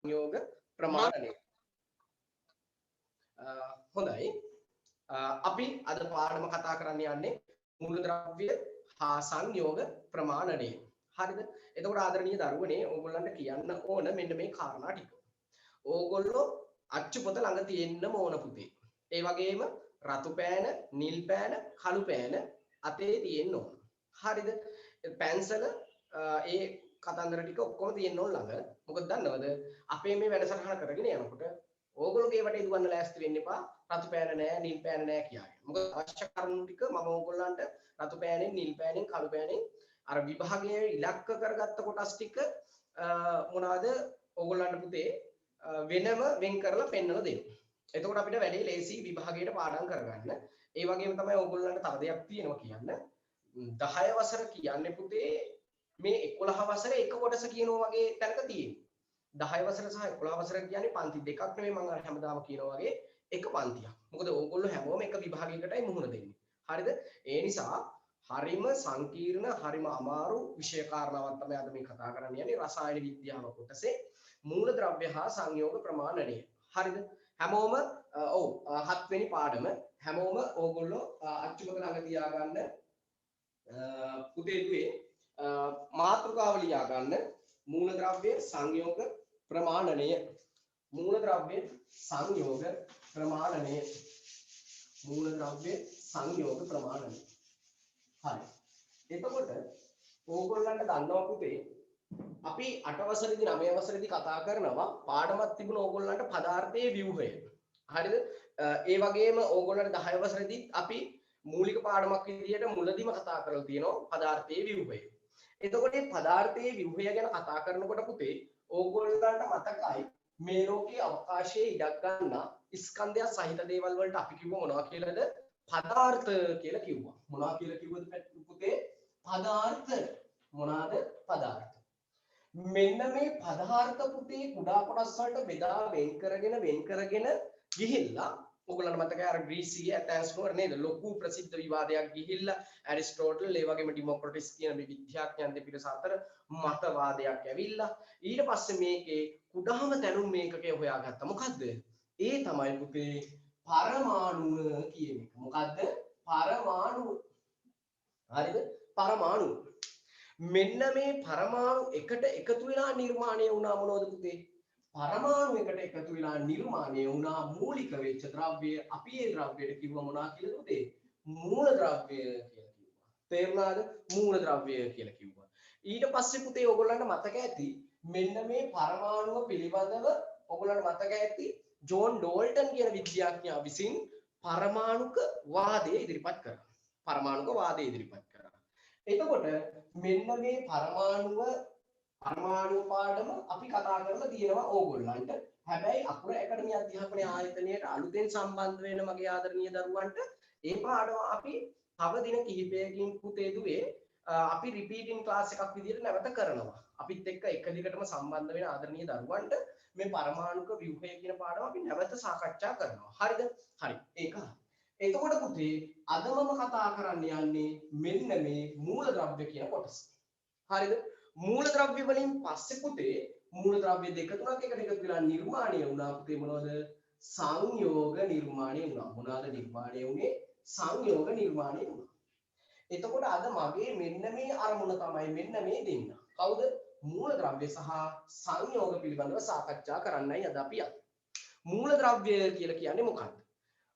සංයෝග ප්‍රමාණනය. හොඳයි. අපි අද පාඩම කතා කරන්න යන්නේ මූලද්‍රව්‍ය හා සංයෝග ප්‍රමාණනය. හරිද? එතකොට ආදරණීය දරුවනේ ඕගොල්ලන්ට කියන්න ඕන මෙන්න මේ කාරණා ටික. ඕගොල්ලෝ අච්චු පොත ළඟ තියෙන්න ඕන පුතේ. ඒ වගේම රතු පෑන, නිල් පෑන, කළු පෑන අතේ තියෙන්න ඕන. හරිද? පැන්සල ඒ කතන්දර ටික ඔක්කොම තියෙන්න ඕන ළඟ. මොකද දන්නවද? අපේ මේ වැඩසටහන කරගෙන යනකොට ඕගොල්ලෝගේ වට ඉදවන්න ලෑස්ති වෙන්න එපා. රතු පෑන නෑ, නිල් පෑන නෑ කියාගෙන. මොකද අවශ්‍ය කරුණු ටික මම ඕගොල්ලන්ට රතු පෑනෙන්, නිල් පෑනෙන්, කළු පෑනෙන් අර විභාගයේ ඉලක්ක කරගත්ත කොටස් ටික මොනවද ඕගොල්ලන්ට පුතේ වෙනම වෙන් කරලා පෙන්වලා දෙන්න. එතකොට අපිට වැඩි ලේසි විභාගයට පාඩම් කරගන්න. ඒ වගේම තමයි ඕගොල්ලන්ට තව දෙයක් තියෙනවා කියන්න. 10 වසර කියන්නේ පුතේ මේ 11 වසරේ එක කොටස කියනවා වගේ තැනක තියෙනවා. 10 වසර සහ 11 වසර කියන්නේ පන්ති දෙකක් නෙවෙයි මම අර හැමදාම කියනවා වගේ එක පන්තියක්. මොකද ඕගොල්ලෝ හැමෝම එක විභාගයකටයි මුහුණ දෙන්නේ. හරිද? ඒ නිසා හරිම සංකීර්ණ හරිම අමාරු විෂය කාරණාවක් තමයි අද මේ කතා කරන්න යන්නේ රසායන විද්‍යාව කොටසේ මූලද්‍රව්‍ය හා සංයෝග ප්‍රමාණනය. හරිද? හැමෝම ඔව් 7 වෙනි පාඩම හැමෝම ඕගොල්ලෝ අච්චුමක ළඟ තියාගන්න පුතේ දුවේ මාතෘකාව ලියා ගන්න මූලද්‍රව්‍ය සංයෝග ප්‍රමාණනය. මූලද්‍රව්‍ය සංයෝග ප්‍රමාණනය. මූලද්‍රව්‍ය සංයෝග ප්‍රමාණනය. හරි. එතකොට ඕගොල්ලන්ට දන්නවා පුතේ අපි 8 වසරේදී 9 වසරේදී කතා කරනවා පාඩමක් තිබුණ ඕගොල්ලන්ට පදාර්ථයේ ව්‍යුහය. හරිද? ඒ වගේම ඕගොල්ලන්ට 10 වසරේදීත් අපි මූලික පාඩමක් විදියට මුලදීම කතා කරලා තියෙනවා පදාර්ථයේ ව්‍යුහය. එතකොට මේ පදාර්ථයේ ව්‍යුහය ගැන කතා කරනකොට පුතේ ඕගොල්ලන්ට මතකයි මේ ලෝකයේ අවකාශයේ ඉඩක් ගන්න ස්කන්ධය සහිත දේවල් වලට අපි කිව්ව මොනවා කියලාද? පදාර්ථ කියලා කිව්වා. මොනවා කියලා කිව්වද පුතේ? පදාර්ථ. මොනවාද? පදාර්ථ. මෙන්න මේ පදාර්ථ පුතේ කුඩා කොටස් වලට බෙදා වෙන් කරගෙන ගිහිල්ලා ඕගොල්ලන්ට මතකයි අර ග්‍රීසිය ඇතැන්ස් නුවර නේද? ලොකු ප්‍රසිද්ධ විවාදයක් ගිහිල්ලා ඇරිස්ටෝටල් ඒ වගේම ඩිමොක්‍රටිස් කියන මේ විද්‍යාඥයන් දෙපිරිස අතර මතවාදයක් ඇවිල්ලා ඊට පස්සේ මේකේ කුඩාම දැනුම් මේකකේ හොයාගත්තා. මොකද්ද? ඒ තමයි පුතේ පරමාණුව කියන එක. මොකද්ද? පරමාණුව. හරිද? පරමාණුව. මෙන්න මේ පරමාණු එකට එකතු වෙලා නිර්මාණය වුණා මොනවද පුතේ? පරමාණු එකට එකතු වෙලා නිර්මාණය වුණා මූලික වෙච්ච ද්‍රව්‍ය. අපි ඒ ද්‍රව්‍යයට කිව්ව මොනවා කියලාද පුතේ? මූලද්‍රව්‍ය කියලා කිව්වා. තේරුණාද? මූලද්‍රව්‍ය කියලා කිව්වා. ඊට පස්සේ පුතේ ඕගොල්ලන්ට මතක ඇති මෙන්න මේ පරමාණුව පිළිබඳව ඕගොල්ලන්ට මතක ඇති ජෝන් ඩෝල්ටන් කියන විද්‍යාඥයා විසින් පරමාණුක වාදය ඉදිරිපත් කරා. පරමාණුක වාදය ඉදිරිපත් කරා. එතකොට මෙන්න මේ පරමාණු පාඩම අපි කතා කරලා තියෙනවා ඕගොල්ලන්ට. හැබැයි අකුර ඇකඩමි අධ්‍යාපන ආයතනයට අලුතෙන් සම්බන්ධ වෙන මගේ ආදරණීය දරුවන්ට ඒ පාඩම අපි තව දින කිහිපයකින් පුතේ දුවේ අපි රිපීටින් ක්ලාස් එකක් විදිහට නැවත කරනවා. අපිත් එක්ක එක දිගටම සම්බන්ධ වෙන ආදරණීය දරුවන්ට මේ පරමාණුක ව්‍යුහය කියන පාඩම අපි නැවත සාකච්ඡා කරනවා. හරිද? හරි. ඒක හරි. එතකොට පුතේ අද මම කතා කරන්න යන්නේ මෙන්න මේ මූලද්‍රව්‍ය කියන කොටස. හරිද? මූලද්‍රව්‍ය වලින් පස්සේ පුතේ මූලද්‍රව්‍ය දෙක තුනක් එකට එකතු වෙලා නිර්මාණය වුණා පුතේ මොනවද? සංයෝග නිර්මාණය වුණා. මොනවාද නිර්මාණය වුණේ? සංයෝග නිර්මාණය වුණා. එතකොට අද මගේ මෙන්න මේ අරමුණ තමයි මෙන්න මේ දෙන්න. කවුද? මූලද්‍රව්‍ය සහ සංයෝග පිළිබඳව සාකච්ඡා කරන්නයි අද අපි යන්නේ. මූලද්‍රව්‍ය කියලා කියන්නේ මොකක්ද?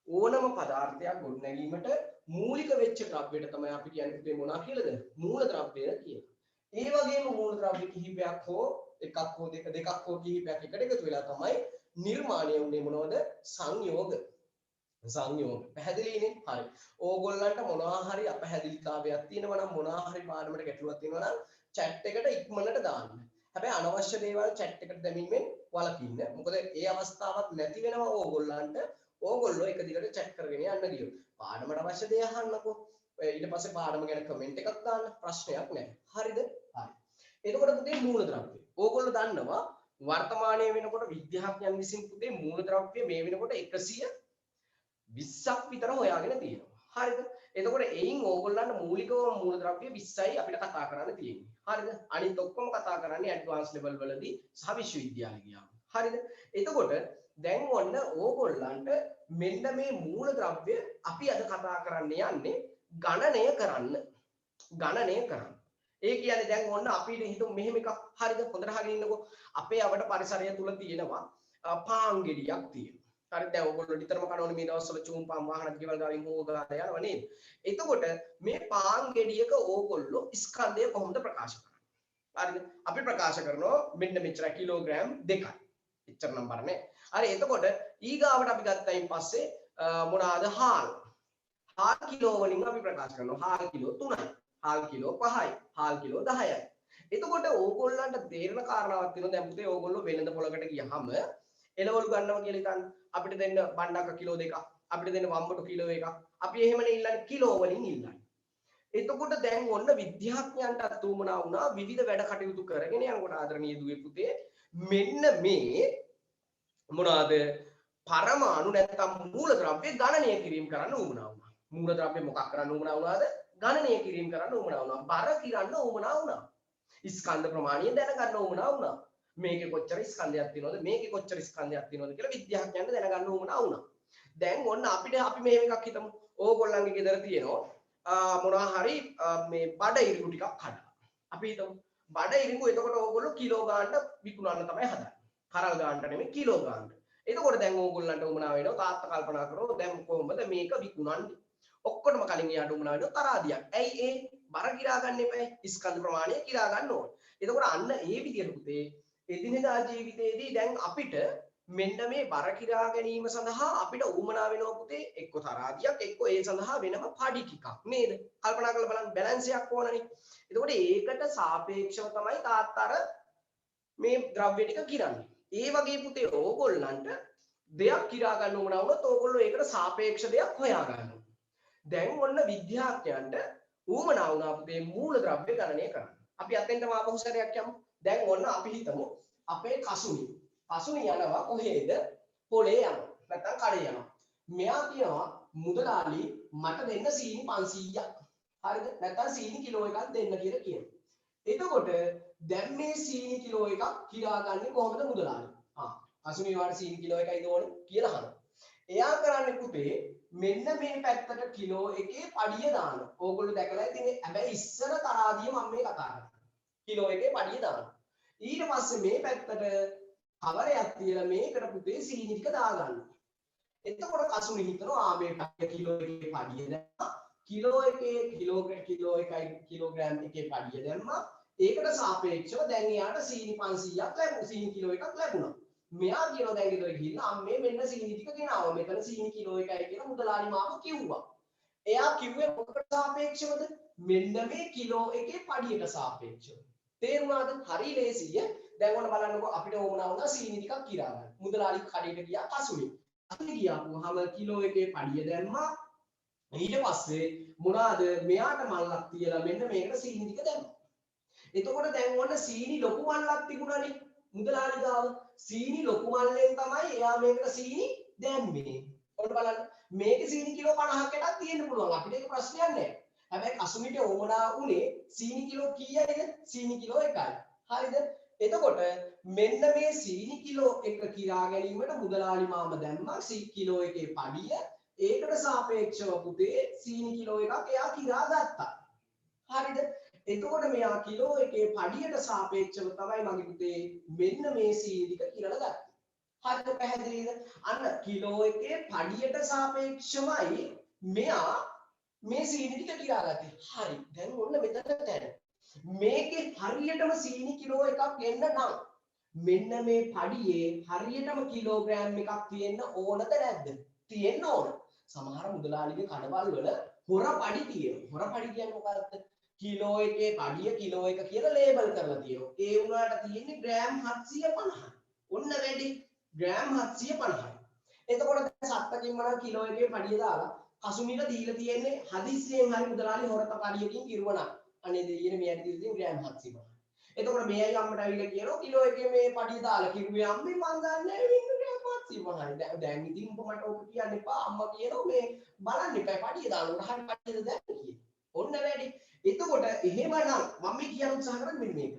ඕනම පදාර්ථයක් ගොඩනැගීමට මූලික වෙච්ච ද්‍රව්‍යයට තමයි අපි කියන්නේ පුතේ මොනවා කියලාද? මූලද්‍රව්‍ය කියලා. ඒ වගේම මූලද්‍රව්‍ය කිහිපයක් හෝ එකක් හෝ දෙකක් හෝ කිහිපයක් එකට එකතු වෙලා තමයි නිර්මාණය වුනේ මොනවද? සංයෝග. සංයෝග. පැහැදිලිනේ? හරි. ඕගොල්ලන්ට මොනවා හරි අපහැදිලිතාවයක් තියෙනවා නම් මොනවා හරි පාඩමකට ගැටලුවක් තියෙනවා නම් chat එකට ඉක්මනට දාන්න. හැබැයි අනවශ්‍ය දේවල් chat එකට දැමීමෙන් වළකින්න. මොකද ඒ අවස්ථාවක් නැති වෙනවා ඕගොල්ලන්ට. ඕගොල්ලෝ එක දිගට chat කරගෙන යන්න ගියොත්. පාඩමට අවශ්‍ය දේ අහන්නකෝ. ඊට පස්සේ පාඩම ගැන කමෙන්ට් එකක් දාන්න. ප්‍රශ්නයක් නැහැ. හරිද? හරි. එතකොට පුතේ මූලද්‍රව්‍ය. ඕගොල්ලෝ දන්නවා වර්තමානයේ වෙනකොට විද්‍යාඥයන් විසින් පුතේ මූලද්‍රව්‍ය මේ වෙනකොට 120ක් විතර හොයාගෙන තියෙනවා. හරිද? එතකොට එයින් ඕගොල්ලන්ට මූලිකව මූලද්‍රව්‍ය 20යි අපිට කතා කරන්න තියෙන්නේ. හරිද? අනිත් ඔක්කොම කතා කරන්නේ ඇඩ්වාන්ස් ලෙවල් වලදී සහ විශ්වවිද්‍යාලේ ගියාම. හරිද? එතකොට දැන් ඔන්න ඕගොල්ලන්ට මෙන්න මේ මූලද්‍රව්‍ය අපි අද කතා කරන්න යන්නේ ගණනය කරන්න. ගණනය කරන්න. ඒ කියන්නේ දැන් ඔන්න අපිට හිතමු මෙහෙම එකක්. හරිද? හොඳට අහගෙන ඉන්නකෝ. අපේ අපට පරිසරය තුල තියෙනවා පාන් ගෙඩියක් තියෙනවා. හරිද? දැන් ඔයගොල්ලෝ නිතරම කනවනේ මේ දවස්වල චූම් පාන් වාහන ගෙවල් ගාවින් හොගාලා යනවා නේද? එතකොට මේ පාන් ගෙඩියක ඕගොල්ලෝ ස්කන්ධය කොහොමද ප්‍රකාශ කරන්නේ? හරිද? අපි ප්‍රකාශ කරනවා මෙන්න මෙච්චර කිලෝග්‍රෑම් 2යි. එච්චර නම් බරනේ. හරි එතකොට ඊගාවට අපි ගත්තයින් පස්සේ මොනවාද හාල්. හාල් කිලෝ වලින් අපි ප්‍රකාශ කරනවා. හාල් කිලෝ 3යි. හාල් කිලෝ 5යි. හාල් කිලෝ 10යි. එතකොට ඕගොල්ලන්ට තේරෙන කාරණාවක් තියෙනවා. දැන් පුතේ ඕගොල්ලෝ වෙළඳ පොලකට ගියහම එළවලු ගන්නවා කියලා හිතන්න. අපිට දෙන්න බණ්ඩක්ක කිලෝ 2ක්. අපිට දෙන්න වම්බටු කිලෝ 1ක්. අපි එහෙමනේ ඉල්ලන්නේ කිලෝ වලින් ඉල්ලන්නේ. එතකොට දැන් ඔන්න විද්‍යාඥයන්ට උවමනා වුණා විවිධ වැඩ කටයුතු කරගෙන යනකොට ආදරණීය දුවේ පුතේ මෙන්න මේ මොනවාද පරමාණු නැත්තම් මූලද්‍රව්‍ය ගණනය කිරීම කරන්න උවමනා වුණා. මූලද්‍රව්‍ය මොකක් කරන්න උවමනා වුණාද? ගණනය කිරීම කරන්න උවමනා වුණා. බර කිරන්න උවමනා වුණා. ස්කන්ධ ප්‍රමාණය දැනගන්න උවමනා වුණා. මේකේ කොච්චර ස්කන්ධයක් තියෙනවද? මේකේ කොච්චර ස්කන්ධයක් තියෙනවද කියලා විද්‍යාඥයන්ට දැනගන්න උවමනා වුණා. දැන් ඔන්න අපි මෙහෙම එකක් හිතමු. ඕගොල්ලන්ගේ ගෙදර තියෙනවා මොනවා හරි මේ බඩ ඉරිඟු ටිකක් හදලා. අපි හිතමු බඩ ඉරිඟු එතකොට ඕගොල්ලෝ කිලෝ ගානට විකුණන්න තමයි හදන්නේ. කරල් ගානට නෙමෙයි කිලෝ ගානට. එතකොට දැන් ඕගොල්ලන්ට උමනා වෙනවා තාත්තා කල්පනා කරනවා දැන් කොහොමද මේක විකුණන්නේ? ඔක්කොටම කලින් එයාට උමනා වෙනවා තරාදියක්. ඇයි ඒ බර කිරා ගන්න එපා. ස්කන්ධ ප්‍රමාණය කිරා ගන්න ඕනේ. එතකොට අන්න ඒ විදිහට පුතේ එදිනෙදා ජීවිතයේදී දැන් අපිට මෙන්න මේ බර කිරා ගැනීම සඳහා අපිට උවමනා වෙනවා පුතේ එක්ක තරාදියක් එක්ක ඒ සඳහා වෙනම පඩි ටිකක් නේද? කල්පනා කරලා බලන්න බැලන්ස් එකක් ඕනනේ. එතකොට ඒකට සාපේක්ෂව තමයි තාත්තර මේ ද්‍රව්‍ය ටික කිරන්නේ. ඒ වගේ පුතේ ඕගොල්ලන්ට දෙයක් කිරා ගන්න උවමනා වුණොත් ඕගොල්ලෝ ඒකට සාපේක්ෂ දෙයක් හොයා ගන්නවා. දැන් ඔන්න විද්‍යාඥයන්ට උවමනා වුණා පුතේ මූලද්‍රව්‍ය ගණනය කරන්න. අපි අතෙන්ටම ආපහු සැරයක් යමු. දැන් ඔන්න අපි හිතමු අපේ කසුනි යනවා කොහෙද? පොලේ යනවා. නැත්නම් කඩේ යනවා. මෙයා කියනවා මුදලාලි මට දෙන්න සීනි 500ක්. හරිද? නැත්නම් සීනි කිලෝ එකක් දෙන්න කියලා කියනවා. එතකොට දැන් මේ සීනි කිලෝ එකක් කිරාගන්නේ කොහොමද මුදලාලි? කසුනි වාට සීනි කිලෝ එකයි ඕනේ කියලා අහනවා. එයා කරන්නේ පුතේ මෙන්න මේ පැත්තට කිලෝ එකේ පඩිය දානවා. ඕගොල්ලෝ දැකලා ඉතින් හැබැයි ඉස්සර තරාදිය මම මේ කතා කරන්නේ. කිලෝ එකේ පඩිය දානවා. ඊට පස්සේ මේ පැත්තට කවරයක් තියලා මේකට පුතේ සීනි ටික දාගන්නවා. එතකොට කසුනි හිතනවා මේ කිලෝ එකේ පඩිය දැම්මා. කිලෝ එකේ කිලෝග්‍රෑම් එකේ පඩිය දැම්මා. ඒකට සාපේක්ෂව දැන් එයාට සීනි 500ක් ලැබුණා. සීනි කිලෝ එකක් ලැබුණා. මෙයා කියනවා දැන් ගෙදර ගිහිල්ලා අම්මේ මෙන්න සීනි ටික ගෙනාවා. මෙතන සීනි කිලෝ එකයි කියලා මුදලාලි මාව කිව්වා. එයා කිව්වේ මොකට සාපේක්ෂවද? මෙන්න මේ කිලෝ එකේ පඩියට සාපේක්ෂව. තේරුණාද? හරි ලේසිය. දැන් ඔන්න බලන්නකෝ අපිට ඕමනා වුණා සීනි ටිකක් කිරා ගන්න. මුදලාලි කඩේට ගියා කසුනි. කසුනි ගියාම කිලෝ එකේ පඩිය දැම්මා. ඊට පස්සේ මොනවාද මෙයාට මල්ලක් තියලා මෙන්න මේකට සීනි ටික දැම්මා. එතකොට දැන් ඔන්න සීනි ලොකු මල්ලක් තිබුණානේ. මුදලාලි ගාව සීනි ලොකු මල්ලෙන් තමයි එයා මේකට සීනි දැම්මේ. ඔන්න බලන්න මේකේ සීනි කිලෝ 50ක් එකක් තියෙන්න පුළුවන්. අපිට ඒක ප්‍රශ්නයක් නැහැ. හැබැයි කසුනිට ඕමනා උනේ සීනි කිලෝ කීයද? සීනි කිලෝ 1යි. හරිද? එතකොට මෙන්න මේ සීනි කිලෝ 1 කිරා ගැනීමට මුදලාලි මාම දැම්මා කිලෝ එකේ පඩිය. ඒකට සාපේක්ෂව පුතේ සීනි කිලෝ එකක් එයා කිරා ගත්තා. හරිද? එතකොට මෙයා කිලෝ එකේ පඩියට සාපේක්ෂව තමයි මගේ පුතේ මෙන්න මේ සීනි ටික කිරලා ගත්තේ. හරිද? පැහැදිලිද? අන්න කිලෝ එකේ පඩියට සාපේක්ෂවයි මෙයා මේ සීනි ටික කිරා ගත්තේ. හරි. දැන් ඔන්න මෙතන තැන. මේකේ හරියටම සීනි කිලෝ එකක් එන්න නම් මෙන්න මේ පඩියේ හරියටම කිලෝග්‍රෑම් එකක් තියෙන්න ඕනද නැද්ද? තියෙන්න ඕන. සමහර මුදලාලිගේ කඩවල් වල හොර පඩි තියෙනවා. හොර පඩි කියන්නේ මොකක්ද? කිලෝ එකේ පඩිය කිලෝ එක කියලා ලේබල් කරලා තියෙනවා. ඒ උනාට තියෙන්නේ ග්‍රෑම් 750. ඔන්න වැඩි ග්‍රෑම් 750යි. එතකොට දැන් සත්තකින්ම නම් කිලෝ එකේ පඩිය දාලා කසුමිට දීලා තියෙන්නේ හදිස්සියෙන් හරි මුදලාලි හොරත පඩියකින් කිරුවනම් අනේ දෙයියනේ මෙයාට දීලා තියෙන ග්‍රෑම් 750. එතකොට මෙයයි අම්මට අවිලා කියනවා කිලෝ එකේ මේ පඩිය දාලා කිරුවේ අම්මේ මං දන්නේ නැහැ ග්‍රෑම් 750යි. දැන් ඉතින් මට ඔක කියන්න එපා. අම්මා කියනවා මේ බලන්න එපා පඩිය දානකොට හරි පඩියද දැන් කියලා. ඔන්න වැඩි. එතකොට එහෙමනම් මම මේ කියන්න උත්සාහ කරන්නේ මෙන්න මේක.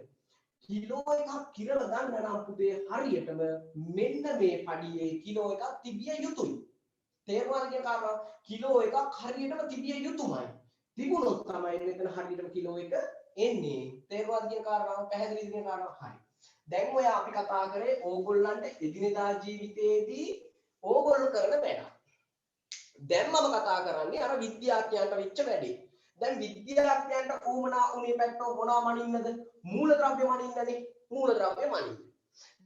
කිලෝ එකක් කිරලා ගන්න නම් පුතේ හරියටම මෙන්න මේ පඩියේ කිලෝ එකක් තිබිය යුතුයි. තේරුණාද කියන කාරණාව? කිලෝ එකක් හරියටම තිබිය යුතුමයි. තිබුණොත් තමයි මෙතන හරියටම කිලෝ එක එන්නේ. තේරුණාද කියන කාරණාව? පැහැදිලිද කියන කාරණාව? හරි. දැන් ඔය අපි කතා කරේ ඕගොල්ලන්ට එදිනෙදා ජීවිතයේදී ඕගොල්ලෝ කරන වැඩ. දැන් මම කතා කරන්නේ අර විද්‍යාඥයන්ට වෙච්ච වැඩේ. දැන් විද්‍යාඥයන්ට උමනා උනේ පැත්තෝ මොනවා මනින්නද? මූලද්‍රව්‍ය මනින්නනේ. මූලද්‍රව්‍ය මනින්න.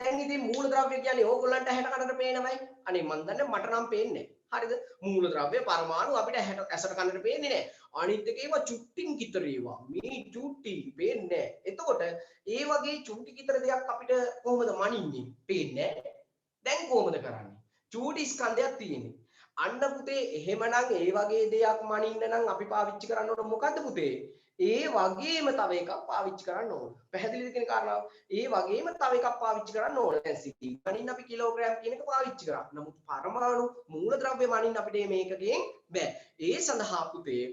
දැන් ඉතින් මූලද්‍රව්‍ය කියන්නේ ඕගොල්ලන්ට ඇහැට කනට පේනවයි. අනේ මන් දන්නේ මට නම් පේන්නේ නැහැ. හරිද? මූලද්‍රව්‍ය පරමාණු අපිට ඇසට කනට පේන්නේ නැහැ. අනිත් එක ඒවා චුට්ටින් කිතර ඒවා. මේ චුට්ටි පේන්නේ නැහැ. එතකොට ඒ වගේ චුට්ටි කිතර දෙයක් අපිට කොහොමද මනින්නේ? පේන්නේ නැහැ. දැන් කොහොමද කරන්නේ? චූටි ස්කන්ධයක් තියෙන්නේ. අන්න පුතේ එහෙමනම් ඒ වගේ දෙයක් මනින්න නම් අපි පාවිච්චි කරන්න ඕන මොකද්ද පුතේ? ඒ වගේම තව එකක් පාවිච්චි කරන්න ඕන. පැහැදිලිද කියන කාරණාව? ඒ වගේම තව එකක් පාවිච්චි කරන්න ඕන. දැන් සිටි මනින්න අපි කිලෝග්‍රෑම් කියන එක පාවිච්චි කරා. නමුත් පරමාණු මූලද්‍රව්‍ය මනින්න අපිට මේකකින් බෑ. ඒ සඳහා පුතේ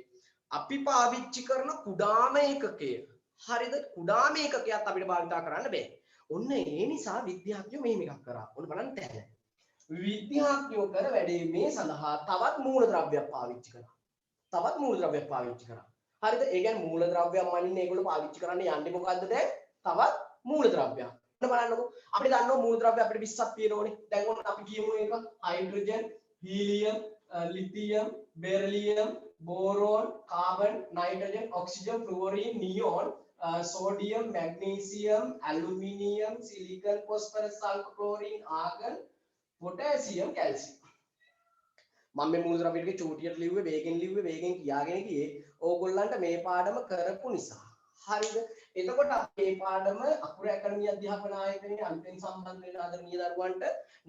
අපි පාවිච්චි කරන කුඩාම ඒකකය. හරිද? කුඩාම ඒකකයක් අපිට භාවිතා කරන්න බෑ. ඔන්න ඒ නිසා විද්‍යාඥයෝ මෙහෙම එකක් කරා. ඔන්න බලන්න තැන. විද්‍යාඥයෝ කර වැඩේ මේ සඳහා තවත් මූලද්‍රව්‍යයක් පාවිච්චි කරා. තවත් මූලද්‍රව්‍යයක් පාවිච්චි කරා. හරිද? ඒ කියන්නේ මූලද්‍රව්‍යයක් මනින්න ඒගොල්ලෝ පාවිච්චි කරන්න යන්නේ මොකද්ද දැන්? තවත් මූලද්‍රව්‍යයක්. ඔන්න බලන්නකෝ. අපිට දන්නවා මූලද්‍රව්‍ය අපිට 20ක් තියෙනෝනේ. දැන් ඔන්න අපි කියමු ඒක hydrogen, helium, lithium, beryllium, boron, carbon, nitrogen, oxygen, fluorine, neon, sodium, magnesium, aluminium, silicon, phosphorus, sulfur, chlorine, argon, potassium, calcium. මම මේ මූලද්‍රව්‍ය ටික චූටියට ලිව්වේ වේගෙන් කියාගෙන ගියේ ඕගොල්ලන්ට මේ පාඩම කරපු නිසා. හරිද? එතකොට අපි මේ පාඩම අකුරු ඇකඩමි අධ්‍යාපන ආයතනයේ අලුතෙන් සම්බන්ධ වෙන ආදරණීය දරුවන්ට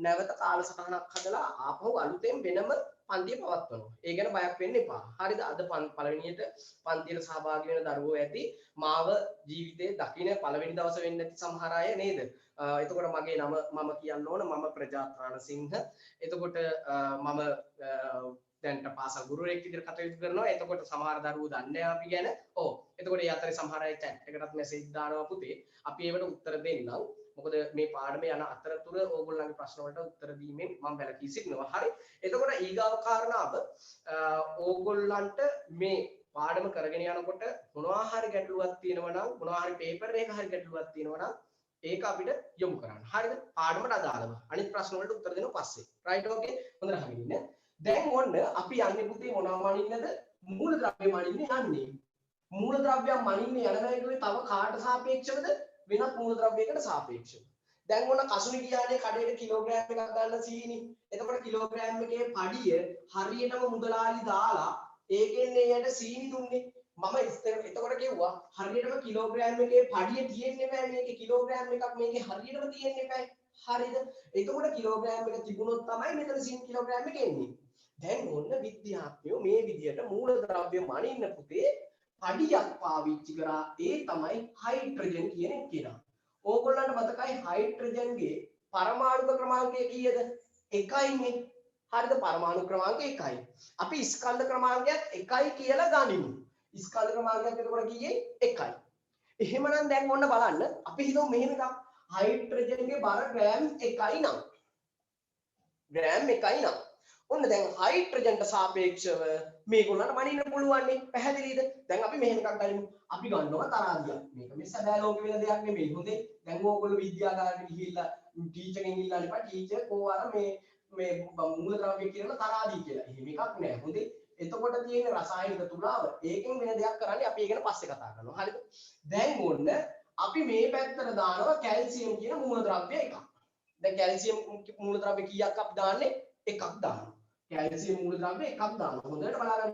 නැවත කාලසටහනක් හදලා ආපහු අලුතෙන් වෙනම පන්තිය පවත්වනවා. ඒ ගැන බයක් වෙන්න එපා. හරිද? අද පළවෙනියට පන්තියට සහභාගී වෙන දරුවෝ ඇති මාව ජීවිතේ දකින්න පළවෙනි දවසේ වෙන්න ඇති සමහර අය නේද? එතකොට මගේ නම මම කියන්න ඕන මම ප්‍රජාත්‍රාණ සිංහ. එතකොට මම දැන්ට පාසල් ගුරුවරයෙක් විදිහට කටයුතු කරනවා. එතකොට සමහර දරුවෝ දන්නේ අපි ගැන. ඔව්. එතකොට ඒ අතරේ සමහර අය chat එකටත් මැසේජ් දානවා පුතේ. අපි ඒවට උත්තර දෙන්නම්. මොකද මේ පාඩමේ යන අතරතුර ඕගොල්ලන්ගේ ප්‍රශ්න වලට උත්තර දීමෙන් මම වැළකී සිටිනවා. හරි. එතකොට ඊගාව කාරණාව ඕගොල්ලන්ට මේ පාඩම කරගෙන යනකොට මොනවා හරි ගැටලුවක් තියෙනවා නම් මොනවා හරි පේපර් එකක හරි ගැටලුවක් තියෙනවා නම් ඒක අපිට යොමු කරන්න. හරිද? පාඩමට අදාළව. අනිත් ප්‍රශ්න වලට උත්තර දෙනවා පස්සේ. රයිට් ඕකේ. හොඳට අහගෙන ඉන්න. දැන් ඔන්න අපි යන්නේ පුතේ මොනවා මනින්නද? මූලද්‍රව්‍ය මනින්න යන්නේ. මූලද්‍රව්‍යයන් මනින්න යන වෙලාවේ තව කාට සාපේක්ෂවද? වෙනත් මූලද්‍රව්‍යයකට සාපේක්ෂව. දැන් ඔන්න කසුනි කියන්නේ කඩේට කිලෝග්‍රෑම් එකක් ගන්න සීනි. එතකොට කිලෝග්‍රෑම් එකේ පඩිය හරියටම මුදලාලි දාලා ඒකෙන් එයට සීනි දුන්නේ. මම එතකොට කිව්වා හරියටම කිලෝග්‍රෑම් එකේ පඩිය තියෙන්නේ නැහැ මේකේ කිලෝග්‍රෑම් එකක් මේකේ හරියටම තියෙන්නේ නැහැ. හරිද? එතකොට කිලෝග්‍රෑම් එක තිබුණොත් තමයි මෙතන සීනි කිලෝග්‍රෑම් එක එන්නේ. දැන් ඔන්න විද්‍යාඥයෝ මේ විදියට මූලද්‍රව්‍ය මනින්න පුතේ පඩියක් පාවිච්චි කරා. ඒ තමයි හයිඩ්‍රජන් කියන එක කියනවා. ඕගොල්ලන්ට මතකයි හයිඩ්‍රජන්ගේ පරමාණු ක්‍රමාංකය කීයද? 1යිනේ. හරිද? පරමාණු ක්‍රමාංකය 1යි. අපි ස්කන්ධ ක්‍රමාංකයත් 1යි කියලා ගනිමු. ස්කන්ධ ක්‍රමාංකයක් එතකොට කීයේ? 1යි. එහෙමනම් දැන් ඔන්න බලන්න අපි හිතමු මෙහෙම එකක් හයිඩ්‍රජන්ගේ බර ග්‍රෑම් 1යි නම්. ග්‍රෑම් 1යි නම්. ඔන්න දැන් හයිඩ්‍රජන්ට සාපේක්ෂව මේගොල්ලන්ට මනින්න පුළුවන් නේ. පැහැදිලිද? දැන් අපි මෙහෙම එකක් ගනිමු. අපි ගන්නවා තරාදියක්. මේක මේ සැබෑ ලෝකෙ වෙන දෙයක් නෙමෙයි. හොඳේ. දැන් ඕගොල්ලෝ විද්‍යාගාරෙට ගිහිල්ලා ටීචර්ගෙන් ඉල්ලන්න එපා. ටීචර් කොහොම මේ මූලද්‍රව්‍ය කියන තරාදී කියලා. එහෙම එකක් නෑ. හොඳේ. එතකොට තියෙන රසායනික තුලාව ඒකෙන් වෙන දෙයක් කරන්නේ අපි ඒක ගැන පස්සේ කතා කරනවා. හරිද? දැන් ඔන්න අපි මේ පැත්තට දානවා කැල්සියම් කියන මූලද්‍රව්‍ය එකක්. දැන් කැල්සියම් මූලද්‍රව්‍ය කීයක් අපි දාන්නේ? එකක් දානවා. කැල්සියම් මූලද්‍රව්‍ය එකක් දානවා. හොඳට බලාගන්න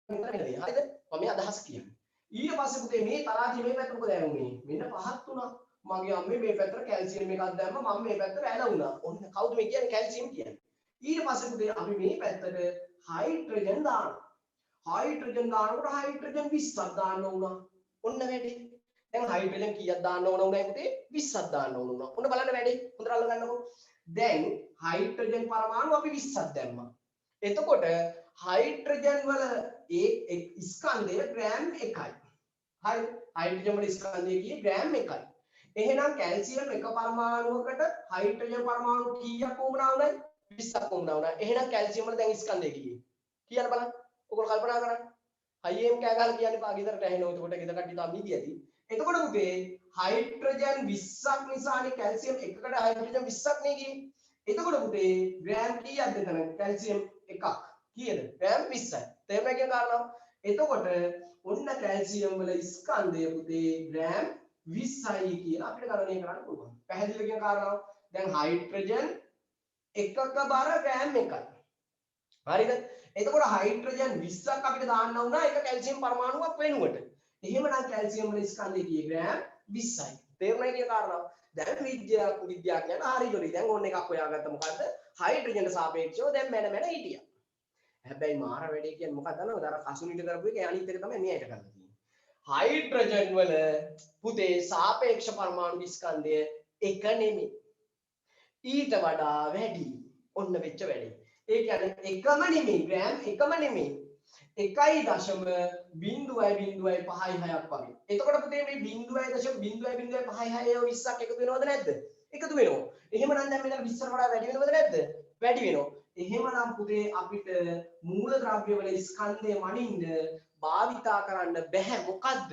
ඉන්න. හරිද? මම මේ අදහස් කියන්නේ. ඊට පස්සේ පුතේ මේ තරාතිය මේ පැත්ත මොකද ඇවුනේ? මෙන්න පහක් තුනක්. මගේ අම්මේ මේ පැත්තට කැල්සියම් එකක් දැම්ම මම මේ පැත්තට ඇලුණා. ඔන්න කවුද මේ කියන්නේ කැල්සියම් කියන්නේ? ඊට පස්සේ පුතේ අපි මේ පැත්තට හයිඩ්‍රජන් දානවා. හයිඩ්‍රජන් දානකොට හයිඩ්‍රජන් 20ක් දාන්න උනා. ඔන්න වැඩි. දැන් හයිඩ්‍රජන් කීයක් දාන්න ඕන උනායි පුතේ? 20ක් දාන්න ඕන උනා. ඔන්න බලන්න වැඩි. හොඳට අල්ලගන්නකො. දැන් හයිඩ්‍රජන් පරමාණු අපි 20ක් දැම්මා. එතකොට හයිඩ්‍රජන් වල ඒ ස්කන්ධය ග්‍රෑම් 1යි. හරි? හයිඩ්‍රජන් වල ස්කන්ධය කියේ ග්‍රෑම් 1යි. එහෙනම් කැල්සියම් එක පරමාණුවකට හයිඩ්‍රජන් පරමාණු කීයක් වුණා වුණාද? 20ක් වුණා වුණා. එහෙනම් කැල්සියම් වල දැන් ස්කන්ධය කීයද? කියන්න බලන්න. ඔයගොල්ලෝ කල්පනා කරන්න. හයියෙන් කෑ ගහලා කියන්නේ පාගිදරට ඇහෙනවා. එතකොට ගෙදර කට්ටිය තාම නිදි ඇති. එතකොට පුතේ හයිඩ්‍රජන් 20ක් නිසානේ කැල්සියම් එකකට හයිඩ්‍රජන් 20ක් නේ ගියේ. එතකොට පුතේ ග්‍රෑම් කීයක්ද එතන? කැල්සියම් එකක්. කීයද? ග්‍රෑම් 20යි. තේරුණා කියන කාරණාව. එතකොට ඔන්න කැල්සියම් වල ස්කන්ධය පුතේ ග්‍රෑම් 20යි කියලා අපිට ගණනය කරන්න පුළුවන්. පැහැදිලිද කියන කාරණාව? දැන් හයිඩ්‍රජන් එකක බර ග්‍රෑම් 1යි. හරිද? එතකොට හයිඩ්‍රජන් 20ක් අපිට දාන්න වුණා එක කැල්සියම් පරමාණුවක් වෙනුවට. එහෙමනම් කැල්සියම් වල ස්කන්ධය කීයේ ග්‍රෑම් 20යි. තේරුණා කියන කාරණාව? දැන් විද්‍යාඥයන් හරි ජොලි. දැන් ඕන එකක් හොයාගත්ත මොකද්ද? හයිඩ්‍රජන්ට සාපේක්ෂව දැන් මැන හිටියා. හැබැයි මාර වැඩේ කියන්නේ මොකක්ද දන්නවද? අර කසුනිට කරපු එක අනිත් එක තමයි මෙයට කරලා තියෙන්නේ. හයිඩ්‍රජන් වල පුතේ සාපේක්ෂ පරමාණු ස්කන්ධය එක නෙමෙයි. ඊට වඩා වැඩි. ඔන්න වෙච්ච වැඩේ. ඒ කියන්නේ එකම නෙමෙයි ග්‍රෑම් එකම නෙමෙයි 1.0.056ක් වගේ. එතකොට පුතේ මේ 0.0.056 20ක් එකතු වෙනවද නැද්ද? එකතු වෙනවා. එහෙමනම් දැන් මෙතන 20ට වඩා වැඩි වෙනවද නැද්ද? වැඩි වෙනවා. එහෙමනම් පුතේ අපිට මූලද්‍රව්‍ය වල ස්කන්ධය මනින්න භාවිතා කරන්න බෑ. මොකද්ද?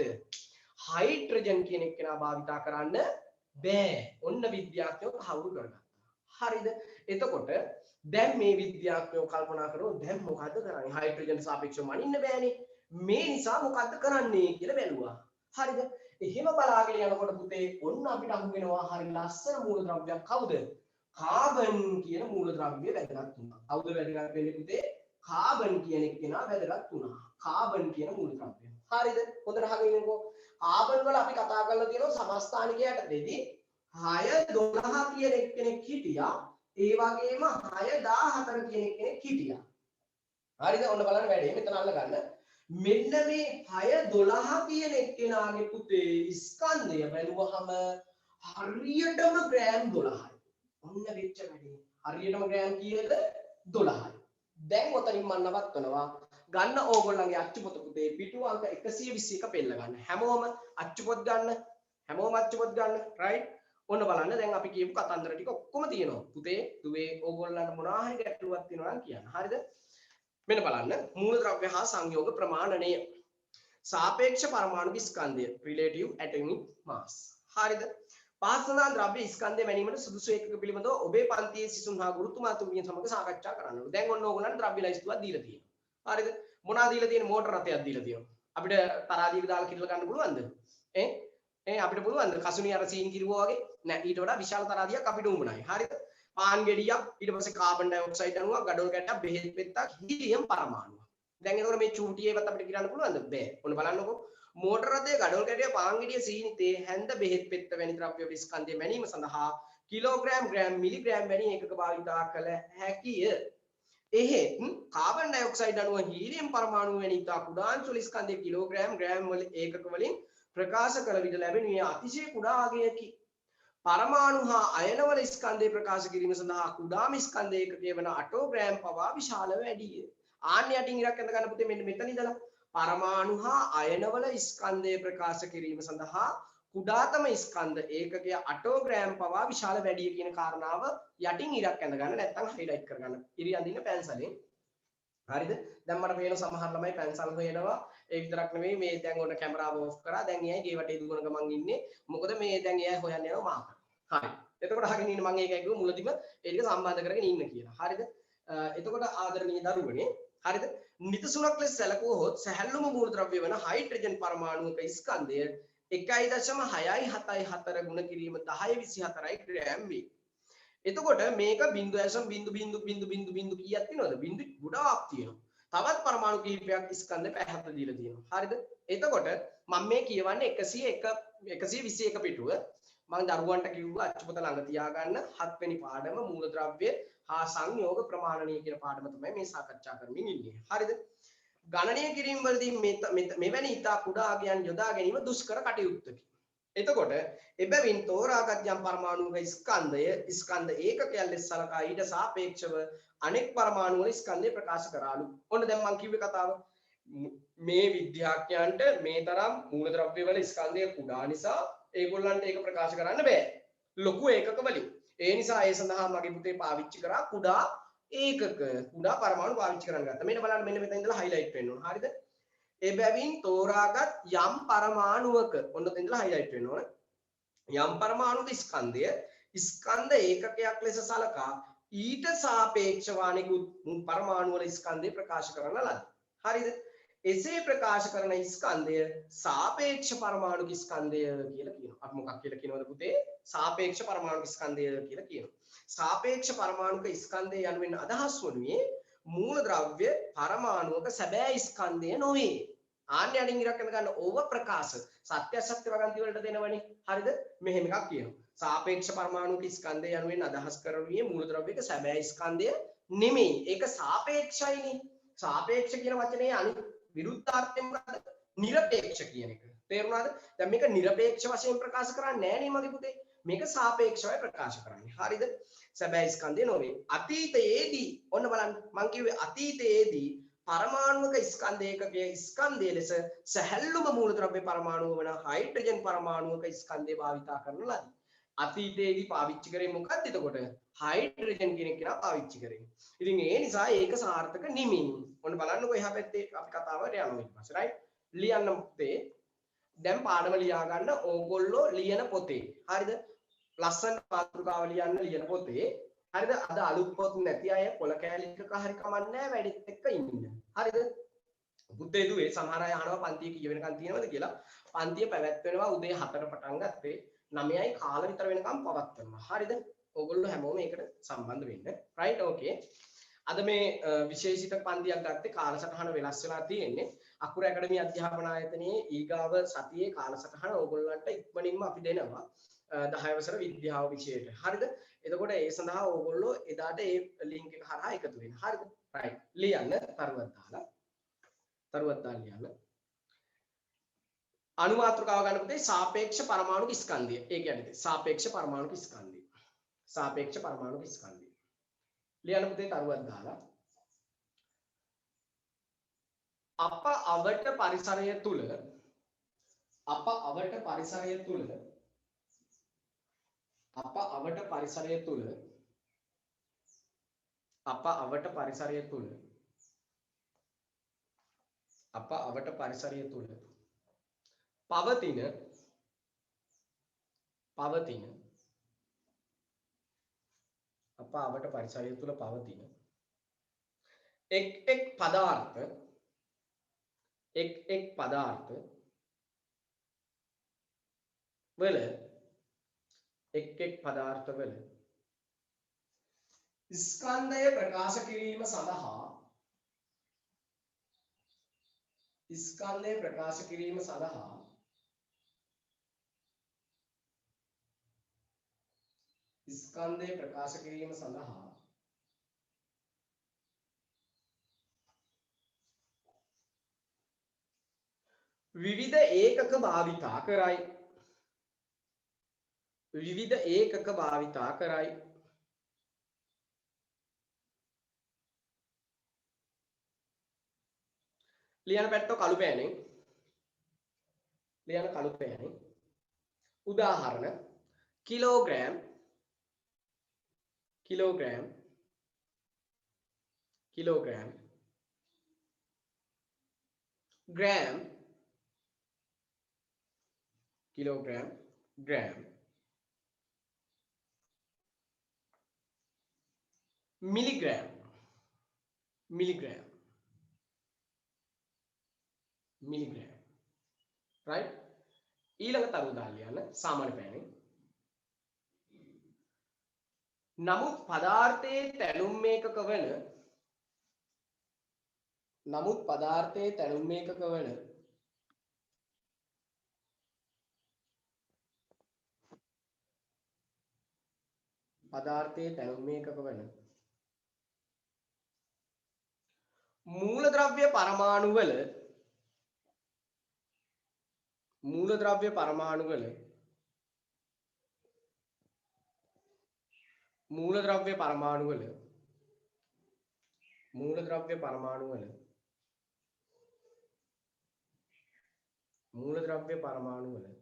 හයිඩ්‍රජන් කියන එක නා භාවිතා කරන්න බෑ. ඔන්න විද්‍යාඥයෝ කවුරු කරගත්තා. හරිද? එතකොට දැන් මේ විද්‍යාඥයෝ කල්පනා කරනවා දැන් මොකද්ද කරන්නේ? හයිඩ්‍රජන් සාපේක්ෂව මනින්න බෑනේ. මේ නිසා මොකද්ද කරන්නේ කියලා බැලුවා. හරිද? එහෙම බලාගෙන යනකොට පුතේ ඔන්න අපිට අහු වෙනවා හරි ලස්සන මූලද්‍රව්‍යයක් කවුද? කාබන් කියන මූලද්‍රව්‍ය වැදගත් වුණා. කවුද වැදගත් වෙන්නේ පුතේ? කාබන් කියන කෙනා වැදගත් වුණා. කාබන් කියන මූලද්‍රව්‍ය. හරිද? හොඳට අහගෙන ඉන්නකෝ. කාබන් වල අපි කතා කරලා තියෙනවා සමස්ථානිකයට දෙදි 6 12 කියන එක්කෙනෙක් හිටියා. ඒ වගේම 614 කියන කෙනෙක් හිටියා. හරිද? ඔන්න බලන්න වැඩේ මෙතන අල්ලගන්න. මෙන්න මේ 612 කියන එක්කෙනාගේ පුතේ ස්කන්ධය බැලුවහම හරියටම ග්‍රෑම් 12යි. ඔන්න වෙච්ච වැඩේ. හරියටම ග්‍රෑම් කීයද? 12යි. දැන් ඔතනින් මම නවත්වනවා. ගන්න ඕගොල්ලන්ගේ අච්චුපොත පුතේ පිටු අංක 121 පෙළ ගන්න. හැමෝම අච්චුපොත් ගන්න. හැමෝම අච්චුපොත් ගන්න. රයිට්? ඔන්න බලන්න දැන් අපි කියපු කතන්දර ටික ඔක්කොම තියෙනවා. පුතේ දුවේ ඕගොල්ලන්ට මොනවා හරි ගැටලුවක් තියෙනවා නම් කියන්න. හරිද? මෙන්න බලන්න මූලද්‍රව්‍ය හා සංයෝග ප්‍රමාණනය. සාපේක්ෂ පරමාණු ස්කන්ධය relative atomic mass. හරිද? පාසනා ද්‍රව්‍ය ස්කන්ධය මැනීමට සුදුසු ඒකක පිළිබඳව ඔබේ පන්තියේ සිසුන් හා ගුරුතුමාතුමියන් සමග සාකච්ඡා කරන්න. දැන් ඔන්න ඕගොල්ලන්ට ද්‍රව්‍ය ලයිස්තුවක් දීලා තියෙනවා. හරිද? මොනවද දීලා තියෙන්නේ? මෝටර රථයක් දීලා තියෙනවා. අපිට තරාදියක දාලා කිරලා ගන්න පුළුවන්ද? අපිට පුළුවන්ද? කසුනි අර සීන් කිරුවා වගේ නෑ ඊට වඩා විශාල තරාදියක් අපිට උඹනයි. හරිද? පාන් ගෙඩියක් ඊට පස්සේ කාබන් ඩයොක්සයිඩ් අණුවක් ගඩොල් කැටයක් බෙහෙත් පෙත්තක් හීලියම් පරමාණුවක්. දැන් ඒතකොට මේ චූටියේවත් අපිට කිරන්න පුළුවන්ද? බෑ. ඔන්න බලන්නකෝ. මෝටර රථයේ ගඩොල් කැටය පාන් ගෙඩිය සීනිතේ හැන්ද බෙහෙත් පෙත්ත වැනි ද්‍රව්‍ය වල ස්කන්ධය මැනීම සඳහා කිලෝග්‍රෑම් ග්‍රෑම් මිලිග්‍රෑම් වැනි ඒකක භාවිතා කළ හැකිය. එහෙත් කාබන් ඩයොක්සයිඩ් අණුව හීලියම් පරමාණු වැනි ඉතා කුඩා අංශු වල ස්කන්ධය කිලෝග්‍රෑම් ග්‍රෑම් වල ඒකක වලින් ප්‍රකාශ කළ විට ලැබෙනුයේ අතිශය කුඩා අගයකි. පරමාණු හා අයන වල ස්කන්ධය ප්‍රකාශ කිරීම සඳහා කුඩාම ස්කන්ධ ඒකකය වන අටෝග්‍රෑම් පවා විශාල වැඩිය. ආන්න යටින් ඉරක් ඇඳ ගන්න පුතේ මෙන්න මෙතන ඉඳලා පරමාණු හා අයන වල ස්කන්ධය ප්‍රකාශ කිරීම සඳහා කුඩාතම ස්කන්ධ ඒකකය අටෝග්‍රෑම් පවා විශාල වැඩිය කියන කාරණාව යටින් ඉරක් ඇඳ ගන්න නැත්නම් හයිලයිට් කරගන්න. ඉරි අඳින්න පැන්සලෙන්. හරිද? දැන් මට පේන සමහර ළමයි පැන්සල් හොයනවා. ඒ විතරක් නෙවෙයි මේ දැන් ඔන්න කැමරාව ඔෆ් කරා. දැන් එයයි ගේ වටේ දුවන ගමන් ඉන්නේ. මොකද මේ දැන් එයයි හොයන්න යනවා මාකර්. හරි. එතකොට අහගෙන ඉන්න මම ඒකයි කිව්ව මුලදිම ඒ ටික සම්බන්ධ කරගෙන ඉන්න කියලා. හරිද? එතකොට ආදරණීය දරුවනේ. හරිද? නිතසුණක් ලෙස සැලකුවොත් සැහැල්ලුම මූලද්‍රව්‍ය වන හයිඩ්‍රජන් පරමාණුක ස්කන්ධය 1.674 ගුණ කිරීම 1024යි ග්‍රෑම් වේ. එතකොට මේක 0.0.0 කීයක් තියෙනවද? බිංදු ගොඩාක් තියෙනවා. තවත් පරමාණු කිහිපයක් ස්කන්ධ පැහැපත දීලා තියෙනවා. හරිද? එතකොට මම මේ කියවන්නේ 121 පිටුව. මම දරුවන්ට කිව්වා අච්චුපත ළඟ තියාගන්න 7 වෙනි පාඩම මූලද්‍රව්‍ය හා සංයෝග ප්‍රමාණනීය කියන පාඩම තමයි මේ සාකච්ඡා කරමින් ඉන්නේ. හරිද? ගණනීය කිරීම වලදී මෙවැනි ඉතා කුඩා අගයන් යොදා ගැනීම දුෂ්කර කටයුත්තකි. එතකොට එබැවින් තෝරාගත් යම් පරමාණුක ස්කන්ධ ඒකකයක් ලෙස සලකා ඊට සාපේක්ෂව අනෙක් පරමාණු වල ස්කන්ධය ප්‍රකාශ කරාලු. ඔන්න දැන් මම කිව්වේ කතාව. මේ විද්‍යාඥයන්ට මේ තරම් මූලද්‍රව්‍ය වල ස්කන්ධය කුඩා නිසා ඒගොල්ලන්ට ඒක ප්‍රකාශ කරන්න බෑ ලොකු ඒකක වලින්. ඒ නිසා ඒ සඳහා මගේ පුතේ පාවිච්චි කරා කුඩා ඒකක කුඩා පරමාණු පාවිච්චි කරන්න ගත්තා. මෙන්න බලන්න මෙන්න මෙතන ඉඳලා highlight වෙන්න ඕන. හරිද? ඒ බැවින් තෝරාගත් යම් පරමාණුවක ඔන්න ඔතන ඉඳලා highlight වෙන්න ඕන. යම් පරමාණුක ස්කන්ධය ස්කන්ධ ඒකකයක් ලෙස සලකා ඊට සාපේක්ෂව අනෙකුත් පරමාණු වල ස්කන්ධය ප්‍රකාශ කරන ලද. හරිද? එසේ ප්‍රකාශ කරන ස්කන්ධය සාපේක්ෂ පරමාණුක ස්කන්ධය කියලා කියනවා. අපි මොකක් කියලා කියනවද පුතේ? සාපේක්ෂ පරමාණුක ස්කන්ධය කියලා කියනවා. සාපේක්ෂ පරමාණුක ස්කන්ධය යනුවෙන් අදහස් වනුයේ මූලද්‍රව්‍ය පරමාණුක සැබෑ ස්කන්ධය නොවේ. ආන්‍ය අඩින් ඉරක් ගන්න ඕව ප්‍රකාශ සත්‍ය අසත්‍ය වගන්ති වලට දෙනවනේ. හරිද? මෙහෙම එකක් කියනවා. සාපේක්ෂ පරමාණුක ස්කන්ධය යනුවෙන් අදහස් කරනුයේ මූලද්‍රව්‍යයක සැබෑ ස්කන්ධය නෙමෙයි. ඒක සාපේක්ෂයිනේ. සාපේක්ෂ කියන වචනේ අනිත් විරුද්ධාර්ථයෙන් මොකද්ද? නිරපේක්ෂ කියන එක. තේරුණාද? දැන් මේක නිරපේක්ෂ වශයෙන් ප්‍රකාශ කරන්නේ නැහැ නේ මගේ පුතේ. මේක සාපේක්ෂවයි ප්‍රකාශ කරන්නේ. හරිද? සැබෑ ස්කන්ධය නොවේ. අතීතයේදී ඔන්න බලන්න මම කිව්වේ අතීතයේදී පරමාණුක ස්කන්ධ ඒකකයේ ස්කන්ධය ලෙස සැහැල්ලුම මූලද්‍රව්‍ය පරමාණුව වන හයිඩ්‍රජන් පරමාණුක ස්කන්ධය භාවිතා කරන ලදී. අතීතයේදී පාවිච්චි කරේ මොකක්ද එතකොට? හයිඩ්‍රජන් කියන එක පාවිච්චි කරේ. ඉතින් ඒ නිසා ඒක සාර්ථක නෙමෙයි. ඔන්න බලන්නකෝ එහා පැත්තේ අපි කතාවට යනවා ඊට පස්සේ රයිට්. ලියන්න පුතේ. දැන් පාඩම ලියා ගන්න ඕගොල්ලෝ ලියන පොතේ. හරිද? ලස්සන මාතෘකාව ලියන පොතේ. හරිද? අද අලුත් පොත් නැති අය කොල කෑලිකක හරි කමන්නේ වැඩිත් එක්ක ඉන්න. හරිද? බුද්ධේ දුවේ සමහර අය අහනවා පන්තිය කීය වෙනකන් තියෙනවද කියලා. පන්තිය පැවැත්වෙනවා උදේ 4ට පටන් ගත්තේ 9යි කාල විතර වෙනකම් පවත්වනවා. හරිද? ඕගොල්ලෝ හැමෝම ඒකට සම්බන්ධ වෙන්න. රයිට් ඕකේ. අද මේ විශේෂිත පන්තියක් ගත්තේ කාලසටහන වෙනස් වෙලා තියෙන්නේ. අකුර ඇකඩමි අධ්‍යාපන ආයතනයේ ඊගාව සතියේ කාලසටහන ඕගොල්ලන්ට ඉක්මනින්ම අපි දෙනවා 10 වසර විද්‍යාව විෂයට. හරිද? එතකොට ඒ සඳහා ඕගොල්ලෝ එදාට ඒ ලින්ක් එක හරහා එකතු වෙන්න. හරිද? රයිට්. ලියන්න තරුවක් දාලා ලියන්න. අණු මාත්‍රකාව ගන්න පුතේ සාපේක්ෂ පරමාණුක ස්කන්ධය. ඒ කියන්නේ සාපේක්ෂ පරමාණුක ස්කන්ධය. සාපේක්ෂ පරමාණුක ස්කන්ධය. ලියන්න පුතේ තරුවක් දාලා. අප අවට පරිසරය තුල පවතින එක් එක් පදාර්ථ වල ස්කන්ධය ප්‍රකාශ කිරීම සඳහා විවිධ ඒකක භාවිතා කරයි. ලියන පැත්තෝ කළු පෑනෙන් උදාහරණ කිලෝග්‍රෑම් ග්‍රෑම් මිලිග්‍රෑම් right ඊළඟ තරු දාලා ලියන්න සාමාන්‍ය පෑනෙන්. නමුත් පදාර්ථයේ තැනුම් ඒකක වන මූලද්‍රව්‍ය පරමාණු වල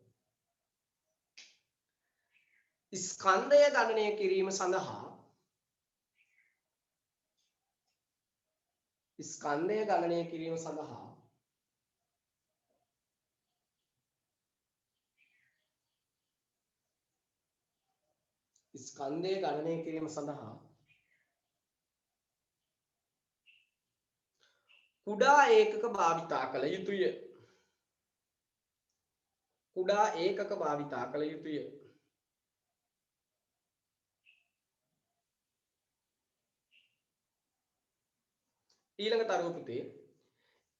ස්කන්ධය ගණනය කිරීම සඳහා ස්කන්ධය ගණනය කිරීම සඳහා ස්කන්ධය ගණනය කිරීම සඳහා කුඩා ඒකක භාවිතා කළ යුතුය. කුඩා ඒකක භාවිතා කළ යුතුය. ඊළඟ තරුව පුතේ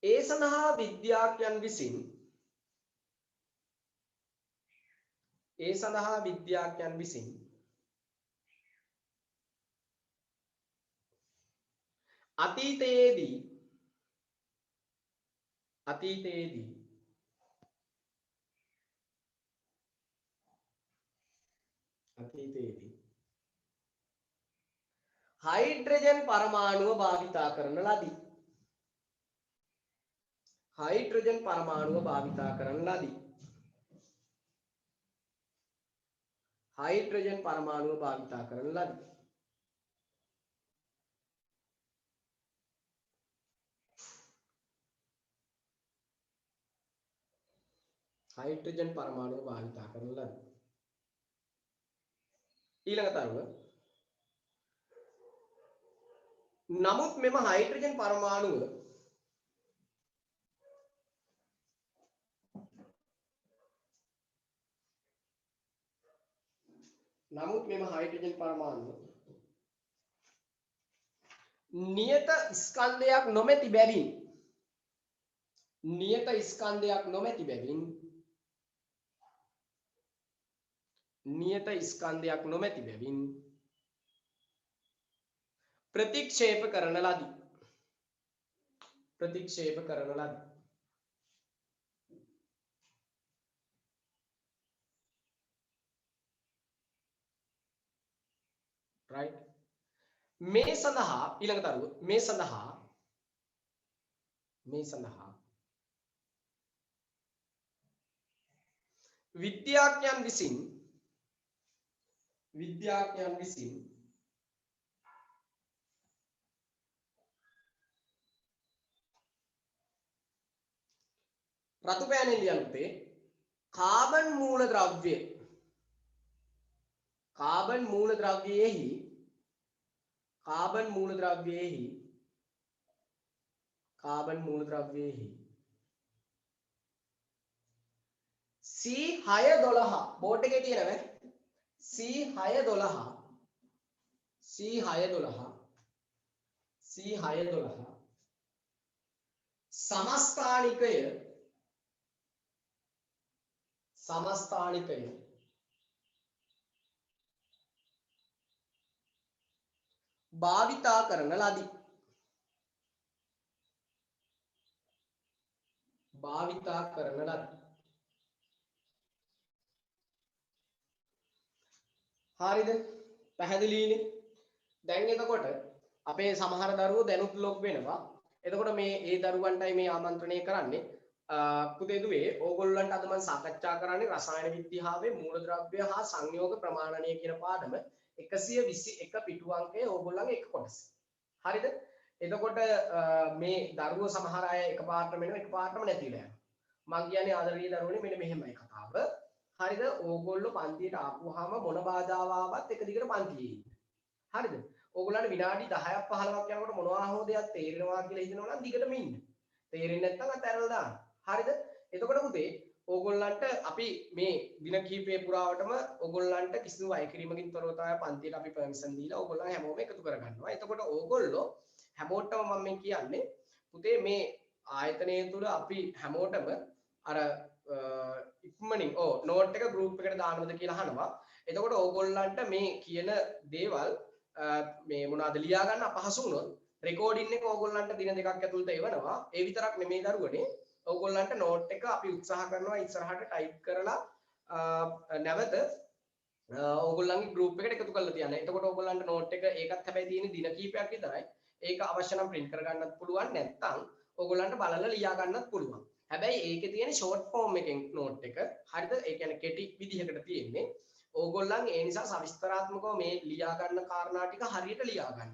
ඒ සඳහා විද්‍යාඥයන් විසින් අතීතයේදී හයිඩ්‍රජන් පරමාණුව භාවිතා කරන ලදී. හයිඩ්‍රජන් පරමාණුව භාවිතා කරන ලදී. හයිඩ්‍රජන් පරමාණුව භාවිතා කරන ලදී. හයිඩ්‍රජන් පරමාණුව භාවිතා කරන ලදී. ඊළඟ තරුව නමුත් මෙම හයිඩ්‍රජන් පරමාණුව නියත ස්කන්ධයක් නොමැති බැවින් ප්‍රතික්ෂේප කරන ලදී. right මේ සඳහා ඊළඟ තරුව මේ සඳහා විද්‍යාඥයන් විසින් රතු පෑනෙන් ලියන්නේ කාබන් මූලද්‍රව්‍යයෙහි C612 බෝඩ් එකේ තියෙනව C612 සමස්ථානිකය භාවිතා කරන ලදී. හරිද? පැහැදිලිනේ? දැන් එතකොට අපේ සමහර දරුවෝ දැනුත් ලොග් වෙනවා. එතකොට මේ ඒ දරුවන්ටයි මේ ආමන්ත්‍රණය කරන්නේ. පුතේ දුවේ ඕගොල්ලන්ට අද මම සාකච්ඡා කරන්නේ රසායන විද්‍යාවේ මූලද්‍රව්‍ය හා සංයෝග ප්‍රමාණනය කියන පාඩම 121 පිටු අංකයේ ඕගොල්ලන්ගේ එක කොටස. හරිද? එතකොට මේ දරුවෝ සමහර අය එකපාරටම එනවා එකපාරටම නැතිලා යනවා. මම කියන්නේ ආදරණීය දරුවනේ මෙන්න මෙහෙමයි කතාව. හරිද? ඕගොල්ලෝ පන්තියට ආපුවාම මොන බාධාව ආවත් එක දිගට පන්තියේ ඉන්න. හරිද? ඕගොල්ලන්ට විනාඩි 10ක් 15ක් යනකොට මොනවා හෝ දෙයක් තේරෙනවා කියලා හිතනවා නම් දිගටම ඉන්න. තේරෙන්නේ නැත්නම් අතහැරලා දාන්න. හරිද? එතකොට පුතේ ඕගොල්ලන්ට අපි මේ දින කිහිපය පුරාවටම ඕගොල්ලන්ට කිසිදු වෛ කිරීමකින් තොරව තමයි පන්තියට අපි පර්මිෂන් දීලා ඕගොල්ලන් හැමෝම එකතු කරගන්නවා. එතකොට ඕගොල්ලෝ හැමෝටම මම කියන්නේ පුතේ මේ ආයතනය තුල අපි හැමෝටම අර ඉක්මනින් නෝට් එක ගෲප් එකට දාන්නද කියලා අහනවා. එතකොට ඕගොල්ලන්ට මේ කියන දේවල් මේ මොනවාද ලියා ගන්න අපහසු වුණොත් රෙකෝඩින් එක ඕගොල්ලන්ට දින දෙකක් ඇතුළත එවනවා. ඒ විතරක් නෙමෙයි දරුවනේ. ඕගොල්ලන්ට නෝට් එක අපි උත්සාහ කරනවා ඉස්සරහට ටයිප් කරලා නැවත ඕගොල්ලන්ගේ ගෲප් එකට එකතු කරලා තියන්න. එතකොට ඕගොල්ලන්ට නෝට් එක ඒකත් හැබැයි තියෙන්නේ දින කිහිපයක් විතරයි. ඒක අවශ්‍ය නම් print කරගන්නත් පුළුවන්. නැත්නම් ඕගොල්ලන්ට බලලා ලියා ගන්නත් පුළුවන්. හැබැයි ඒකේ තියෙන short form එකෙන් නෝට් එක හරිද? ඒ කියන්නේ කෙටි විදිහකට තියෙන්නේ. ඕගොල්ලන් ඒ නිසා සවිස්තරාත්මකව මේ ලියා ගන්න කාරණා ටික හරියට ලියා ගන්න.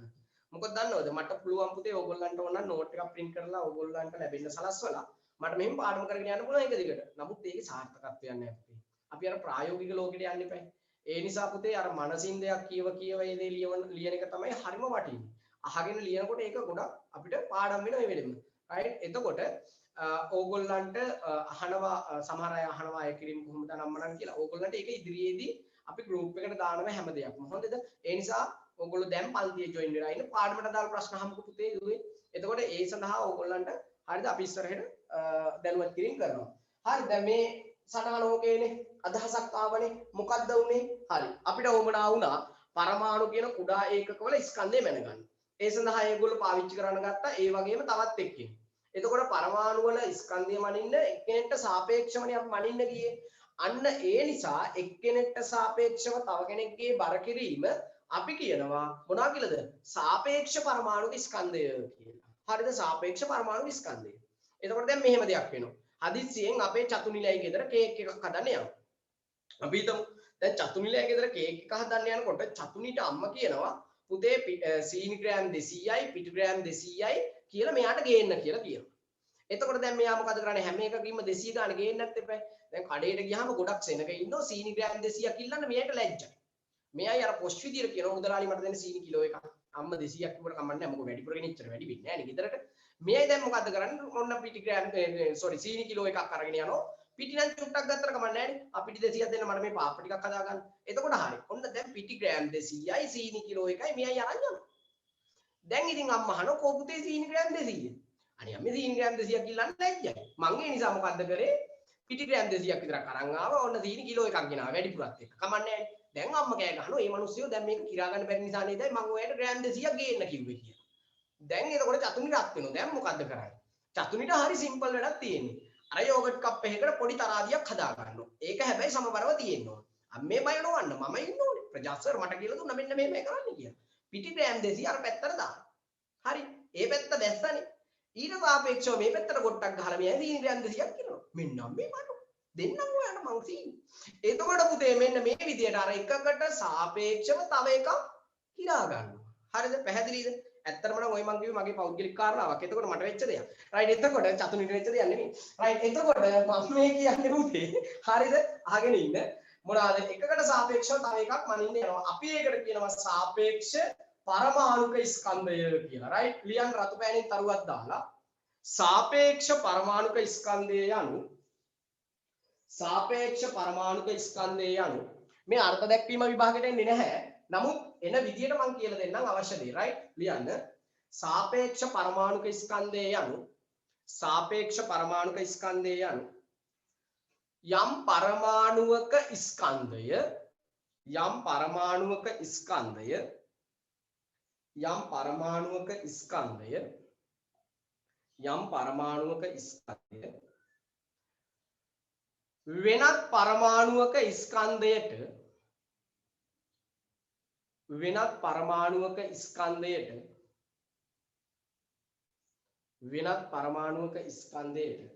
මොකද දන්නවද මට පුළුවන් පුතේ ඕගොල්ලන්ට ඕන නෝට් එකක් print කරලා ඕගොල්ලන්ට ලැබෙන්න සලස්වලා මට මෙහෙම පාඩම කරගෙන යන්න පුළුවන් එක දිගට. නමුත් ඒකේ සාර්ථකත්වයක් නැහැ පුතේ. අපි අර ප්‍රායෝගික ලෝකෙට යන්න එපා. ඒ නිසා පුතේ අර මනසින් දෙයක් කියව ඒ දේ ලියන එක තමයි හරිම වටින්නේ. අහගෙන ලියනකොට ඒක ගොඩක් අපිට පාඩම් වෙනවා ඒ වෙලෙම. right? එතකොට ඕගොල්ලන්ට අහනවා සමහර අය අහනවා අය කිරීම කොහොමද නම්මනම් කියලා. ඕගොල්ලන්ට ඒක ඉදිරියේදී අපි group එකට දානවා හැම දෙයක්ම. හොඳද? ඒ නිසා ඕගොල්ලෝ දැන් පන්තියේ join වෙලා ඉන්න පාඩමට දාලා ප්‍රශ්න අහමුකෝ පුතේ දුවේ. එතකොට ඒ සඳහා ඕගොල්ලන්ට හරිද අපි ඉස්සරහට දැනුවත් කිරීම කරනවා. හරි දැන් මේ සටහන ඕකේනේ අදහසක් ආවනේ මොකක්ද උනේ? හරි අපිට ඕමනා වුණා පරමාණු කියන කුඩා ඒකකවල ස්කන්ධය මැනගන්න. ඒ සඳහා ඒගොල්ලෝ පාවිච්චි කරන්න ගත්තා ඒ වගේම තවත් එක්කෙනෙක්. එතකොට පරමාණු වල ස්කන්ධය මනින්න එක්කෙනෙක්ට සාපේක්ෂවනේ අපි මනින්න ගියේ. අන්න ඒ නිසා එක්කෙනෙක්ට සාපේක්ෂව තව කෙනෙක්ගේ බර කිරීම අපි කියනවා මොනවා කියලාද? සාපේක්ෂ පරමාණු ස්කන්ධය කියලා. හරිද? සාපේක්ෂ පරමාණු ස්කන්ධය. එතකොට දැන් මෙහෙම දෙයක් වෙනවා. හදිස්සියෙන් අපේ චතු නිලයි ගෙදර කේක් එකක් හදන්න යනවා. අපි හිතමු දැන් චතු නිලයි ගෙදර කේක් එක හදන්න යනකොට චතුනිට අම්මා කියනවා පුතේ සීනි ග්‍රෑම් 200යි පිටු ග්‍රෑම් 200යි කියලා මෙයාට ගේන්න කියලා කියනවා. එතකොට දැන් මෙයා මොකද කරන්නේ? හැම එකකින්ම 200 ගාන ගේන්නත් එපා. දැන් කඩේට ගියාම ගොඩක් සෙනග ඉන්නවා සීනි ග්‍රෑම් 200ක් ඉල්ලන්න මෙයාට ලැජ්ජයි. මෙයායි අර පොෂ් විදියට කියනවා මුදලාලි මට දෙන්න සීනි කිලෝ එකක්. අම්මා 200ක් කිව්වට කමන්නේ නැහැ. මොකද වැඩිපුර ගෙනිච්චර වැඩි වෙන්නේ නැහැ නේ ගෙදරට. මෙයයි දැන් මොකද්ද කරන්නේ? ඔන්න පිටි ග්‍රෑම් සෝරි සීනි කිලෝ එකක් අරගෙන යනවා. පිටි නම් චුට්ටක් ගත්තට කමන්නේ නැහැ නේ. අපිට 200ක් දෙන්න මට මේ පාප ටිකක් හදාගන්න. එතකොට හරි. ඔන්න දැන් පිටි ග්‍රෑම් 200යි සීනි කිලෝ එකයි මෙයයි අරන් යනවා. දැන් ඉතින් අම්මා අහනවා කෝ පුතේ සීනි ග්‍රෑම් 200. අනේ අම්මේ සීනි ග්‍රෑම් 200ක් ඉල්ලන්න ලැජ්ජයි. මං ඒ නිසා මොකද්ද කරේ? පිටි ග්‍රෑම් 200ක් විතරක් අරන් ආවා. ඔන්න සීනි කිලෝ එකක් ගෙනාවා වැඩිපුරත් එක්ක. කමන්නේ නැහැ. දැන් අම්මා කෑ ගහනවා මේ මිනිස්සුયો දැන් මේක කිරා ගන්න බැරි නිසා නේද මම ඔයාලට ග්‍රෑම් 200ක් ගේන්න කිව්වේ කියලා. දැන් එතකොට චතුනි රත් වෙනවා. දැන් මොකද්ද කරන්නේ? චතුනිට හරි සිම්පල් වැඩක් තියෙන්නේ. අර යෝගට් කප් එකකට පොඩි තරාදියක් හදා ගන්නවා. ඒක හැබැයි සමබරව තියෙන්න ඕන. අම්මේ බය නොවන්න මම ඉන්න ඕනේ. ප්‍රජාත් සර් මට කියලා දුන්නා මෙන්න මෙහෙමයි කරන්න කියලා. පිටි ග්‍රෑම් 200 අර පැත්තට දාන්න. හරි. ඒ පැත්ත දැස්සනේ. ඊට සාපේක්ෂව මේ පැත්තට ගොට්ටක් ගහලා මෙයා සීනි ග්‍රෑම් 200ක් කියනවා. මෙන්න මේ මනු. දෙන්නම් ඔයාලට මං සීනි. එතකොට පුතේ මෙන්න මේ විදියට අර එකකට සාපේක්ෂව තව එකක් හිරා ගන්නවා. හරිද? පැහැදිලිද? ඇත්තටම නම් ඔය මං කිව්වේ මගේ පෞද්ගලික කාරණාවක්. එතකොට මට වෙච්ච දෙයක්. රයිට් එතකොට චතුනිට වෙච්ච දෙයක් නෙමෙයි. රයිට් එතකොට මම මේ කියන්නේ පුතේ හරිද? අහගෙන ඉන්න. මොනවාද? එකකට සාපේක්ෂව තව එකක් මනින්න යනවා. අපි ඒකට කියනවා සාපේක්ෂ පරමාණුක ස්කන්ධය කියලා. රයිට්? ලියන්න රතු පෑනෙන් තරුවක් දාලා සාපේක්ෂ පරමාණුක ස්කන්ධය යනු සාපේක්ෂ පරමාණුක ස්කන්ධය යනු මේ අර්ථ දැක්වීම විභාගයට එන්නේ නැහැ. නමුත් එන විදියට මම කියලා දෙන්නම් අවශ්‍ය දේ. රයිට්? ලියන්න. සාපේක්ෂ පරමාණුක ස්කන්ධය යනු සාපේක්ෂ පරමාණුක ස්කන්ධය යනු යම් පරමාණුවක ස්කන්ධය යම් පරමාණුවක ස්කන්ධය යම් පරමාණුවක ස්කන්ධය යම් පරමාණුවක ස්කන්ධය වෙනත් පරමාණුවක ස්කන්ධයට වෙනත් පරමාණුවක ස්කන්ධයට වෙනත් පරමාණුවක ස්කන්ධයට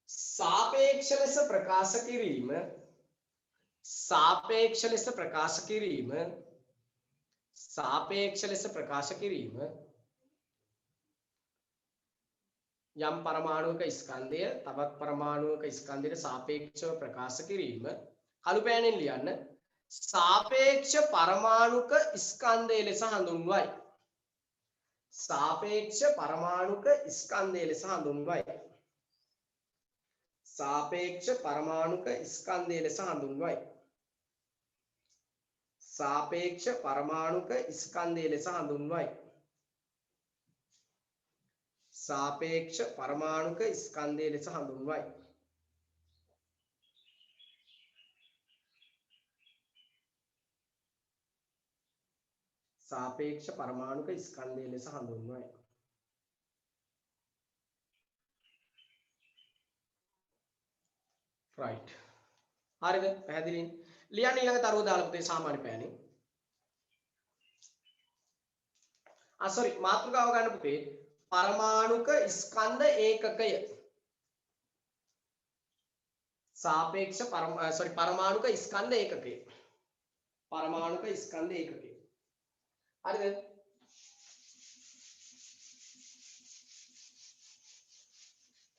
සාපේක්ෂ ලෙස ප්‍රකාශ කිරීම සාපේක්ෂ ලෙස ප්‍රකාශ කිරීම සාපේක්ෂ ලෙස ප්‍රකාශ කිරීම යම් පරමාණුවක ස්කන්ධය තවත් පරමාණුවක ස්කන්ධයට සාපේක්ෂව ප්‍රකාශ කිරීම කළු පෑනෙන් ලියන්න සාපේක්ෂ පරමාණුක ස්කන්ධය ලෙස හඳුන්වයි සාපේක්ෂ පරමාණුක ස්කන්ධය ලෙස හඳුන්වයි සාපේක්ෂ පරමාණුක ස්කන්ධය ලෙස හඳුන්වයි සාපේක්ෂ පරමාණුක ස්කන්ධය ලෙස හඳුන්වයි සාපේක්ෂ පරමාණුක ස්කන්ධය ලෙස හඳුන්වයි සාපේක්ෂ පරමාණුක ස්කන්ධය ලෙස හඳුන්වයි right හරිද පැහැදිලි ලියන්න ඊළඟ තරුව දාලා පුතේ සාමාන්‍ය පෑනේ sorry මාතෘකාව ගන්න පුතේ පරමාණුක ස්කන්ධ ඒකකය සාපේක්ෂ පරමාණුක ස්කන්ධ ඒකකය. පරමාණුක ස්කන්ධ ඒකකය. හරිද?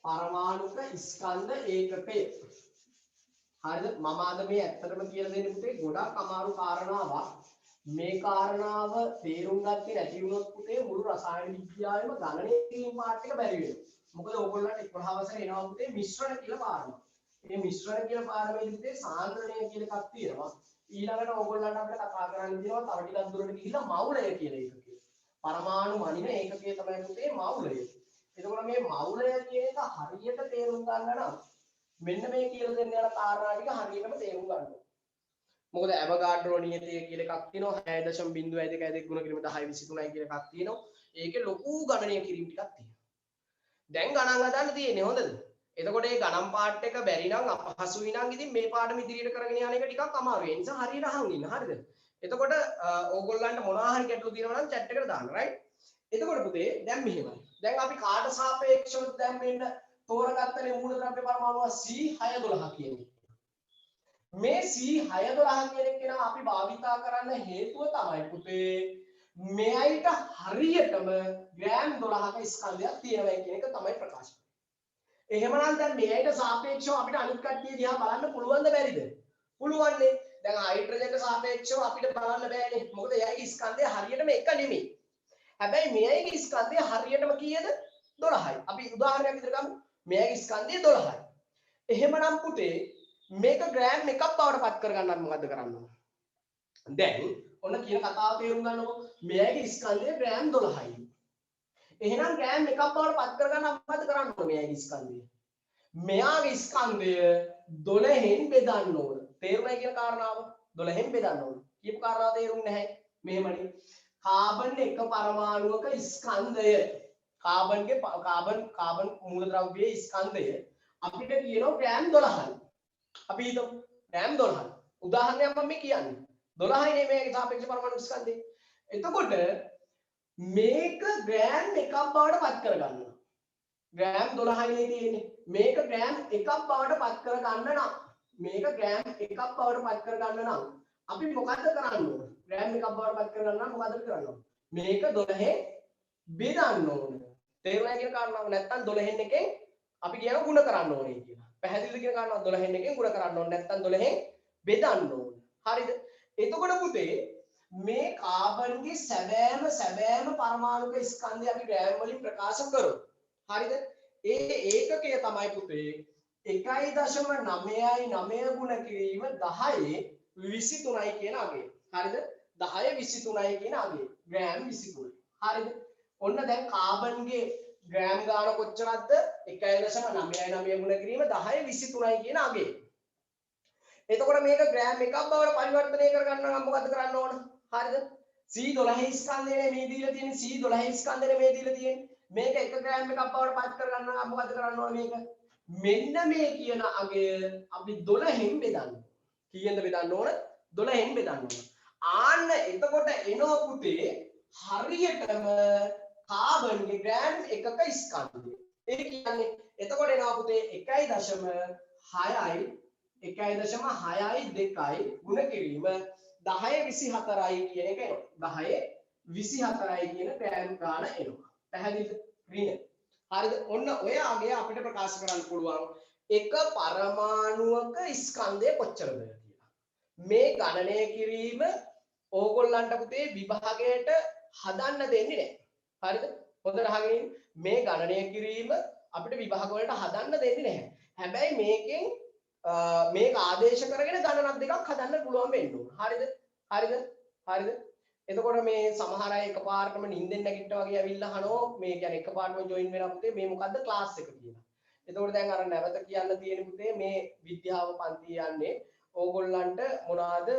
පරමාණුක ස්කන්ධ ඒකකය. හරිද? මම අද මේ ඇත්තටම කියලා දෙන්න පුතේ ගොඩක් අමාරු කාරණාවක්. මේ කාරණාව තේරුම් ගත්තේ නැති වුණොත් පුතේ මුළු රසායන විද්‍යාවෙම ගණනය කිරීම පාඩ එක බැරි වෙනවා. මොකද ඕගොල්ලන්ට 11 වසරේ එනවා පුතේ මිශ්‍රණ කියලා පාඩමක්. මේ මිශ්‍රණ කියලා පාඩමේදී පුතේ සාන්ද්‍රණය කියලා එකක් තියෙනවා. ඊළඟට ඕගොල්ලන්ට අපිට කතා කරන්න තියෙනවා තව ටිකක් දුරට ගිහිල්ලා මවුලය කියලා එකකේ. පරමාණු මනින ඒකකයේ තමයි පුතේ මවුලය. එතකොට මේ මවුලය කියන එක හරියට තේරුම් ගන්න නම් මෙන්න මේ කියලා දෙන්න යන කාරණා ටික හරියටම තේරුම් ගන්න ඕනේ. මොකද ඇවගාඩ්‍රෝ නියතය කියලා එකක් තියෙනවා 6.02 ගුණ කිරීම 1023යි කියලා එකක් තියෙනවා. ඒකේ ලොකු ගණනය කිරීම ටිකක් තියෙනවා. දැන් ගණන් හදන්න තියෙන්නේ හොඳද? එතකොට මේ ගණන් පාඩ එක බැරි නම් අපහසුයි නම් ඉතින් මේ පාඩම ඉදිරියට කරගෙන යන එක ටිකක් අමාරුයි. ඒ නිසා හරියට අහන් ඉන්න. හරිද? එතකොට ඕගොල්ලන්ට මොනවා හරි ගැටලු තියෙනවා නම් chat එකට දාන්න. right? එතකොට පුතේ දැන් මෙහෙමයි. දැන් අපි කාට සාපේක්ෂව දැන් මෙන්න තෝරගත්තනේ මූලද්‍රව්‍ය පරමාණුව C612 කියන එක. මේ C612 කියන එක නම් අපි භාවිතා කරන්න හේතුව තමයි පුතේ මෙයිට හරියටම ග්‍රෑම් 12ක ස්කන්ධයක් තියෙනවා කියන එක තමයි ප්‍රකාශ කරන්නේ. එහෙමනම් දැන් මෙයිට සාපේක්ෂව අපිට අනිත් කට්ටිය දිහා බලන්න පුළුවන්ද බැරිද? පුළුවන්නේ. දැන් හයිඩ්‍රජන්ට සාපේක්ෂව අපිට බලන්න බෑනේ. මොකද එයාගේ ස්කන්ධය හරියටම එක නෙමෙයි. හැබැයි මෙයිගේ ස්කන්ධය හරියටම කීයද? 12යි. අපි උදාහරණයක් විදිහට ගමු. මෙයාගේ ස්කන්ධය 12යි. එහෙමනම් පුතේ මේක ග්‍රෑම් එකක් බවට පත් කරගන්නත් මොකද්ද කරන්න ඕන? දැන් ඔන්න කියන කතාව තේරුම් ගන්නකො. මෙයාගේ ස්කන්ධය ග්‍රෑම් 12යි. එහෙනම් ග්‍රෑම් එකක් බවට පත් කරගන්න මොකද්ද කරන්න ඕන මෙයාගේ ස්කන්ධය? මෙයාගේ ස්කන්ධය 12න් බෙදන්න ඕන. තේරුණා කියන කාරණාව? 12න් බෙදන්න ඕන. කියපු කාරණාව තේරුන්නේ නැහැ. මෙහෙමනේ. කාබන් එක පරමාණුවක ස්කන්ධය කාබන් මූලද්‍රව්‍යයේ ස්කන්ධය අපිට කියනවා ග්‍රෑම් 12යි. අපි හිතමු ග්‍රෑම් 12යි. උදාහරණයක් මම කියන්නේ 12යි නේ මේකේ සාපේක්ෂ පරමාණු ස්කන්ධය. එතකොට මේක ග්‍රෑම් එකක් බවට පත් කරගන්නවා. ග්‍රෑම් 12යි නේ තියෙන්නේ. මේක ග්‍රෑම් එකක් බවට පත් කරගන්න නම් අපි මොකද්ද කරන්න ඕන? ග්‍රෑම් එකක් බවට පත් කරගන්න නම් මොකද්ද කරන්න ඕන? මේක 12න් බෙදන්න ඕන. තේරුණා කියන කාරණාව නැත්තම් 12න් එකෙන් අපි කියනවා ಗುಣ කරන්න ඕනේ කියලා. පැහැදිලිද කියන කාරණාව 12න් එකෙන් ಗುಣ කරන්න ඕනේ නැත්තම් 12න් බෙදන්න ඕනේ. හරිද? එතකොට පුතේ මේ කාබන්ගේ සැබෑම පරමාණුක ස්කන්ධය අපි ග්‍රෑම් වලින් ප්‍රකාශ කරමු. හරිද? ඒ ඒකකය තමයි පුතේ 1.999 ගුණ කිරීම 10 23යි කියන අගය. හරිද? 10 23යි කියන අගය. ග්‍රෑම් 23. හරිද? ඔන්න දැන් කාබන්ගේ ග්‍රෑම් ගාන කොච්චරක්ද? 1.999 ගුණ කිරීම 10 23යි කියන අගය. එතකොට මේක ග්‍රෑම් එකක් බවට පරිවර්තනය කරගන්න නම් මොකද්ද කරන්න ඕන? හරිද? C12 ස්කන්ධනේ මේ දීලා තියෙන්නේ. C12 ස්කන්ධනේ මේ දීලා තියෙන්නේ. මේක 1 ග්‍රෑම් එකක් බවට පත් කරගන්න නම් මොකද්ද කරන්න ඕන මේක? මෙන්න මේ කියන අගය අපි 12න් බෙදන්න. කීයෙන්ද බෙදන්න ඕන? 12න් බෙදන්න ඕන. ආන්න එතකොට එනවා පුතේ හරියටම කාබන්ගේ ග්‍රෑම් එකක ස්කන්ධය. ඒ කියන්නේ එතකොට එනවා පුතේ 1.6යි 1.62යි ගුණ කිරීම 1024යි කියන එක එනවා. 1024යි කියන ග්‍රෑම් ගාන එනවා. පැහැදිලිද? ක්‍රිය. හරිද? ඔන්න ඔය අගය අපිට ප්‍රකාශ කරන්න පුළුවන් එක පරමාණුවක ස්කන්ධය කොච්චරද කියලා. මේ ගණනය කිරීම ඕගොල්ලන්ට පුතේ විභාගයට හදන්න දෙන්නේ නැහැ. හරිද? හොඳට අහගෙන ඉන්න. මේ ගණනය කිරීම අපිට විභාග වලට හදන්න දෙන්නේ නැහැ. හැබැයි මේකෙන් මේක ආදේශ කරගෙන ගණනක් දෙකක් හදන්න පුළුවන් වෙන්න ඕන. හරිද? හරිද? එතකොට මේ සමහර අය එකපාරටම නිින්දෙන් නැගිට්ටා වගේ ඇවිල්ලා අහනවා මේ කියන්නේ එකපාරටම ජොයින් වෙනවා පුතේ මේ මොකද්ද ක්ලාස් එක කියලා. එතකොට දැන් අර නැවත කියන්න තියෙන පුතේ මේ විද්‍යාව පන්ති යන්නේ ඕගොල්ලන්ට මොනවාද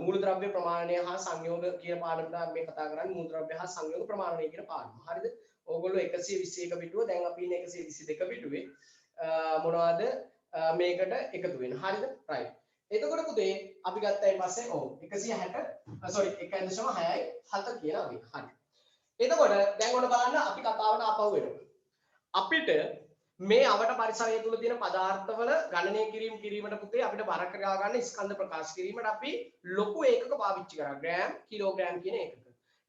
මූලද්‍රව්‍ය ප්‍රමාණය හා සංයෝග කියන පාඩමට මේ කතා කරන්නේ මූලද්‍රව්‍ය හා සංයෝග ප්‍රමාණය කියන පාඩම. හරිද? ඕගොල්ලෝ 121 පිටුව දැන් අපි ඉන්නේ 122 පිටුවේ මොනවාද මේකට එකතු වෙන. හරිද? right. එතකොට පුතේ අපි ගත්තා ඊට පස්සේ ඔව් 160 sorry 1.6යි 7 කියන අගේ. හරි. එතකොට දැන් ඔන්න බලන්න අපි කතාවට ආපහු එනවා. අපිට මේ අවට පරිසරය තුල තියෙන පදාර්ථවල ගණනය කිරීමට පුතේ අපිට බර කරා ගන්න ස්කන්ධ ප්‍රකාශ කිරීමට අපි ලොකු ඒකක පාවිච්චි කරා ග්‍රෑම් කිලෝග්‍රෑම් කියන ඒකක.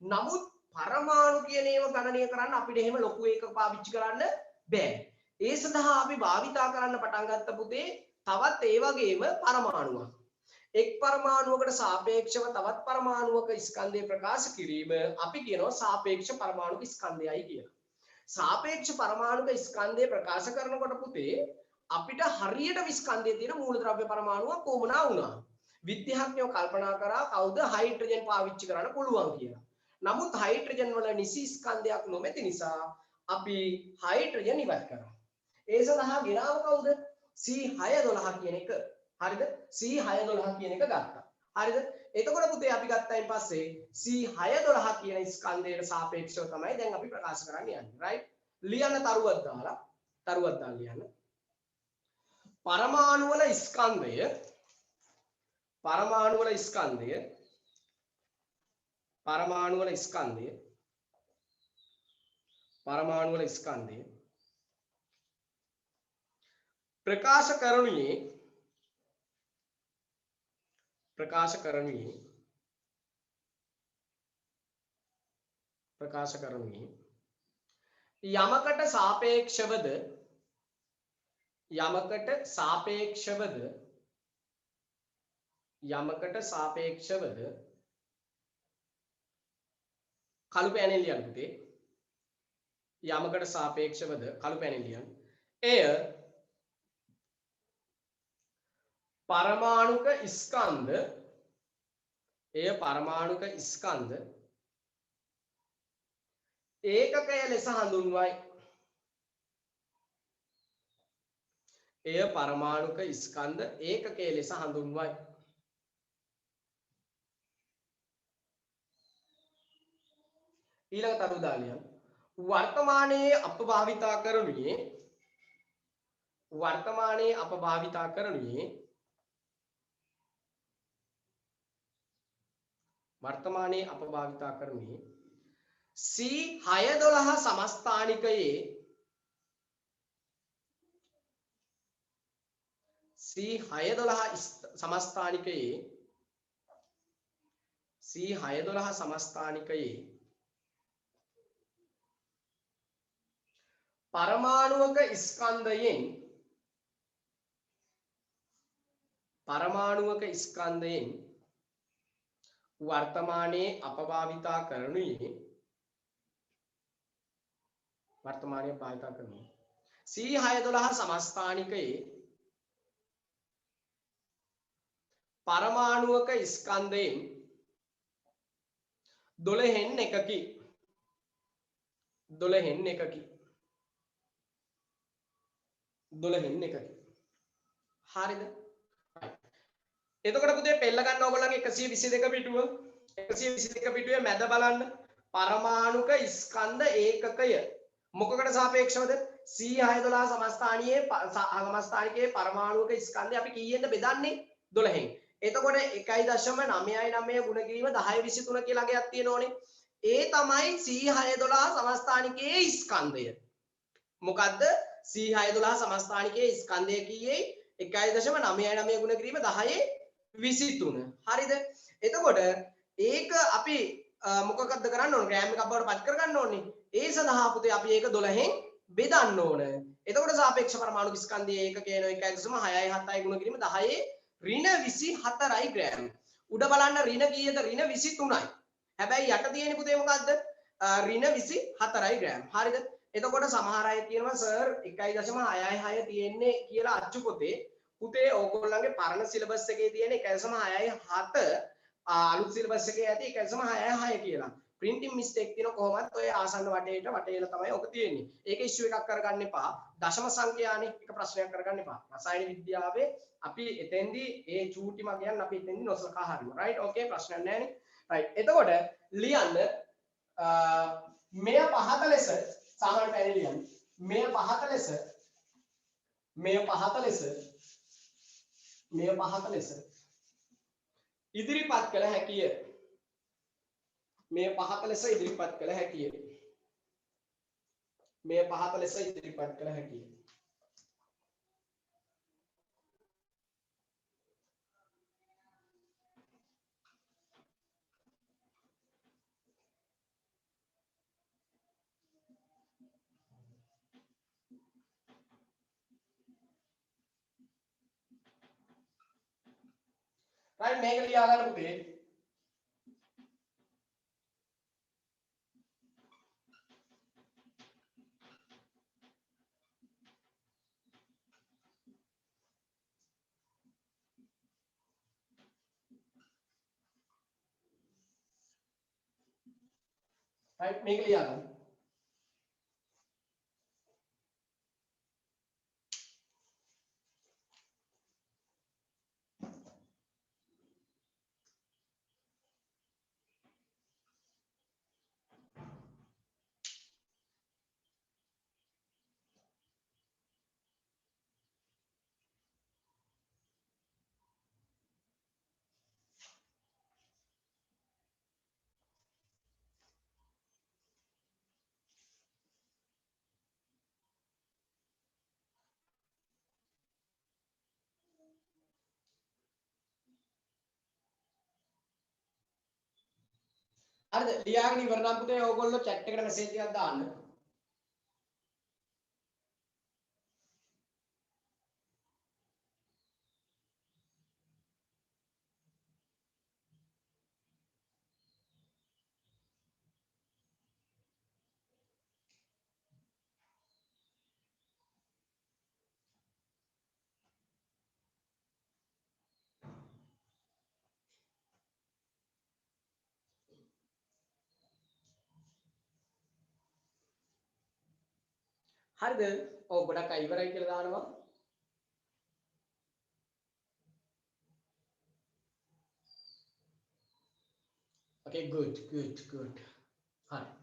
නමුත් පරමාණු කියන ඒවා ගණනය කරන්න අපිට එහෙම ලොකු ඒකක පාවිච්චි කරන්න බෑ. ඒ සඳහා අපි භාවිතා කරන්න පටන් ගත්ත පුතේ තවත් ඒ වගේම පරමාණුවක්. එක් පරමාණුවකට සාපේක්ෂව තවත් පරමාණුවක ස්කන්ධය ප්‍රකාශ කිරීම අපි කියනවා සාපේක්ෂ පරමාණුක ස්කන්ධයයි කියලා. සාපේක්ෂ පරමාණුක ස්කන්ධය ප්‍රකාශ කරනකොට පුතේ අපිට හරියට ස්කන්ධයේ තියෙන මූලද්‍රව්‍ය පරමාණුවක් කොමුණා වුණා. විද්‍යාඥයෝ කල්පනා කරා කවුද හයිඩ්‍රජන් පාවිච්චි කරන්න පුළුවන් කියලා. නමුත් හයිඩ්‍රජන් වල නිසි ස්කන්ධයක් නොමැති නිසා අපි හයිඩ්‍රජන් ඉවත් කරා. ඒ සඳහා ගෙනාව කවුද? C612 කියන එක. හරිද? C612 කියන එක ගත්තා. හරිද? එතකොට පුතේ අපි ගත්තයින් පස්සේ C612 කියන ස්කන්ධයට සාපේක්ෂව තමයි දැන් අපි ප්‍රකාශ කරන්න යන්නේ. right? ලියන්න තරුවක් දාලා ලියන්න. පරමාණු වල ස්කන්ධය ප්‍රකාශ කරනුයේ යමකට සාපේක්ෂවද කළු පෑනෙන් ලියන්න පුතේ. යමකට සාපේක්ෂවද කළු පෑනෙන් ලියන්න. එය පරමාණුක ස්කන්ධ ඒකකය ලෙස හඳුන්වයි. ඊළඟ තරු දාලියන් වර්තමානයේ අප භාවිතා කරනුයේ C612 සමස්ථානිකයේ පරමාණුක ස්කන්ධයෙන් වර්තමානයේ අප භාවිතා කරනුයේ C612 සමස්ථානිකයේ පරමාණුක ස්කන්ධයෙන් 12න් එකකි. හරිද? එතකොට පුතේ පෙළ ගන්න ඕගොල්ලන්ගේ 122 පිටුව 122 පිටුවේ මැද බලන්න පරමාණුක ස්කන්ධ ඒකකය මොකකට සාපේක්ෂවද? C612 සමස්ථානිකයේ පරමාණුක ස්කන්ධය අපි කීයෙන්ද බෙදන්නේ? 12න්. එතකොට 1.99 ගුණ කිරීම 1023 කියලා ගයක් තියෙනෝනේ. ඒ තමයි C612 සමස්ථානිකයේ ස්කන්ධය. මොකද්ද? C612 සමස්ථානිකයේ ස්කන්ධය කීයේ 1.99 ගුණ කිරීම 1023. හරිද? එතකොට ඒක අපි මොකක්ද කරන්න ඕන? ග්‍රෑම් එකක් බවට පත් කරගන්න ඕනේ. ඒ සඳහා පුතේ අපි ඒක 12න් බෙදන්න ඕන. එතකොට සාපේක්ෂ පරමාණු ස්කන්ධයේ ඒකකයන 1.67 ගුණ කිරීම 10^24යි ග්‍රෑම්. උඩ බලන්න ඍණ කීයද? ඍණ 23යි. හැබැයි යට තියෙන පුතේ මොකද්ද? ඍණ 24යි ග්‍රෑම්. හරිද? එතකොට සමහර අය කියනවා සර් 1.66 තියෙන්නේ කියලා අච්චු පොතේ. පුතේ ඕගොල්ලන්ගේ පරණ සිලබස් එකේ තියෙන 1.67 අලුත් සිලබස් එකේ ඇති 1.66 කියලා. printing mistake තියෙන කොහොමත් ඔය ආසන්න වටේල තමයි ඔක තියෙන්නේ. ඒක ඉෂුව එකක් කරගන්න එපා. දශම සංඛ්‍යානේ එක ප්‍රශ්නයක් කරගන්න එපා. රසායන විද්‍යාවේ අපි එතෙන්දී ඒ චූටි මගයන් අපි එතෙන්දී නොසලකා හරිමු. right? okay ප්‍රශ්නයක් නැහැනේ. right. එතකොට ලියන්න මෙය පහත ලෙස සාමාන්‍ය පැනේ ලියන්න. මෙය පහත ලෙස ඉදිරිපත් කළ හැකිය. මේ පහත ලෙස ඉදිරිපත් කළ හැකිය. right මේක ලියා ගන්න පුතේ right මේක ලියා ගන්න හරිද ලියාගෙන ඉවර නම් පුතේ ඕගොල්ලෝ chat එකට message එකක් දාන්න හරිද ඔව් ගොඩක් අය ඉවරයි කියලා දානවා okay good හරි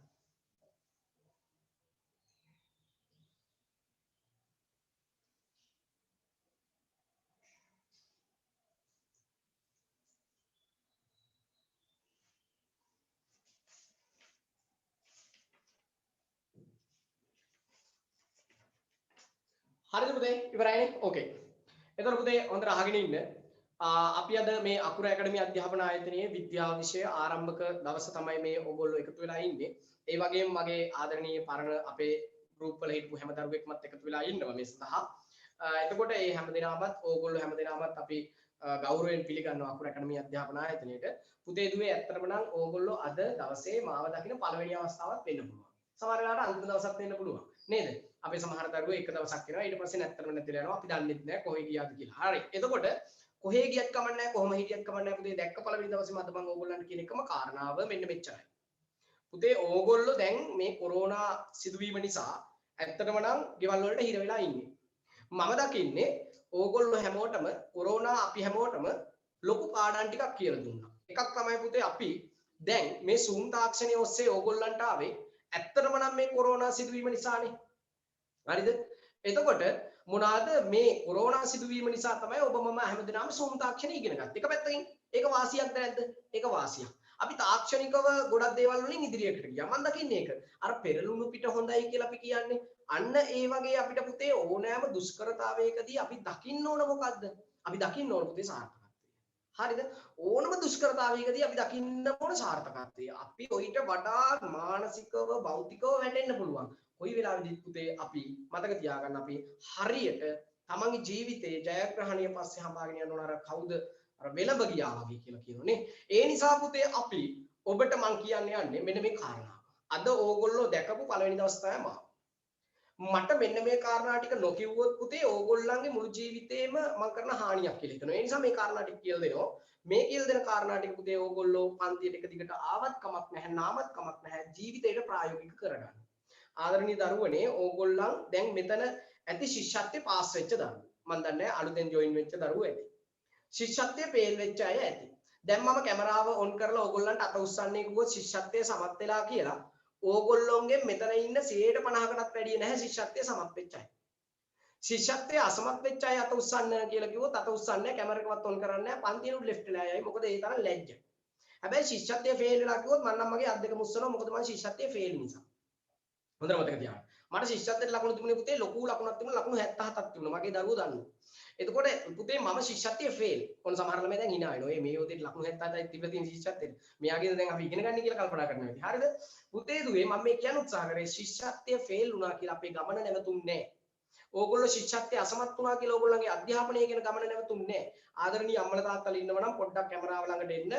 හරිද පුතේ ඉවරයිනේ ඕකේ එතකොට පුතේ හොඳට අහගෙන ඉන්න අපි අද මේ අකුර ඇකඩමි අධ්‍යාපන ආයතනයේ විද්‍යා විෂය ආරම්භක දවස තමයි මේ ඕගොල්ලෝ එකතු වෙලා ඉන්නේ ඒ වගේම මගේ ආදරණීය පරණ අපේ ගෲප් වල හිටපු හැම දරුවෙක්මත් එකතු වෙලා ඉන්නවා මේ සඳහා එතකොට මේ හැමදෙනාමත් ඕගොල්ලෝ හැමදෙනාමත් අපි ගෞරවයෙන් පිළිගන්නවා අකුර ඇකඩමි අධ්‍යාපන ආයතනයට පුතේ දුවේ ඇත්තටම නම් ඕගොල්ලෝ අද දවසේ මාව දකින්න පළවෙනි අවස්ථාවක් වෙන්න පුළුවන් සමහර වෙලාවට අන්තිම දවසක් වෙන්න පුළුවන් නේද අපේ සමහර දරුවෝ එක දවසක් වෙනවා ඊට පස්සේ නැත්තටම නැතිලා යනවා අපි දන්නෙත් නැහැ කොහෙ ගියාද කියලා. හරි. එතකොට කොහෙ ගියත් කමක් නැහැ කොහොම හිටියත් කමක් නැහැ පුතේ දැක්ක පළවෙනි දවසේම අද මම ඕගොල්ලන්ට කියන එකම කාරණාව මෙන්න මෙච්චරයි. පුතේ ඕගොල්ලෝ දැන් මේ කොරෝනා සිදුවීම නිසා ඇත්තටම නම් ගෙවල් වලට හිර වෙලා ඉන්නේ. මම දකින්නේ ඕගොල්ලෝ හැමෝටම කොරෝනා අපි හැමෝටම ලොකු පාඩම් ටිකක් කියලා දුන්නා. එකක් තමයි පුතේ අපි දැන් මේ Zoom තාක්ෂණය ඔස්සේ ඕගොල්ලන්ට ආවේ ඇත්තටම නම් මේ කොරෝනා සිදුවීම නිසානේ. හරිද? එතකොට මොනවාද මේ කොරෝනා සිදුවීම නිසා තමයි ඔබ මම හැමදෙනාම Zoom තාක්ෂණය ඉගෙන ගත්තේ. එක පැත්තකින් ඒක වාසියක්ද නැද්ද? ඒක වාසියක්. අපි තාක්ෂණිකව ගොඩක් දේවල් වලින් ඉදිරියට ගියා. මම දකින්නේ ඒක. අර පෙරළුණු පිට හොඳයි කියලා අපි කියන්නේ. අන්න ඒ වගේ අපිට පුතේ ඕනෑම දුෂ්කරතාවයකදී අපි දකින්න ඕන මොකද්ද? අපි දකින්න ඕන පුතේ සාර්ථකත්වය. හරිද? ඕනම දුෂ්කරතාවයකදී අපි දකින්න ඕන සාර්ථකත්වය. අපි ඔయిత වඩා මානසිකව භෞතිකව වැටෙන්න පුළුවන්. කොයි වෙලාවෙදිත් පුතේ අපි මතක තියාගන්න අපි හරියට තමන්ගේ ජීවිතයේ ජයග්‍රහණය පස්සේ හඹාගෙන යන අර කවුද අර වෙලබ ගියා වගේ කියලා කියනෝනේ. ඒ නිසා පුතේ අපි ඔබට මං කියන්න යන්නේ මෙන්න මේ කාරණාව. අද ඕගොල්ලෝ දැකපු පළවෙනි දවස් තමයි මට මෙන්න මේ කාරණා ටික නොකියුවොත් පුතේ ඕගොල්ලන්ගේ මුළු ජීවිතේම මං කරන හානියක් කියලා හිතනවා. ඒ නිසා මේ කාරණා ටික කියලා දෙනවා. මේ කියලා දෙන කාරණා ටික පුතේ ඕගොල්ලෝ පන්තියට එක දිගට ආවත් කමක් නැහැ, නාමත් කමක් නැහැ. ජීවිතේට ප්‍රායෝගික කරගන්න. ආදරණීය දරුවනේ ඕගොල්ලන් දැන් මෙතන ඇති ශිෂ්‍යත්වයේ පාස් වෙච්ච දරුවෝ. මම දන්නේ අලුතෙන් ජොයින් වෙච්ච දරුවෝ ඇති. ශිෂ්‍යත්වයේ ෆේල් වෙච්ච අය ඇති. දැන් මම කැමරාව ඔන් කරලා ඕගොල්ලන්ට අත උස්සන්නේ කිව්වොත් ශිෂ්‍යත්වයේ සමත් වෙලා කියලා. ඕගොල්ලොන්ගෙන් මෙතන ඉන්න 150කටත් වැඩිය නැහැ ශිෂ්‍යත්වයේ සමත් වෙච්ච අය. ශිෂ්‍යත්වයේ අසමත් වෙච්ච අය අත උස්සන්න කියලා කිව්වොත් අත උස්සන්නේ කැමරාවකවත් ඔන් කරන්නේ නැහැ. පන්තියට ලෙෆ්ට් වෙලා යයි. මොකද ඒ තරම් ලැජ්ජයි. හැබැයි ශිෂ්‍යත්වයේ ෆේල් වෙලා කිව්වොත් මම නම් මගේ අත් දෙක මුස්සනවා. මොකද මම ශිෂ්‍යත්වයේ ෆේල් නිසා. හොඳට මතක තියාගන්න. මට ශිෂ්‍යත්වයට ලකුණු තිබුණේ පුතේ ලොකු ලකුණක් තිබුණා ලකුණු 77ක් තිබුණා. මගේ දරුවෝ දන්නවා. එතකොට පුතේ මම ශිෂ්‍යත්වයේ ෆේල්. ඔන්න සමහර ළමයි දැන් hina වෙනවා. මේ යෝතේ ලකුණු 77යි තිබ්බ තියෙන ශිෂ්‍යත්වයේ. මෙයාගේ දැන් අපි ඉගෙන ගන්න කියලා කල්පනා කරනවා ඉතින්. හරිද? පුතේ දුවේ මම මේ කියන්න උත්සාහ කරේ ශිෂ්‍යත්වයේ ෆේල් වුණා කියලා අපේ ගමන නැවතුන්නේ නැහැ. ඕගොල්ලෝ ශිෂ්‍යත්වයේ අසමත් වුණා කියලා ඕගොල්ලන්ගේ අධ්‍යාපනය කියන ගමන නැවතුන්නේ නැහැ. ආදරණීය අම්මලා තාත්තලා ඉන්නවා නම් පොඩ්ඩක් කැමරාව ළඟට එන්න.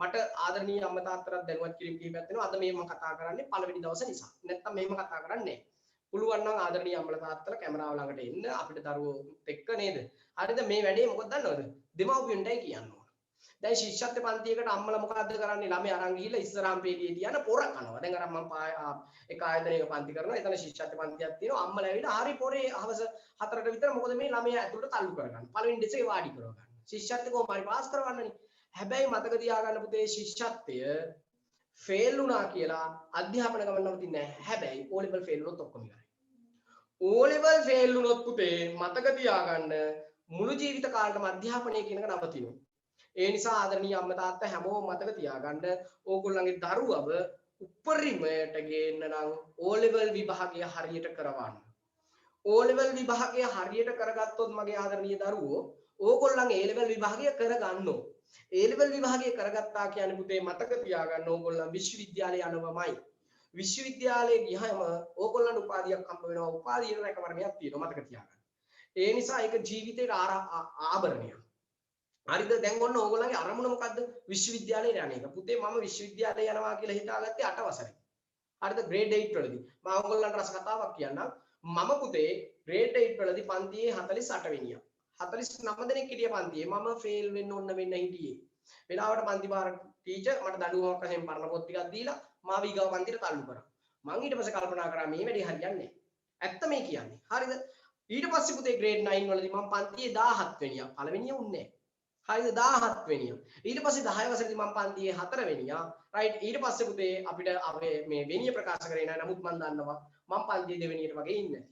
මට ආදරණීය අම්මා තාත්තලාට දැනුවත් කිරීම කිහිපයක් වෙනවා. අද මේ මම කතා කරන්නේ පළවෙනි දවසේ නිසා. නැත්තම් මෙහෙම කතා කරන්නේ නැහැ. පුළුවන් නම් ආදරණීය අම්මලා තාත්තලා කැමරාව ළඟට එන්න අපිට දරුවෝ එක්ක නේද? හරිද? මේ වැඩේ මොකද දන්නවද? දෙමව්පියන්ටයි කියන්නේ. දැන් ශිෂ්‍යත්ව පන්තියකට අම්මලා මොකද්ද කරන්නේ? ළමයා අරන් ගිහිල්ලා ඉස්සරහාම පේලියේ තියන පොර කනවා. දැන් අර මම එක ආයතනයක පන්ති කරනවා. එතන ශිෂ්‍යත්ව පන්තියක් තියෙනවා. අම්මලා ඇවිල්ලා හරි පොරේ හවස 4ට විතර මොකද මේ ළමයා ඇතුළට තල්ලු කරගන්න. පළවෙනි ඩෙස්කේ වාඩි කරවගන්න. ශිෂ්‍යත්ව කොහොම හරි පාස් කරවන්නනේ. හැබැයි මතක තියාගන්න පුතේ ශිෂ්‍යත්වය ෆේල් වුණා කියලා අධ්‍යාපන ගමන නවතින්නේ නැහැ. හැබැයි O level ෆේල් වුණොත් ඔක්කොම ඉවරයි. O level ෆේල් වුණොත් පුතේ මතක තියාගන්න මුළු ජීවිත කාලෙම අධ්‍යාපනය කියන එක නවතිනවා. ඒ නිසා ආදරණීය අම්මා තාත්තා හැමෝම මතක තියාගන්න ඕගොල්ලන්ගේ දරුවව උපරිමයට ගේන්න නම් O level විභාගය හරියට කරවන්න. O level විභාගය හරියට කරගත්තොත් මගේ ආදරණීය දරුවෝ ඕගොල්ලන් A level විභාගය කරගන්නෝ. A level විභාගය කරගත්තා කියන්නේ පුතේ මතක තියාගන්න ඕගොල්ලන් විශ්වවිද්‍යාලය යනවමයි. විශ්වවිද්‍යාලයේ ගියාම ඕගොල්ලන්ට උපාධියක් හම්බ වෙනවා. උපාධියට රැකවරණයක් තියෙනවා මතක තියාගන්න. ඒ නිසා ඒක ජීවිතේට ආභරණයක්. හරිද? දැන් ඔන්න ඕගොල්ලන්ගේ අරමුණ මොකද්ද? විශ්වවිද්‍යාලයට යන එක. පුතේ මම විශ්වවිද්‍යාලයට යනවා කියලා හිතාගත්තේ 8 වසරේ. හරිද? grade 8 වලදී. මම ඕගොල්ලන්ට රස කතාවක් කියන්නම්. මම පුතේ grade 8 වලදී පන්තියේ 48 වෙනියා. 49 දෙනෙක් හිටිය පන්තියේ මම ෆේල් වෙන්න ඕන වෙන්න හිටියේ. වෙලාවට පන්ති පාර ටීචර් මට දඬුවමක් වශයෙන් පරණ පොත් ටිකක් දීලා මාව ඊගව පන්තියට තල්ලු කරා. මං ඊට පස්සේ කල්පනා කරා මේ වැඩේ හරියන්නේ නැහැ. ඇත්ත මේ කියන්නේ. හරිද? ඊට පස්සේ පුතේ grade 9 වලදී මම පන්තියේ 17 වෙනියා. පළවෙනියා උන්නේ නැහැ. හරිද? 17 වෙනියා. ඊට පස්සේ 10 වසරේදී මම පන්තියේ 4 වෙනියා. රයිට්. ඊට පස්සේ පුතේ අපිට අපේ මේ වෙනිය ප්‍රකාශ කරේ නැහැ. නමුත් මම දන්නවා මම පන්තියේ දෙවෙනියට වගේ ඉන්නේ.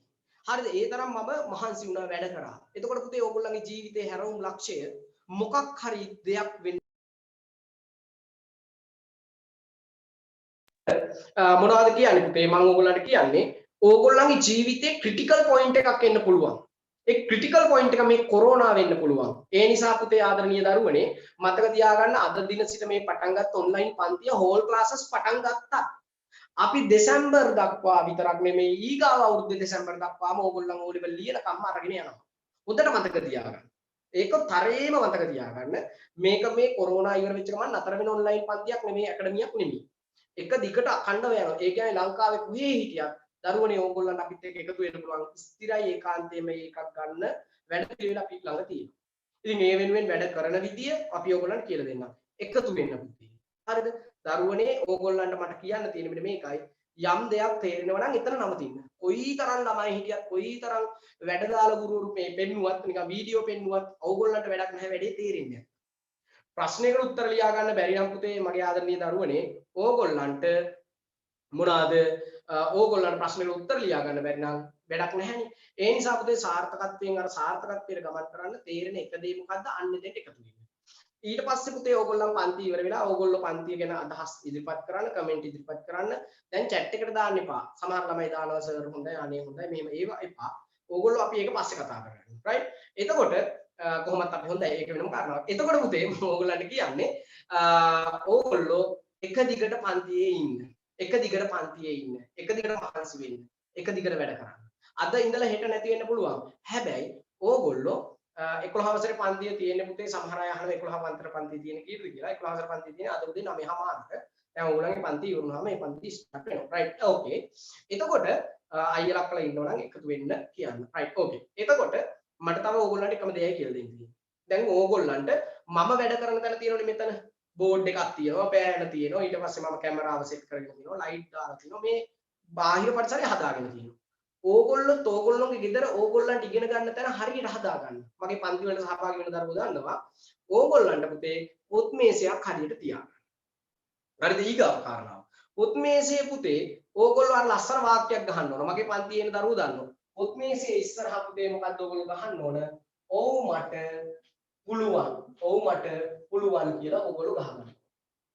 හරිද? ඒ තරම් මම මහන්සි වුණා වැඩ කරා. එතකොට පුතේ ඕගොල්ලන්ගේ ජීවිතේ හැරවුම් ලක්ෂය මොකක් හරි දෙයක් වෙන්න මොනවද කියන්නේ පුතේ මම ඕගොල්ලන්ට කියන්නේ ඕගොල්ලන්ගේ ජීවිතේ ක්‍රිටිකල් පොයින්ට් එකක් එන්න පුළුවන්. ඒ ක්‍රිටිකල් පොයින්ට් එක මේ කොරෝනා වෙන්න පුළුවන්. ඒ නිසා පුතේ ආදරණීය දරුවනේ මතක තියාගන්න අද දින සිට මේ පටන් ගත්ත ඔන්ලයින් පන්තිය හෝල් ක්ලාසස් පටන් ගත්තා. අපි දෙසැම්බර් දක්වා විතරක් නෙමෙයි ඊගාව අවුරුද්දේ දෙසැම්බර් දක්වාම ඕගොල්ලන් O level ලියනකම් අරගෙන යනවා. හොඳට මතක තියාගන්න. ඒක තරේම මතක තියාගන්න. මේක මේ කොරෝනා ඉවර වෙච්ච ගමන් නතර වෙන ඔන්ලයින් පන්තියක් නෙමෙයි ඇකඩමියක් නෙමෙයි. එක දිගට අඛණ්ඩව යනවා. ඒ කියන්නේ ලංකාවේ කුහේ හිටියත් දරුවනේ ඕගොල්ලන් අපිත් එක්ක එකතු වෙන්න පුළුවන්. ස්ථිරයි ඒකාන්තයෙන්ම එකක් ගන්න වැඩ පිළිවෙල අපි ළඟ තියෙනවා. ඉතින් මේ වෙනුවෙන් වැඩ කරන විදිය අපි ඕගොල්ලන්ට කියලා දෙන්නම්. එකතු වෙන්න පුතේ. හරිද? දරුවනේ ඕගොල්ලන්ට මට කියන්න තියෙන මෙන්න මේකයි. යම් දෙයක් තේරෙනවා නම් එතන නවතින්න. කොයිතරම් ළමයි හිටියත් කොයිතරම් වැඩ දාලා ගුරුවරු මේ පෙන්නුවත් නිකන් වීඩියෝ පෙන්නුවත් ඕගොල්ලන්ට වැඩක් නැහැ වැඩේ තේරෙන්නේ නැහැ. ප්‍රශ්නයකට උත්තර ලියා ගන්න බැරි නම් පුතේ මගේ ආදරණීය දරුවනේ ඕගොල්ලන්ට මොනවාද ඕගොල්ලන්ට ප්‍රශ්නයකට උත්තර ලියා ගන්න බැරි නම් වැඩක් නැහැනේ. ඒ නිසා පුතේ සාර්ථකත්වයෙන් අර සාර්ථකත්වයට ගමන් කරන්න තේරෙන එක දේ මොකද්ද? අන්න දෙයට එකතු වෙන්න. ඊට පස්සේ පුතේ ඕගොල්ලන් පන්ති ඉවර වෙලා ඕගොල්ලෝ පන්තිය ගැන අදහස් ඉදිරිපත් කරන්න, කමෙන්ට් ඉදිරිපත් කරන්න. දැන් chat එකට දාන්න එපා. සමහර ළමයි දානවා සර් හොඳයි, අනේ හොඳයි, මෙහෙම ඒවා එපා. ඕගොල්ලෝ අපි ඒක පස්සේ කතා කරගන්න. රයිට්? එතකොට කොහොමත් අපි හොඳයි ඒක වෙනම කාරණාවක්. එතකොට පුතේ ඕගොල්ලන්ට කියන්නේ ඕගොල්ලෝ එක දිගට පන්තියේ ඉන්න. එක දිගට පන්තියේ ඉන්න. එක දිගට මහන්සි වෙන්න. එක දිගට වැඩ කරන්න. අද ඉඳලා හෙට නැති වෙන්න පුළුවන්. හැබැයි ඕගොල්ලෝ 11 වසරේ පන්තිය තියෙන පුතේ සමහර අය අහනවා 11 වන්තර පන්තිය තියෙන කීයද කියලා. 11 වසර පන්තිය තියෙන අද උදේ 9:00ට. දැන් ඕගොල්ලන්ගේ පන්තිය ඉවරුනහම මේ පන්තිය ස්ටාර්ට් වෙනවා. රයිට්. ඕකේ. එතකොට අයියලා අක්කලා ඉන්නව නම් එකතු වෙන්න කියන්න. රයිට්. ඕකේ. එතකොට මට තව ඕගොල්ලන්ට එකම දෙයයි කියලා දෙන්න තියෙන්නේ. දැන් ඕගොල්ලන්ට මම වැඩ කරන තැන තියෙනවනේ මෙතන බෝඩ් එකක් තියෙනවා, පෑන තියෙනවා, ඊට පස්සේ මම කැමරාව සෙට් කරගෙන තියෙනවා, ලයිට් දාලා තියෙනවා, මේ බාහිර පරිසරය හදාගෙන තියෙනවා. ඕගොල්ලොත් ඕගොල්ලෝගේ ගෙදර ඕගොල්ලන්ට ඉගෙන ගන්න තැන හරියට හදාගන්න. මගේ පන්ති වලට සහභාගී වෙන දරුවෝ දන්නවා ඕගොල්ලන්ට පුතේ පොත් මේසයක් හරියට තියාගන්න. හරිද? ඊගාව කාරණාව. පොත් මේසයේ පුතේ ඕගොල්ලෝ අර ලස්සන වාක්‍යයක් ගහන්න ඕන. මගේ පන්තියේ ඉන්න දරුවෝ දන්නවා. පොත් මේසයේ ඉස්සරහා පුතේ මොකද්ද ඕගොල්ලෝ ගහන්න ඕන? ඔව් මට පුළුවන්. ඔව් මට පුළුවන් කියලා ඕගොල්ලෝ ගහගන්න.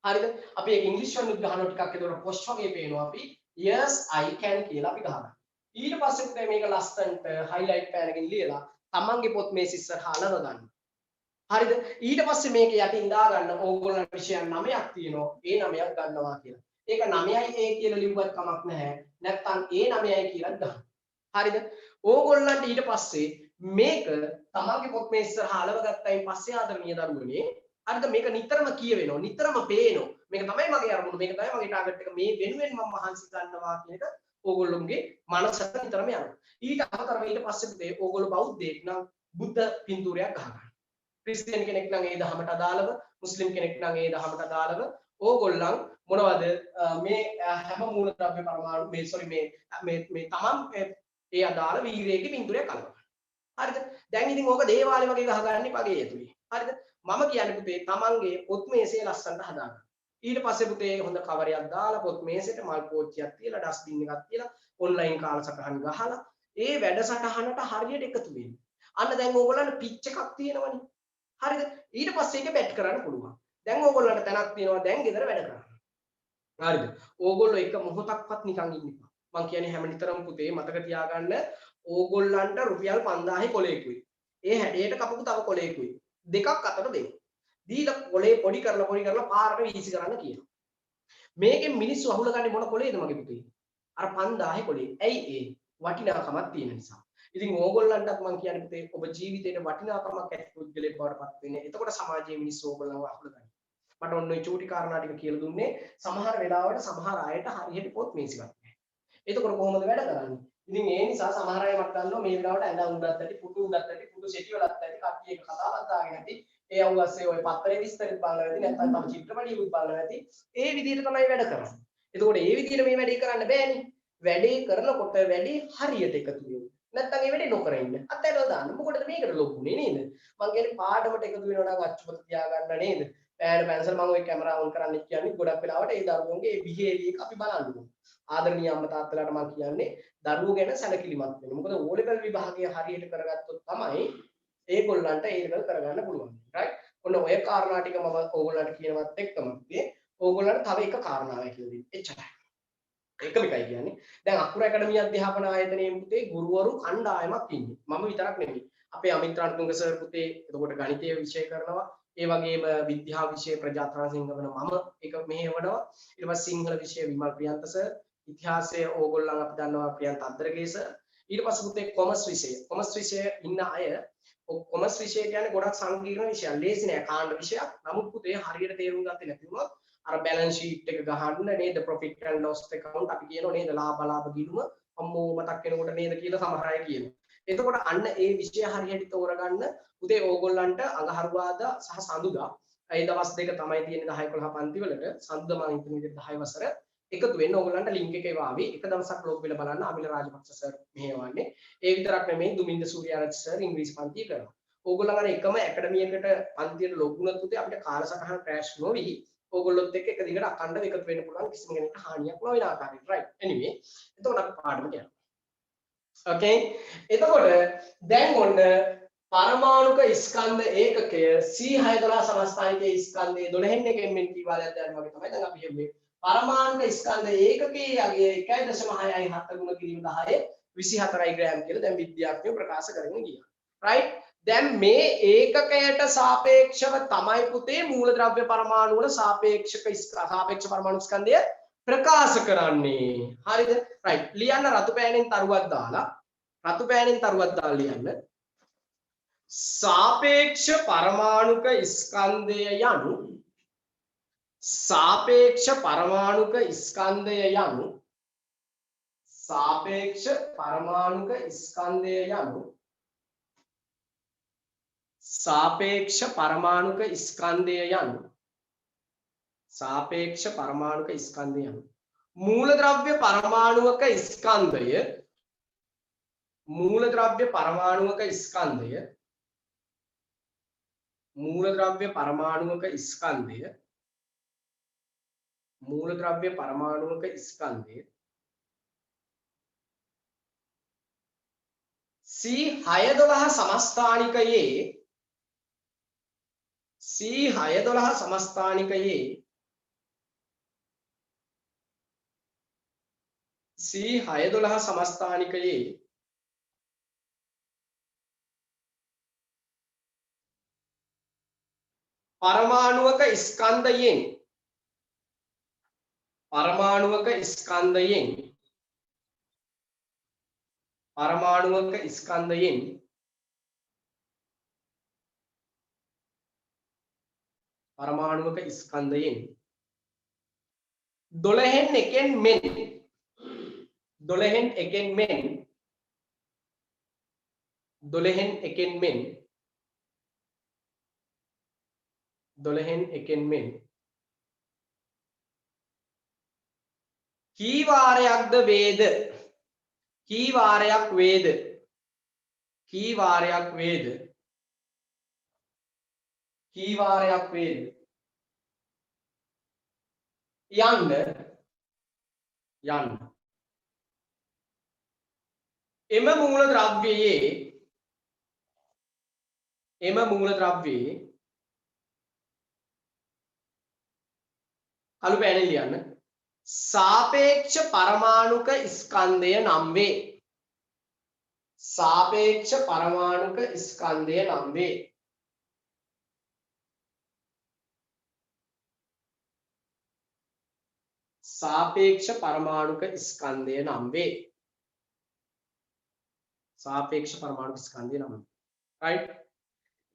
හරිද? අපි ඒක ඉංග්‍රීසි වලින් ගහනවා ටිකක් ඒතකොට පොෂ් වගේ පේනවා අපි. yes I can කියලා අපි ගහනවා. ඊට පස්සේ පුතේ මේක ලස්සනට highlight පෑනකින් ලියලා තමන්ගේ පොත් මේස ඉස්සරහා අලව ගන්න. හරිද? ඊට පස්සේ මේක යටින් දා ගන්න ඕගොල්ලන්ට විෂයන් 9ක් තියෙනවා. ඒ 9ක් ගන්නවා කියලා. ඒක 9යි A කියලා ලිව්වත් කමක් නැහැ. නැත්තම් A 9යි කියලා ගන්න. හරිද? ඕගොල්ලන්ට ඊට පස්සේ මේක තමන්ගේ පොත් මේ ඉස්සරහා අලව ගත්තයින් පස්සේ ආදරණීය දරුවනේ හරිද මේක නිතරම කියවෙනවා නිතරම පේනවා මේක තමයි මගේ අරමුණ මේක තමයි මගේ ටාගට් එක මේ වෙනුවෙන් මම මහන්සි ගන්නවා කියන එක ඕගොල්ලෝගේ මනසට නිතරම යනවා ඊට අමතරව ඊට පස්සේ පුතේ ඕගොල්ලෝ බෞද්ධයෙක් නම් බුද්ධ පින්තූරයක් ගහගන්න ක්‍රිස්තියානි කෙනෙක් නම් ඒ දහමට අදාළව මුස්ලිම් කෙනෙක් නම් ඒ දහමට අදාළව ඕගොල්ලන් මොනවද මේ හැම මූලද්‍රව්‍ය පරමාණු මේ සෝරි මේ තමන් ඒ අදාළ වීරයෙක්ගේ පින්තූරයක් අලවන්න හරිද දැන් ඉතින් ඕක දේවාලේ වගේ ගහගන්නේ පගේ ඇතුලේ හරිද මම කියන්නේ පුතේ තමන්ගේ පොත් මේසේ ලස්සනට හදාගන්න ඊට පස්සේ පුතේ හොඳ කවරයක් දාලා පොත් මේසෙට මල් පෝච්චියක් තියලා ඩස්බින් එකක් තියලා ඔන්ලයින් කාලසටහන් ගහලා ඒ වැඩසටහනට හරියට එකතු වෙන්න අන්න දැන් ඕගොල්ලන්ට පිච් එකක් තියෙනවනේ හරිද ඊට පස්සේ ඒක බැට් කරන්න පුළුවන් දැන් ඕගොල්ලන්ට තැනක් තියෙනවා දැන් ගෙදර වැඩ කරන්න හරිද ඕගොල්ලෝ එක මොහොතක්වත් නිකන් ඉන්න එපා මං කියන්නේ හැම නිතරම පුතේ මතක තියාගන්න ඕගොල්ලන්ට රුපියල් 5000 කොලේකුයි ඒ හැඩයට කපපු තව කොලේකුයි දෙකක් අතර දෙන්න දීලා කොලේ පොඩි කරලා පාරට වීසි කරන්න කියනවා මේකෙන් මිනිස්සු අහුලගන්නේ මොන කොලේද මගේ පුතේ අර 5000 කොලේ ඇයි ඒ වටිනාකමක් තියෙන නිසා ඉතින් ඕගොල්ලන්ටත් මම කියන්නේ පුතේ ඔබ ජීවිතේට වටිනාකමක් ඇති පුද්ගලයෙක් බවට පත් වෙන්නේ එතකොට සමාජයේ මිනිස්සු ඕගොල්ලන්ව අහුලගන්නේ මට ඔන්න ඔය චූටි කාරණා ටික කියලා දුන්නේ සමහර වෙලාවට සමහර අයට හරියට පොත් මේසිවත් නැහැ එතකොට කොහොමද වැඩ කරන්නේ ඉතින් ඒ නිසා සමහර අය මට දන්නවා මේ වෙලාවට ඇඳ උඩත් ඇති පුටු උඩත් ඇති පුටු සෙටි වලත් ඇති කට්ටිය එක කතාවක් දාගෙන ඇති ඒ අවුස්සේ ඔය පත්තරේ විස්තරෙත් බලනවා ඇති නැත්නම් තම චිත්‍රපටියකුත් බලනවා ඇති ඒ විදිහට තමයි වැඩ කරන්නේ එතකොට ඒ විදිහට මේ වැඩේ කරන්න බෑනේ වැඩේ කරනකොට වැඩේ හරියට එකතු වෙන්න නැත්නම් ඒ වැඩේ නොකර ඉන්න අත්හැරලා දාන්න මොකටද මේකට ලොකුනේ නේද මම කියන්නේ පාඩමට එකතු වෙනවා නම් අච්චුපත තියාගන්න නේද පෑඩ පැන්සල් මම ඔය කැමරාව ඔන් කරන්න කියන්නේ ගොඩක් වෙලාවට ඒ දරුවන්ගේ ඒ බිහේවියර් එක අපි බලන්න ඕනේ ආදරණීය අම්මා තාත්තලාට මම කියන්නේ දරුවෝ ගැන සැලකිලිමත් වෙන්න. මොකද O level විභාගය හරියට කරගත්තොත් තමයි ඒගොල්ලන්ට A level කරගන්න පුළුවන්. right? ඔන්න ඔය කාරණා ටික මම ඕගොල්ලන්ට කියනවත් එක්කම ඕගොල්ලන්ට තව එක කාරණාවක් කියලා දෙන්න. එච්චරයි. එකම එකයි කියන්නේ. දැන් අකුර ඇකඩමි අධ්‍යාපන ආයතනයේ පුතේ ගුරුවරු කණ්ඩායමක් ඉන්නේ. මම විතරක් නෙමෙයි. අපේ අමිත් රණතුංග සර් පුතේ එතකොට ගණිතය විෂය කරනවා. ඒ වගේම විද්‍යා විෂය ප්‍රජාතන්ත්‍ර සිංහවන මම එක මෙහෙවනවා. ඊට පස්සේ සිංහල විෂය විමල් ප්‍රියන්ත සර් ඉතිහාසය ඕගොල්ලන් අපි දන්නවා ප්‍රියන්ත අද්දරගේ සර් ඊට පස්සේ පුතේ කොමර්ස් විෂය ඉන්න අය කොමර්ස් විෂය කියන්නේ ගොඩක් සංකීර්ණ විෂයක් ලේසි නෑ කාණ්ඩ විෂයක් නමුත් පුතේ හරියට තේරුම් ගත්තේ නැති වුණොත් අර බැලන්ස් ෂීට් එක ගහන්න නේද ප්‍රොෆිට් ඇන්ඩ් ලොස් account අපි කියනවා නේද ලාභ ගිණුම අම්මෝ මතක් වෙනකොට නේද කියලා සමහර අය කියනවා එතකොට අන්න ඒ විෂය හරියට තෝරගන්න පුතේ ඕගොල්ලන්ට අඟහරුවාදා සහ සඳුදා ඒ දවස් දෙක තමයි තියෙන්නේ 10 11 පන්ති වලට සඳුදා මම හිතන විදිහට 10 වසර එකතු වෙන්න ඕගොල්ලන්ට ලින්ක් එක එවාවි එක දවසක් ලොග් වෙලා බලන්න අමිල රාජපක්ෂ සර් මෙහෙවන්නේ ඒ විතරක් නෙමෙයි දුමින්ද සූර්යාරච්චි සර් ඉංග්‍රීසි පන්තිය කරනවා ඕගොල්ලන් අර එකම ඇකඩමි එකට පන්තියට ලොග් වුණත් පුතේ අපිට කාලසටහන ක්‍රෑෂ් නොවි ඕගොල්ලොත් එක්ක එක දිගට අඛණ්ඩව එකතු වෙන්න පුළුවන් කිසිම කෙනෙකුට හානියක් නොවන ආකාරයට right anyway එතකොට අපි පාඩමට යනවා okay එතකොට දැන් ඔන්න පරමාණුක ස්කන්ධ ඒකකය C612 සමස්ථානිකයේ ස්කන්ධයේ 12 එකෙන් මෙන් කීවාලයක් දැන් වගේ තමයි දැන් අපි කියන්නේ පරමාණුක ස්කන්ධ ඒකකයේ යගේ 1.6යි 7 ගුණ කිරීම 10 24යි ග්‍රෑම් කියලා දැන් විද්‍යාඥයෝ ප්‍රකාශ කරගෙන ගියා. right? දැන් මේ ඒකකයට සාපේක්ෂව තමයි පුතේ මූලද්‍රව්‍ය පරමාණු වල සාපේක්ෂ පරමාණු ස්කන්ධය ප්‍රකාශ කරන්නේ. හරිද? right. ලියන්න රතු පෑනෙන් තරුවක් දාලා ලියන්න. සාපේක්ෂ පරමාණුක ස්කන්ධය යනු සාපේක්ෂ පරමාණුක ස්කන්ධය යනු සාපේක්ෂ පරමාණුක ස්කන්ධය යනු සාපේක්ෂ පරමාණුක ස්කන්ධය යනු සාපේක්ෂ පරමාණුක ස්කන්ධය යනු මූලද්‍රව්‍ය පරමාණුක ස්කන්ධය මූලද්‍රව්‍ය පරමාණුක ස්කන්ධය මූලද්‍රව්‍ය පරමාණුක ස්කන්ධය මූලද්‍රව්‍ය පරමාණුක ස්කන්ධය C612 සමස්ථානිකයේ C612 සමස්ථානිකයේ C612 සමස්ථානිකයේ පරමාණුක ස්කන්ධයෙන් පරමාණුක ස්කන්ධයෙන් පරමාණුක ස්කන්ධයෙන් 12න් එකෙන් මෙන් 12න් එකෙන් මෙන් 12න් එකෙන් මෙන් 12න් එකෙන් මෙන් කී වාරයක්ද වේද කී වාරයක් වේද කී වාරයක් වේද කී වාරයක් වේද යන්න එම මූල ද්‍රව්‍යයේ කළු පෑනෙන් ලියන්න සාපේක්ෂ පරමාණුක ස්කන්ධය නම් වේ සාපේක්ෂ පරමාණුක ස්කන්ධය නම් වේ सापेक्ष परमाणुक स्कंदය නම් වේ सापेक्ष परमाणुक स्कंदය නම් right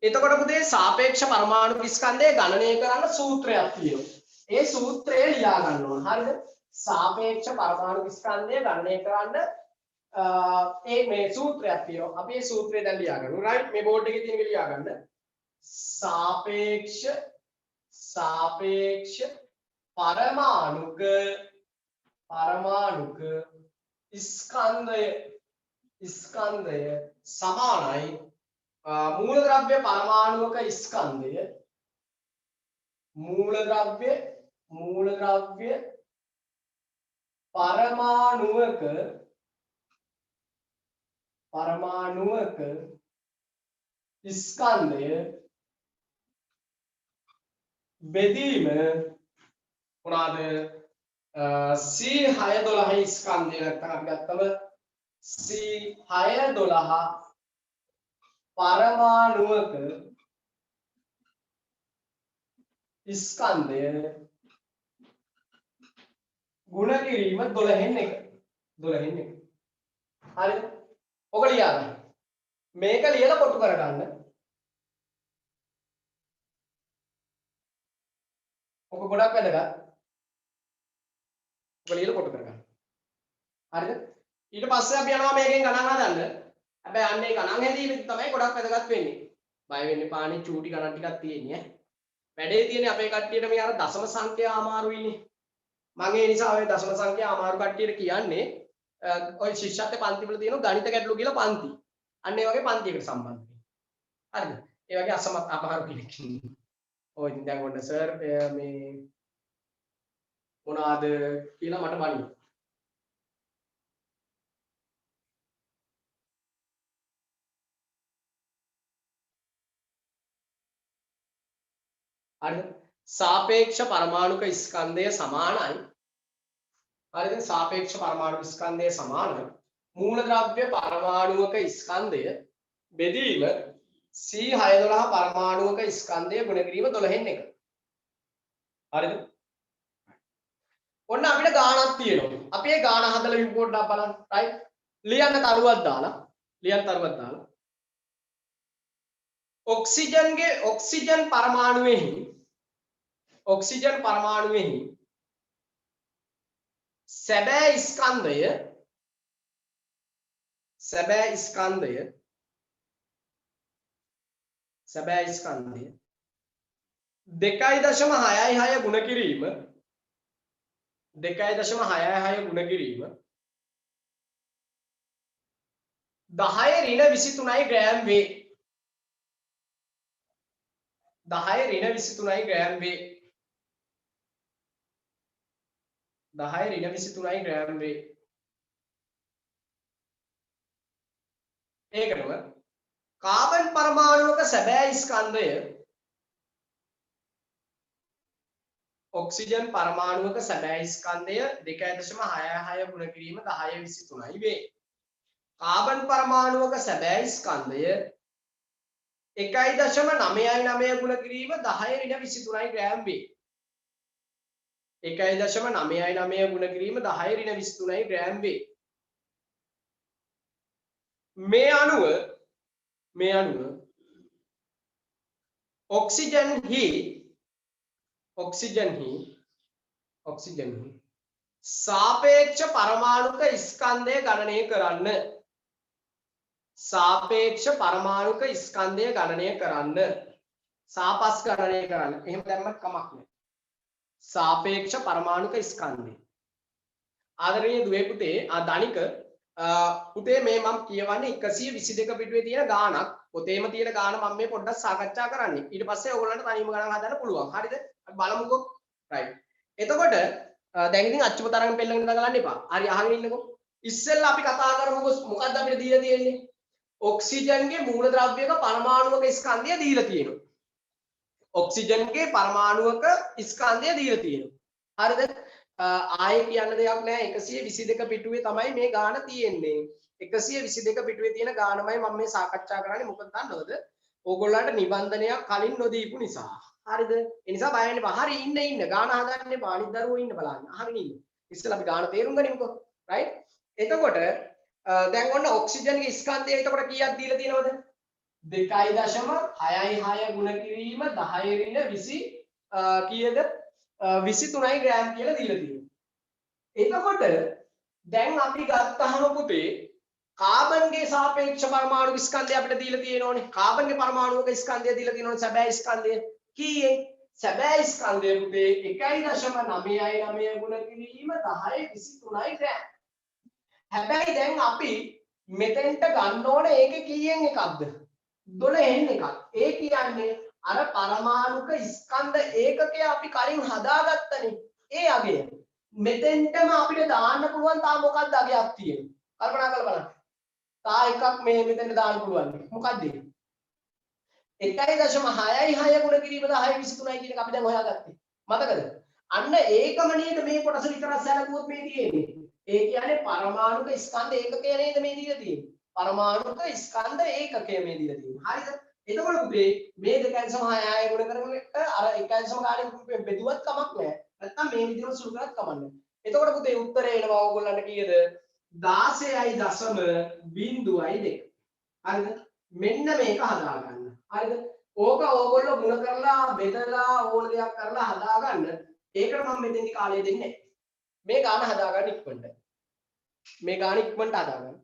එතකොට පුතේ सापेक्ष परमाणुक स्कंदය ගණනය කරන්න සූත්‍රයක් තියෙනවා ඒ සූත්‍රය ලියා ගන්න ඕන හරිද सापेक्ष परमाणुक स्कंदය ගණනය කරන්න ඒ මේ සූත්‍රයක් තියෙනවා අපි ඒ සූත්‍රය දැන් ලියා ගමු right මේ බෝඩ් එකේ තියෙන එක ලියා ගන්න सापेक्ष परमाणुक स्कंदय समानයි मूलद्रव्य परमाणुक स्कंदय मूलद्रव्य परमाणुक स्कंदय बेदीम මොනවාද C612 ස්කන්ධය නැත්නම් අපි ගත්තම C612 පරමාණුක ස්කන්ධය ගුණ කිරීම 12න් 1 හරිද ඔක ලියා ගන්න මේක ලියලා කොටු කරගන්න ඔක ගොඩක් වැදගත් ඔබ කොට කරගන්න. හරිද? ඊට පස්සේ අපි යනවා මේකෙන් ගණන් හදන්න. හැබැයි අන්නේ ගණන් හැදීමෙන් තමයි ගොඩක් වැදගත් වෙන්නේ. බය වෙන්න එපා නේ චූටි ගණන් ටිකක් තියෙන්නේ ඈ. වැඩේ තියෙන්නේ අපේ කට්ටියට මේ අර දශම සංඛ්‍යා අමාරුයිනේ. මම ඒ නිසා ඔය දශම සංඛ්‍යා අමාරු කට්ටියට කියන්නේ ඔය ශිෂ්‍යත්ව පන්ති වල තියෙන ගණිත ගැටලු කියලා පන්ති. අන්න ඒ වගේ පන්තියකට සම්බන්ධ වෙන්නේ. හරිද? ඒ වගේ අසමත් අමාරු කෙනෙක් ඉන්නේ. ඔය ඉතින් දැන් ඔන්න සර් මේ මොනවාද කියලා මට බලන්න. හරිද? सापेक्ष परमाणुक स्कंदය සමානයි. හරිද? सापेक्ष परमाणुक स्कंदය සමානයි. मूलद्रव्य परमाणुක स्कंदය බෙදීම C612 परमाणुක ස්කන්ධය ගුණ කිරීම 12න් 1. හරිද? ඔන්න අපිට ගාණක් තියෙනවා. අපි ඒ ගාණ හදලා රිපෝට් එකක් බලන්න. right? ලියන්න තරුවක් දාලා ඔක්සිජන් පරමාණුවෙහි සැබෑ ස්කන්ධය 2.66 ගුණ කිරීම 2.66 ගුණ කිරීම 10-23 ග්‍රෑම් වේ. 10-23 ග්‍රෑම් වේ. 10-23 ග්‍රෑම් වේ. ඒකටම කාබන් පරමාණුවක සැබෑ ස්කන්ධය ඔක්සිජන් පරමාණුවක සැබෑ ස්කන්ධය 2.66 ගුණ කිරීම 10-23 වේ. කාබන් පරමාණුවක සැබෑ ස්කන්ධය 1.99 ගුණ කිරීම 10-23 ග්‍රෑම් වේ. 1.99 ගුණ කිරීම 10-23 ග්‍රෑම් වේ. මේ අණුව ඔක්සිජන් හි සාපේක්ෂ පරමාණුක ස්කන්ධය ගණනය කරන්න. සාපේක්ෂ පරමාණුක ස්කන්ධය ගණනය කරන්න. සාපස් ගණනය කරන්න. එහෙම දැම්මත් කමක් නැහැ. සාපේක්ෂ පරමාණුක ස්කන්ධය. ආදරණීය දුවේ පුතේ දනික පුතේ මේ මම කියවන්නේ 122 පිටුවේ තියෙන ගාණක්. පොතේම තියෙන ගාණ මම මේ පොඩ්ඩක් සාකච්ඡා කරන්නේ. ඊට පස්සේ ඕගොල්ලන්ට තනියම ගණන් හදන්න පුළුවන්. හරිද? අපි බලමුකෝ. රයිට්. එතකොට දැන් ඉතින් අච්චුම තරම් පෙළගෙන දඟලන්න එපා. හරි අහගෙන ඉන්නකෝ. ඉස්සෙල්ලා අපි කතා කරමුකෝ මොකක්ද අපිට දීලා තියෙන්නේ? ඔක්සිජන්ගේ මූලද්‍රව්‍යක පරමාණුක ස්කන්ධය දීලා තියෙනවා. ඔක්සිජන්ගේ පරමාණුක ස්කන්ධය දීලා තියෙනවා. හරිද? ආයේ කියන්න දෙයක් නැහැ. 122 පිටුවේ තමයි මේ ගාණ තියෙන්නේ. 122 පිටුවේ තියෙන ගාණමයි මම මේ සාකච්ඡා කරන්නේ. මොකද දන්නවද? ඕගොල්ලන්ට නිබන්ධනයක් කලින් නොදීපු නිසා. හරිද? ඒ නිසා බය වෙන්න එපා. හරි ඉන්න ගාණ හදන්න එපා. අනිත් දරුවෝ ඉන්න බලන්න. අහගෙන ඉන්න. ඉස්සෙල්ලා අපි ගාණ තේරුම් ගනිමුකෝ. රයිට්? එතකොට දැන් ඔන්න ඔක්සිජන්ගේ ස්කන්ධය එතකොට කීයක් දීලා තියෙනවද? 2.66 ගුණ කිරීම 10 ඍණ 20 කීයද? 23යි ග්‍රෑම් කියලා දීලා තියෙනවා. එතකොට දැන් අපි ගත්තාම පුතේ කාබන්ගේ සාපේක්ෂ පරමාණු ස්කන්ධය අපිට දීලා තියෙනෝනේ. කාබන්ගේ පරමාණුක ස්කන්ධය දීලා තියෙනෝනේ සැබෑ ස්කන්ධය. කීයේ? සැබෑ ස්කන්ධය පුතේ 1.999 ගුණ කිරීම 10 23යි ග්‍රෑම්. හැබැයි දැන් අපි මෙතෙන්ට ගන්න ඕනේ ඒකේ කීයෙන් එකක්ද? 12න් එකක්. ඒ කියන්නේ අර පරමාණුක ස්කන්ධ ඒකකය අපි කලින් හදාගත්තනේ. ඒ අගය. මෙතෙන්ටම අපිට දාන්න පුළුවන් තා මොකක්ද අගයක් තියෙන්නේ? කල්පනා කරලා බලන්න. තා එකක් මේ මෙතෙන්ට දාන්න පුළුවන්. මොකක්ද ඒක? 1.66 ගුණ කිරීම 10 23යි කියන එක අපි දැන් හොයාගත්තේ. මතකද? අන්න ඒකම නේද මේ කොටස විතරක් සැලකුවොත් මේ තියෙන්නේ. ඒ කියන්නේ පරමාණුක ස්කන්ධ ඒකකය නේද මේ දීලා තියෙන්නේ. පරමාණුක ස්කන්ධ ඒකකය මේ දීලා තියෙන්නේ. හරිද? එතකොට පුතේ මේ 2.66 ගුණ කරගෙන අර 1.6 ගානේ බෙදුවත් කමක් නැහැ. නැත්තම් මේ විදිහට සුළු කරත් කමක් නැහැ. එතකොට පුතේ උත්තරේ එනවා ඕගොල්ලන්ට කීයද? 16.02. හරිද? මෙන්න මේක හදාගන්න. හරිද? ඕක ඕගොල්ලෝ ගුණ කරලා බෙදලා ඕන දෙයක් කරලා හදාගන්න. ඒකට මම මෙතෙන්දි කාලය දෙන්නේ නැහැ. මේ ගාන හදාගන්න ඉක්මනට. මේ ගාන ඉක්මනට හදාගන්න.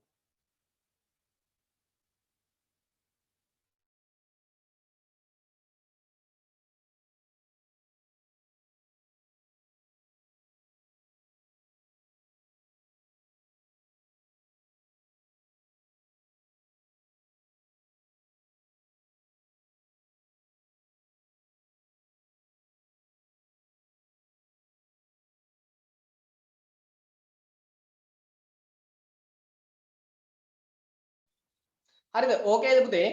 හරිද? ඕකේද පුතේ?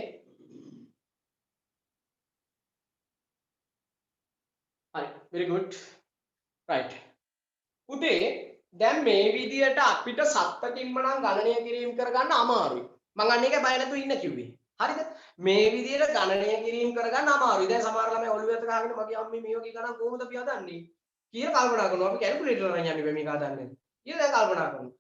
හරි. very good. right. පුතේ දැන් මේ විදියට අපිට සත්තකින්ම නම් ගණනය කිරීම කරගන්න අමාරුයි. මම අන්න ඒක බය නැතුව ඉන්න කිව්වේ. හරිද? මේ විදියට ගණනය කිරීම කරගන්න අමාරුයි. දැන් සමහර ළමයි ඔළුව ඇත ගහගෙන මගේ අම්මේ මේ වගේ ගණන් කොහොමද අපි හදන්නේ කියලා කල්පනා කරනවා. අපි කැල්කියුලේටර් වලින් යන්නේ මේක හදන්නේ. කියලා දැන් කල්පනා කරනවා.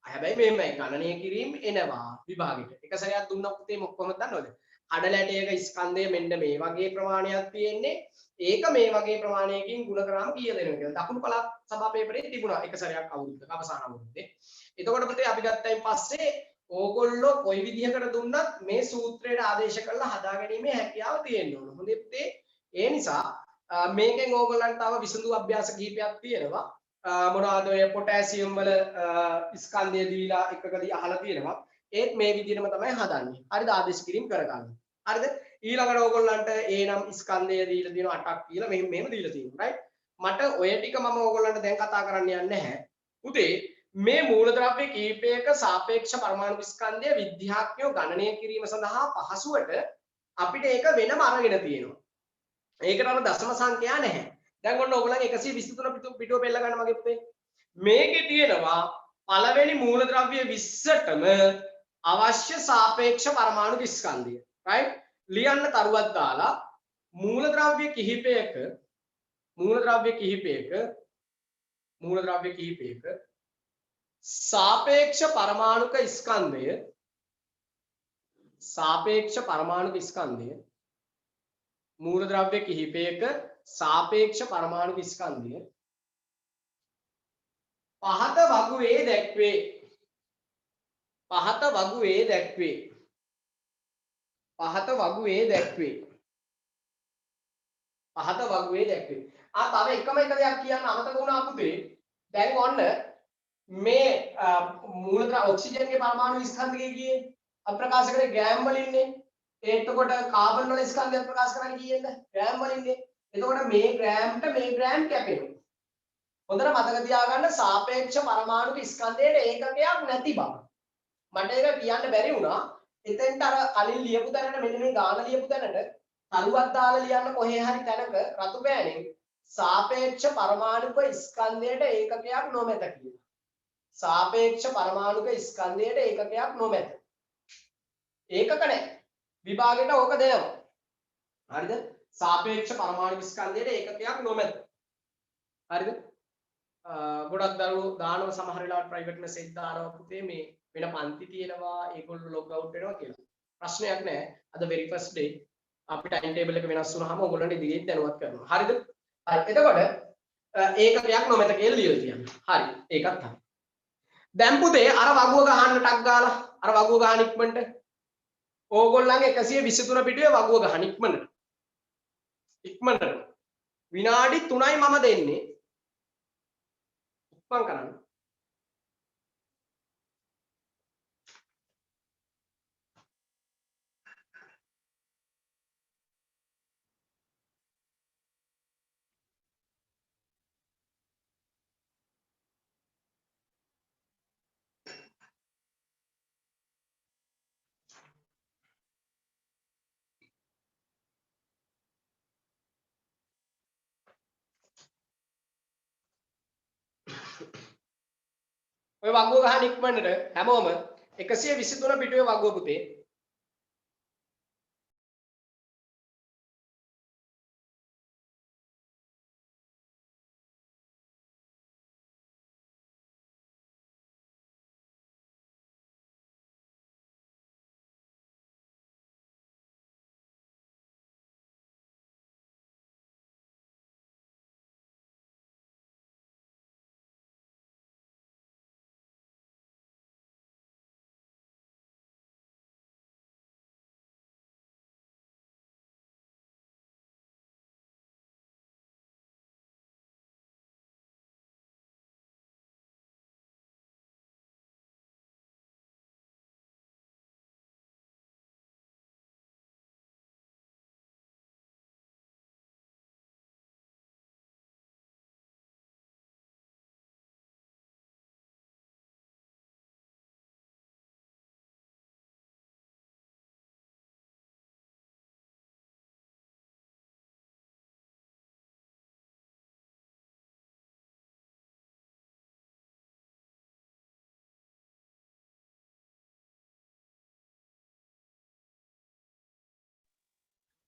හැබැයි මේමයි ගණනය කිරීම එනවා විභාගෙට. එක සැරයක් දුන්නා පුතේ කොහොමද දන්නවද? කඩල ඇටයක ස්කන්ධය මෙන්න මේ වගේ ප්‍රමාණයක් තියෙන්නේ. ඒක මේ වගේ ප්‍රමාණයකින් ගුණ කරාම කීයද එනවා කියලා. දකුණු පළාත් සභා පේපරේ තිබුණා එක සැරයක් අවුරුද්දක අවසාන අවුරුද්දේ. එතකොට පුතේ අපි ගත්තයින් පස්සේ ඕගොල්ලෝ කොයි විදිහකට දුන්නත් මේ සූත්‍රයට ආදේශ කරලා හදාගැනීමේ හැකියාව තියෙන්න ඕන. හොඳේ පුතේ. ඒ නිසා මේකෙන් ඕගොල්ලන්ට තව විසඳු අභ්‍යාස කිහිපයක් තියෙනවා. මොනවාද ඔය පොටෑසියම් වල ස්කන්ධය දීලා එකකදී අහලා තියෙනවා. ඒත් මේ විදිහටම තමයි හදන්නේ. හරිද? ආදේශ කිරීම කරගන්න. හරිද? ඊළඟට ඕගොල්ලන්ට ඒනම් ස්කන්ධය දීලා තියෙනවා 8ක් කියලා මෙහෙම දීලා තියෙනවා. රයිට්? මට ඔය ටික මම ඕගොල්ලන්ට දැන් කතා කරන්න යන්නේ නැහැ. පුතේ මේ මූලද්‍රව්‍ය කීපයක සාපේක්ෂ පරමාණු ස්කන්ධය විද්‍යාඥයෝ ගණනය කිරීම සඳහා පහසුවට අපිට ඒක වෙනම අරගෙන තියෙනවා. ඒකට අර දශම සංඛ්‍යා නැහැ. දැන් ඔන්න ඕගොල්ලන්ගේ 123 පිටුව පෙළ ගන්න මගේ පුතේ. මේකේ තියෙනවා පළවෙනි මූලද්‍රව්‍ය 20ටම අවශ්‍ය සාපේක්ෂ පරමාණු ස්කන්ධය. right? ලියන්න තරුවක් දාලා මූලද්‍රව්‍ය කිහිපයක සාපේක්ෂ පරමාණුක ස්කන්ධය සාපේක්ෂ පරමාණු ස්කන්ධය මූලද්‍රව්‍ය කිහිපයක සාපේක්ෂ පරමාණු ස්කන්ධය පහත වගුවේ දැක්වේ. පහත වගුවේ දැක්වේ. පහත වගුවේ දැක්වේ. පහත වගුවේ දැක්වේ. තව එකම එක දෙයක් කියන්න අමතක වුණා පුතේ. දැන් ඔන්න මේ මූලද්‍රව්‍ය ඔක්සිජන්ගේ පරමාණු ස්කන්ධය කියේ අප්‍රකාශ කරේ ග්‍රෑම් වලින්නේ. එතකොට කාබන් වල ස්කන්ධය ප්‍රකාශ කරන්නේ කීයද? ග්‍රෑම් වලින්නේ. එතකොට මේ ග්‍රෑම්ට මේ ග්‍රෑම් කැපෙනවා. හොඳට මතක තියාගන්න සාපේක්ෂ පරමාණු ස්කන්ධයේ ඒකකයක් නැති බව. මට ඒක කියන්න බැරි වුණා. එතෙන්ට අර කලින් ලියපු තැනට මෙන්න මේ ගාන ලියපු තැනට තරුවක් දාලා ලියන්න කොහේ හරි තැනක රතු පෑනෙන් සාපේක්ෂ පරමාණුක ස්කන්ධයට ඒකකයක් නොමැත කියලා. සාපේක්ෂ පරමාණුක ස්කන්ධයට ඒකකයක් නොමැත. ඒකක නැහැ. විභාගෙට ඕක දෙනවා. හරිද? සාපේක්ෂ පරමාණු ස්කන්ධයට ඒකකයක් නොමැත. හරිද? ගොඩක් දරුවෝ දානවා සමහර වෙලාවට ප්‍රයිවට් මෙසේජ් දානවා පුතේ මේ වෙන පන්ති තියෙනවා ඒගොල්ලෝ ලොග් අවුට් වෙනවා කියලා. ප්‍රශ්නයක් නැහැ. අද very first day අපි ටයිම් ටේබල් එක වෙනස් වුණාම ඔයගොල්ලන්ට ඉදිරියෙන් දැනුවත් කරනවා. හරිද? හරි. එතකොට ඒකකයක් නොමැත කියලා ලියලා තියන්න. හරි. ඒකත් හරි. දැන් පුතේ අර වගුව ගහන්න ටක් ගාලා අර වගුව ගහන ඉක්මනට ඕගොල්ලන්ගේ 123 පිටුවේ වගුව ගහන ඉක්මනට. ඉක්මනට. විනාඩි 3යි මම දෙන්නේ. ඉක්මන් කරන්න. ඔය වගුව ගහන ඉක්මනට හැමෝම 123 පිටුවේ වගුව පුතේ.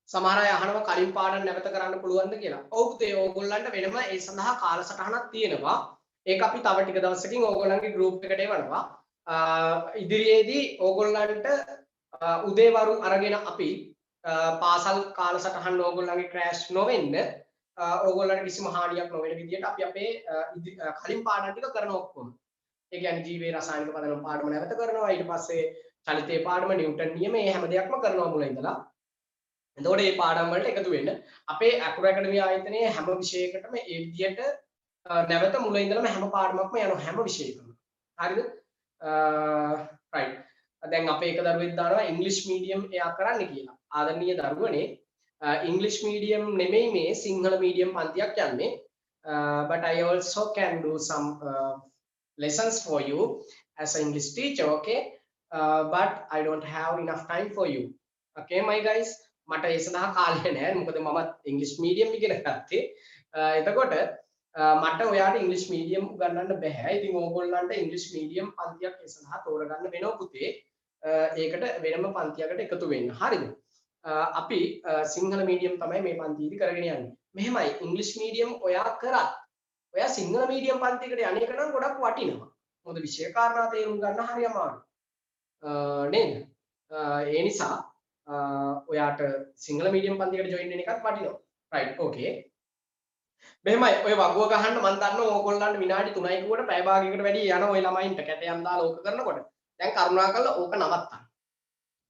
සමහර අය අහනවා කලින් පාඩම් නැවත කරන්න පුළුවන්ද කියලා. ඔව් පුතේ ඕගොල්ලන්ට වෙනම ඒ සඳහා කාලසටහනක් තියෙනවා. ඒක අපි තව ටික දවසකින් ඕගොල්ලන්ගේ group එකට එවනවා. ඉදිරියේදී ඕගොල්ලන්ට උදේවරු අරගෙන අපි පාසල් කාලසටහන ඕගොල්ලන්ගේ ක්‍රෑෂ් නොවෙන්න ඕගොල්ලන්ට කිසිම හානියක් නොවන විදිහට අපි අපේ කලින් පාඩම් ටික කරන ඔක්කොම. ඒ කියන්නේ ජීවයේ රසායනික පදනම පාඩම නැවත කරනවා. ඊට පස්සේ චලිතයේ පාඩම නිව්ටන් නියම මේ හැම දෙයක්ම කරනවා මුලින් ඉඳලා. එතකොට මේ පාඩම් වලට එකතු වෙන්න අපේ අකුර ඇකඩමි ආයතනයේ හැම විෂයයකටම ඒ විදිහට නැවත මුලින් ඉඳලම හැම පාඩමක්ම යනවා හැම විෂයකම. හරිද? right. දැන් අපේ එක දරුවෙක් දානවා ඉංග්‍රීසි මීඩියම් එයා කරන්න කියලා. ආදරණීය දරුවනේ ඉංග්‍රීසි මීඩියම් නෙමෙයි මේ සිංහල මීඩියම් පන්තියක් යන්නේ. But I also can do some lessons for you as an English teacher, okay? But I don't have enough time for you. Okay, my guys? මට ඒ සඳහා කාලය නැහැ. මොකද මම ඉංග්‍රීසි මීඩියම් ඉගෙන ගත්තේ. එතකොට මට ඔයාට ඉංග්‍රීසි මීඩියම් උගන්වන්න බෑ. ඉතින් ඕගොල්ලන්ට ඉංග්‍රීසි මීඩියම් පන්තියක් ඒ සඳහා තෝරගන්න වෙනවා පුතේ. ඒකට වෙනම පන්තියකට එකතු වෙන්න. හරිද? අපි සිංහල මීඩියම් තමයි මේ පන්තියේදී කරගෙන යන්නේ. මෙහෙමයි ඉංග්‍රීසි මීඩියම් ඔයා කරත් ඔයා සිංහල මීඩියම් පන්තියකට යන්නේ එක නම් ගොඩක් වටිනවා. මොකද විෂය කාරණා තේරුම් ගන්න හරි අමාරුයි. නේද? ඒ නිසා ඔයාට සිංහල මීඩියම් පන්තියකට ජොයින් වෙන එකත් වටිනවා. රයිට් ඕකේ. මෙහෙමයි ඔය වගුව ගහන්න මම දන්නවා ඕගොල්ලන්ට විනාඩි 3යි කිව්වට පැය භාගයකට වැඩි යන ඔය ළමයින්ට කැටයම් දාලා ඕක කරනකොට දැන් කරුණාකරලා ඕක නවත්තන්න.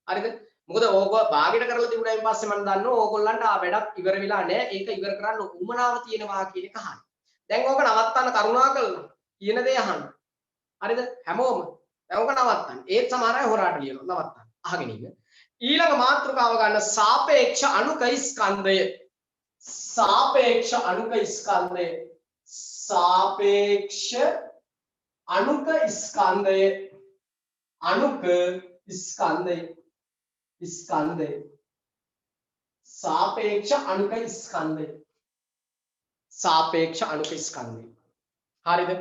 හරිද? මොකද ඕක භාගයට කරලා තිබුණායින් පස්සේ මම දන්නවා ඕගොල්ලන්ට වැඩක් ඉවර වෙලා නැහැ. ඒක ඉවර කරන්න උවමනාව තියෙනවා කියන එක හරියි. දැන් ඕක නවත්තන්න කරුණාකරලා කියන දේ අහන්න. හරිද? හැමෝම දැන් ඕක නවත්තන්න. ඒත් සමහර අය හොරාට ලියනවා නවත්තන්න. අහගෙන ඉන්න. ඊළඟ මාතෘකාව ගන්න සාපේක්ෂ අණුක ස්කන්ධය. सापेक्ष अणुक स्कंदय सापेक्ष अणुक स्कंदय अणुक स्कंदय स्कंदय सापेक्ष अणुक स्कंदय सापेक्ष अणुक स्कंदय හරිද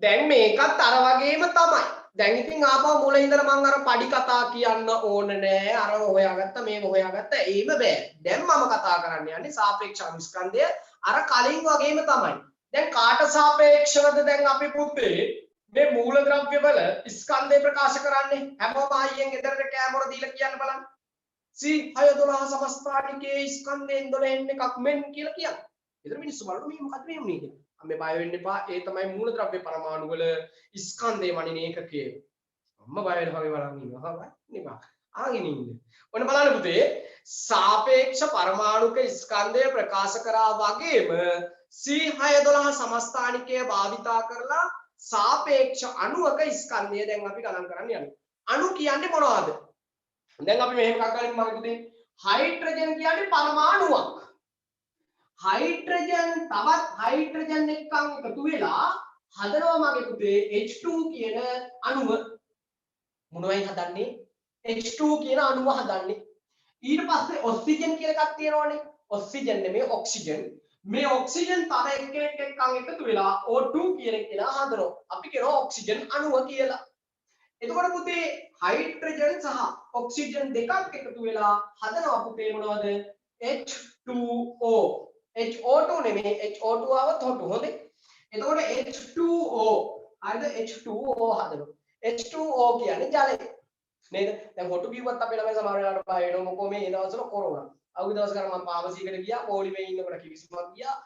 දැන් මේකත් අර වගේම තමයි දැන් ඉතින් ආපහු මුලින් ඉඳලා මම අර පඩි කතා කියන්න ඕන නෑ අර හොයාගත්ත මේක හොයාගත්ත ඒම බෑ දැන් මම කතා කරන්න යන්නේ සාපේක්ෂ අනුස්කන්ධය අර කලින් වගේම තමයි දැන් කාට සාපේක්ෂවද දැන් අපි පුතේ මේ මූලද්‍රව්‍ය වල ස්කන්ධය ප්‍රකාශ කරන්නේ හැමෝම අයියෙන් ගෙදරට කැමර දීලා කියන්න බලන්න C612 සමස්ථානිකයේ ස්කන්ධයෙන් 12 එකක් මෙන් කියලා කියන්නේ. ඒතර මිනිස්සු බලන්න මේ මොකද්ද මේ වුනේ කියලා. අම්මේ බය වෙන්න එපා. ඒ තමයි මූලද්‍රව්‍ය පරමාණු වල ස්කන්ධය මනින ඒකකය. අම්ම බය වෙනවා වගේ බලන් ඉන්නවා. හා නිකන්. ආගෙන ඉන්න. ඔන්න බලන්න පුතේ සාපේක්ෂ පරමාණුක ස්කන්ධය ප්‍රකාශ කරා වගේම C612 සමස්ථානිකය භාවිතා කරලා සාපේක්ෂ අණුවක ස්කන්ධය දැන් අපි ගණන් කරන්න යන්නේ. අණු කියන්නේ මොනවද? දැන් අපි මෙහෙම එකක් ගන්න මගේ පුතේ හයිඩ්‍රජන් කියන්නේ පරමාණුවක්. හයිඩ්‍රජන් තවත් හයිඩ්‍රජන් එක්ක එකතු වෙලා හදනවා මගේ පුතේ H2 කියන අණුව. මොනවයි හදන්නේ? H2 කියන අණුව හදන්නේ. ඊට පස්සේ ඔක්සිජන් කියලා එකක් තියෙනවනේ. ඔක්සිජන් නෙමෙයි ඔක්සිජන්. මේ ඔක්සිජන් තව එක්කෙනෙක් එක්ක එකතු වෙලා O2 කියන එක කියලා හදනවා. අපි කියනවා ඔක්සිජන් අණුව කියලා. එතකොට පුතේ හයිඩ්‍රජන් සහ ඔක්සිජන් දෙකක් එකතු වෙලා හදනවා පුතේ මොනවද? H2O. HO2 නෙමෙයි HO2 આવත් හොටු හොඳේ. එතකොට H2O හරිද? H2O හදනවා. H2O කියන්නේ ජලය. නේද? දැන් හොටු කිව්වත් අපේ ළමයි සමහර වෙලාවට බය වෙනවා මොකෝ මේ ඒ දවස්වල කොරෝනා. අවුල් දවස් ගන්න මම පාවසීකට ගියා පොලිමේ ඉන්නකොට කිවිසුමක් ගියා.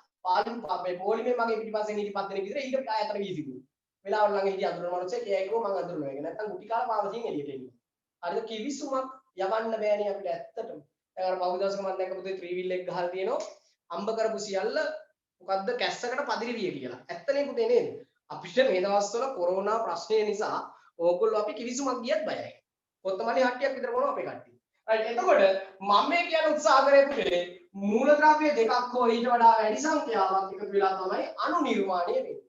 මේ පොලිමේ මගේ පිටිපස්සෙන් හිටපත් දෙනෙක් විතර ඊට ආයතන වීසිකුයි. වෙලාවල් ළඟ හිටිය අඳුරන මිනිස්සෙක් එයා කිව්වා මම අඳුරනවා. ඒක නැත්තම් ගුටි කාලා පාවසියෙන් එළියට එන්නේ. හරිද? කිවිසුමක් යවන්න බෑනේ අපිට ඇත්තටම. දැන් අර පහු දවසක මම දැක්ක පුතේ ත්‍රිවිල් එක ගහලා තියෙනවා. අම්බ කරපු සියල්ල මොකද්ද කැස්සකට පදිරිවිය කියලා. ඇත්තනේ පුතේ නේද? අපිට මේ දවස්වල කොරෝනා ප්‍රශ්නය නිසා ඕගොල්ලෝ අපි කිවිසුමක් ගියත් බයයි. කොත්තමලි හට්ටියක් විතර මොනවා අපේ කට්ටිය. right එතකොට මම මේ කියන උත්සාහ කරේ පුතේ මූලද්‍රව්‍ය දෙකක් හෝ ඊට වඩා වැඩි සංඛ්‍යාවක් එකතු වෙලා තමයි අණු නිර්මාණය වෙන්නේ.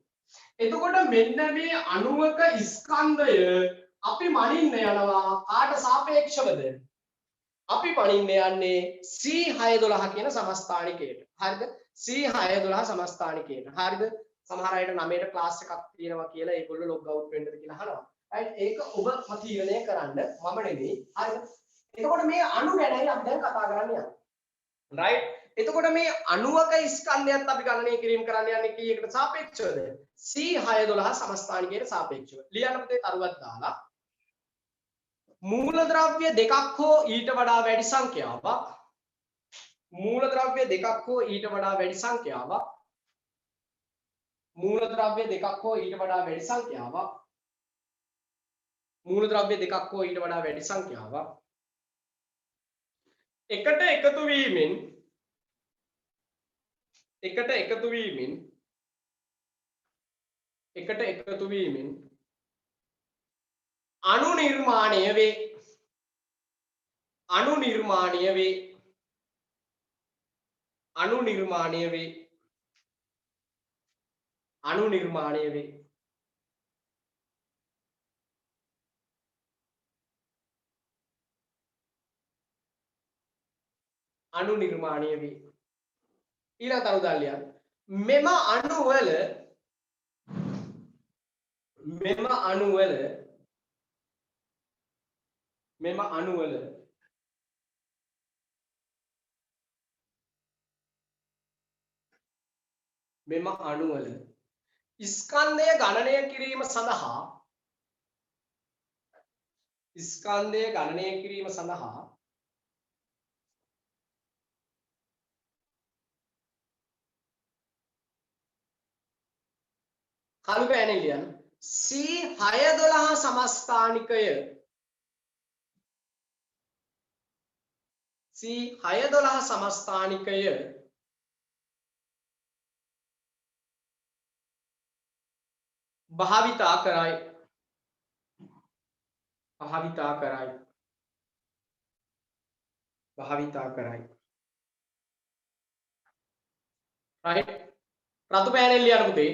එතකොට මෙන්න මේ අණුවක ස්කන්ධය අපි මනින්න යනවා කාට සාපේක්ෂවද? අපි මනින්න යන්නේ C612 කියන සමස්ථානිකයට. හරිද? C612 සමස්ථානිකයට. හරිද? සමහර අයට 9ට ක්ලාස් එකක් තියෙනවා කියලා ඒගොල්ලෝ ලොග් අවුට් වෙන්නද කියලා අහනවා. right ඒක ඔබ තීරණය කරන්න මම නෙවෙයි. හරිද? එතකොට මේ අණු ගැනයි අපි දැන් කතා කරන්න යන්නේ. right එතකොට මේ අණුවක ස්කන්ධයත් අපි ගණනය කිරීම කරන්න යන්නේ කීයකට සාපේක්ෂවද? C612 සමස්ථානිකයට සාපේක්ෂව. ලියන්න පුතේ තරුවක් දාලා මූලද්‍රව්‍ය දෙකක් හෝ ඊට වඩා වැඩි සංඛ්‍යාවක් මූලද්‍රව්‍ය දෙකක් හෝ ඊට වඩා වැඩි සංඛ්‍යාවක් මූලද්‍රව්‍ය දෙකක් හෝ ඊට වඩා වැඩි සංඛ්‍යාවක් මූලද්‍රව්‍ය දෙකක් හෝ ඊට වඩා වැඩි සංඛ්‍යාවක් එකට එකතු වීමෙන් අණු නිර්මාණය වේ. අණු නිර්මාණය වේ. අණු නිර්මාණය වේ. අණු නිර්මාණය වේ. අණු නිර්මාණය වේ. ඊළඟ තරුදල්ලියන් මෙම අණුවල ස්කන්ධය ගණනය කිරීම සඳහා ස්කන්ධය ගණනය කිරීම සඳහා කළු පෑනේ ලියන්න. C612 සමස්ථානිකය C612 සමස්ථානිකය භාවිතා කරයි. right රතු පෑනේ ලියන්න පුතේ.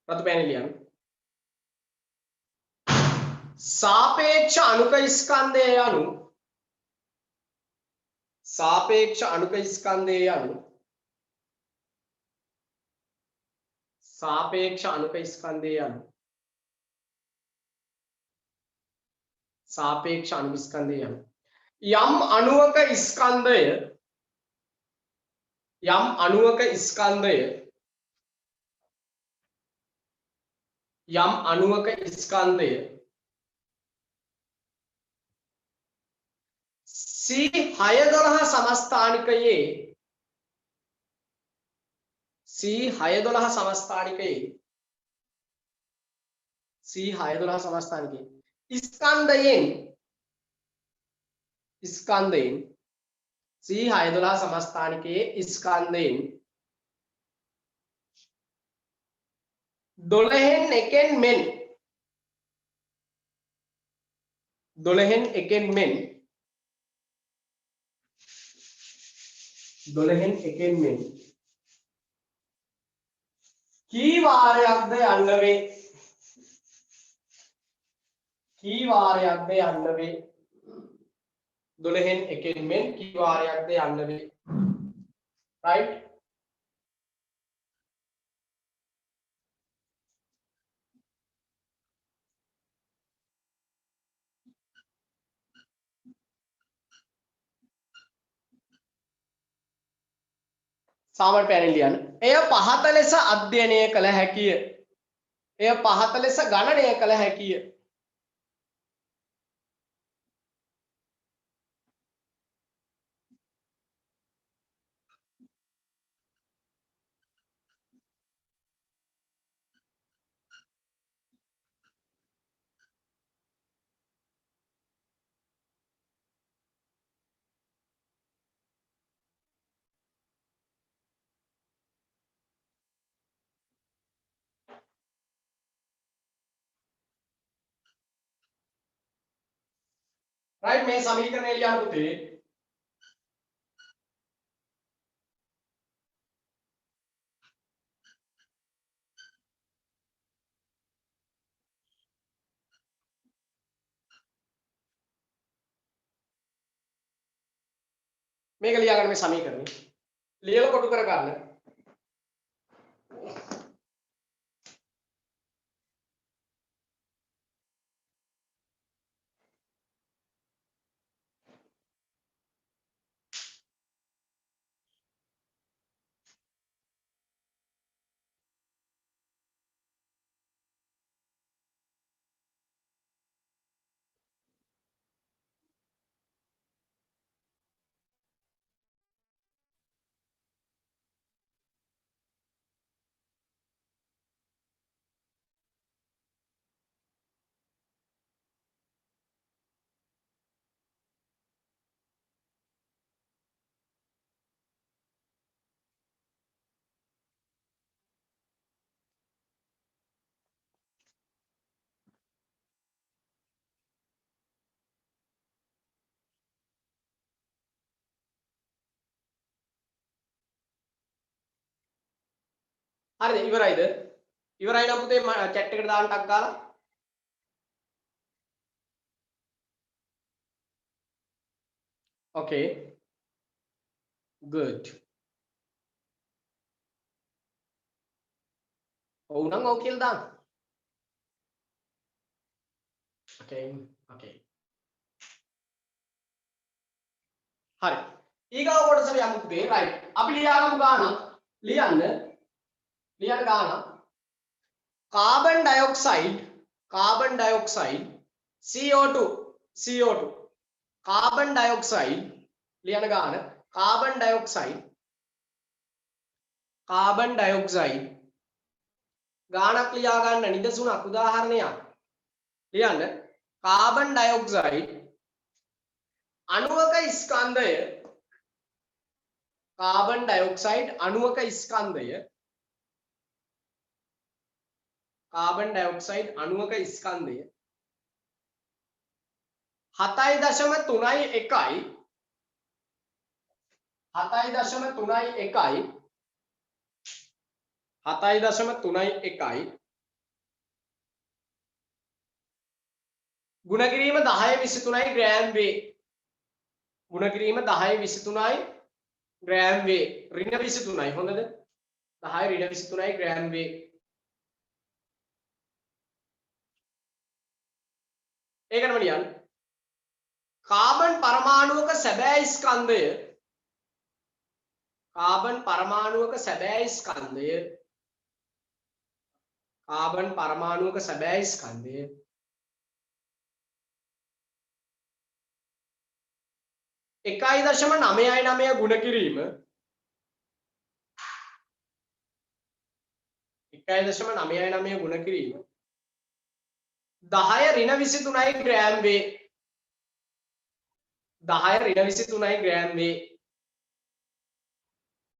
රතු පෑනේ ලියන්න. සාපේක්ෂ අණුක ස්කන්ධය යනු සාපේක්ෂ අණුක ස්කන්ධය යනු සාපේක්ෂ අණුක ස්කන්ධය යනු සාපේක්ෂ අණු ස්කන්ධය යනු යම් අණුවක ස්කන්ධය C612 සමස්ථානිකයේ ස්කන්ධයෙන් C612 සමස්ථානිකයේ ස්කන්ධයෙන් 12න් එකෙන් මෙන් කී වාරයක්ද යන්න වේ 12න් එකෙන් මෙන් කී වාරයක්ද යන්න වේ right සාමාන්‍ය පෑනෙන් ලියන්න. එය පහත ලෙස අධ්‍යයනය කළ හැකිය. එය පහත ලෙස ගණනය කළ හැකිය. right මේ සමීකරණය ලියන්න පුතේ. මේක ලියාගන්න මේ සමීකරණය. ලියලා කොටු කර ගන්න. හරිද ඉවරයිද? ඉවරයි නම් පුතේ chat එකට දාන්න ටක් ගාලා. okay good ඔව් නම් ඔව් කියලා දාන්න. okay හරි ඊගාව කොටසට යමු පුතේ. right අපි ලියාගමු ගාන. ලියන්න ගාන. carbon dioxide CO2 CO2 carbon dioxide ලියන ගාන කාබන් ඩයොක්සයිඩ් ගානක් ලියා ගන්න නිදසුනක් උදාහරණයක් ලියන්න කාබන් ඩයොක්සයිඩ් අණුවක ස්කන්ධය කාබන් ඩයොක්සයිඩ් අණුවක ස්කන්ධය 7.31 ගුණ කිරීම 10-23 ග්‍රෑම් වේ. ගුණ කිරීම 10-23 ග්‍රෑම් වේ. ඍණ 23යි හොඳද? 10-23 ග්‍රෑම් වේ. ඒකටම ලියන්න. කාබන් පරමාණුවක සැබෑ ස්කන්ධය කාබන් පරමාණුවක සැබෑ ස්කන්ධය 1.99 ගුණ කිරීම 1.99 ගුණ කිරීම 10-23 ග්‍රෑම් වේ. 10-23 ග්‍රෑම් වේ.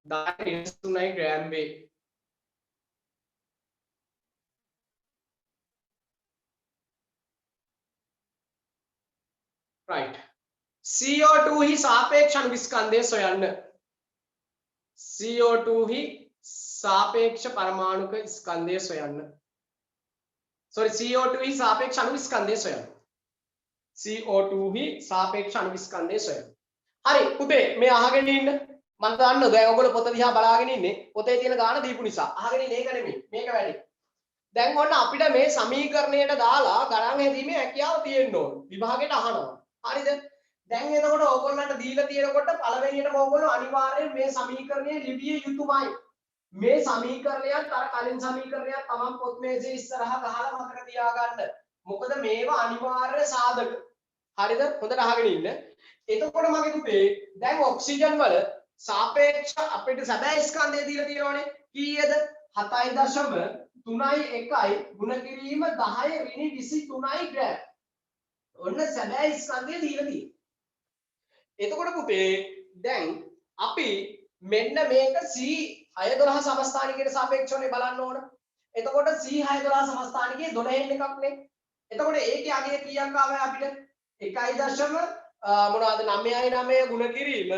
10-23 ග්‍රෑම් වේ. right. CO2 හි සාපේක්ෂ අණුවිස්කන්ධය සොයන්න. CO2 හි සාපේක්ෂ පරමාණුක ස්කන්ධය සොයන්න. sorry CO2 හි සාපේක්ෂ අණුවිස්කන්ධය සොයන්න. CO2 හි සාපේක්ෂ අණුවිස්කන්ධය සොයන්න. හරි පුතේ මේ අහගෙන ඉන්න. මම දන්නවා දැන් ඔයගොල්ලෝ පොත දිහා බලාගෙන ඉන්නේ. පොතේ තියෙන ගාන දීපු නිසා. අහගෙන ඉන්නේ ඒක නෙමෙයි. මේක වැඩි. දැන් ඔන්න අපිට මේ සමීකරණයට දාලා ගණන් හැදීමේ හැකියාව තියෙන්න ඕන. විභාගයට අහනවා. හරිද? දැන් එතකොට ඕගොල්ලන්ට දීලා තියෙනකොට පළවෙනියටම ඕගොල්ලෝ අනිවාර්යයෙන් මේ සමීකරණය ලිවිය යුතුමයි. මේ සමීකරණයත් අර කලින් සමීකරණයත් තමන් පොත් මේසේ ඉස්සරහා ගහලා මතක තියාගන්න. මොකද මේවා අනිවාර්ය සාධක. හරිද? හොඳට අහගෙන ඉන්න. එතකොට මගේ පුතේ දැන් ඔක්සිජන් වල සාපේක්ෂ අපිට සැබෑ ස්කන්ධය දීලා තියෙනවානේ. කීයද? 7.31 ගුණ කිරීම 10-23 ග්‍රෑම්. ඔන්න සැබෑ ස්කන්ධය දීලා තියෙනවා. එතකොට පුතේ දැන් අපි මෙන්න මේක C612 සමස්ථානිකයට සාපේක්ෂවනේ බලන්න ඕන. එතකොට C612 සමස්ථානිකයේ 12 එකක් නේ. එතකොට ඒකේ අගය කීයක් ආවද අපිට? 1.99 ගුණ කිරීම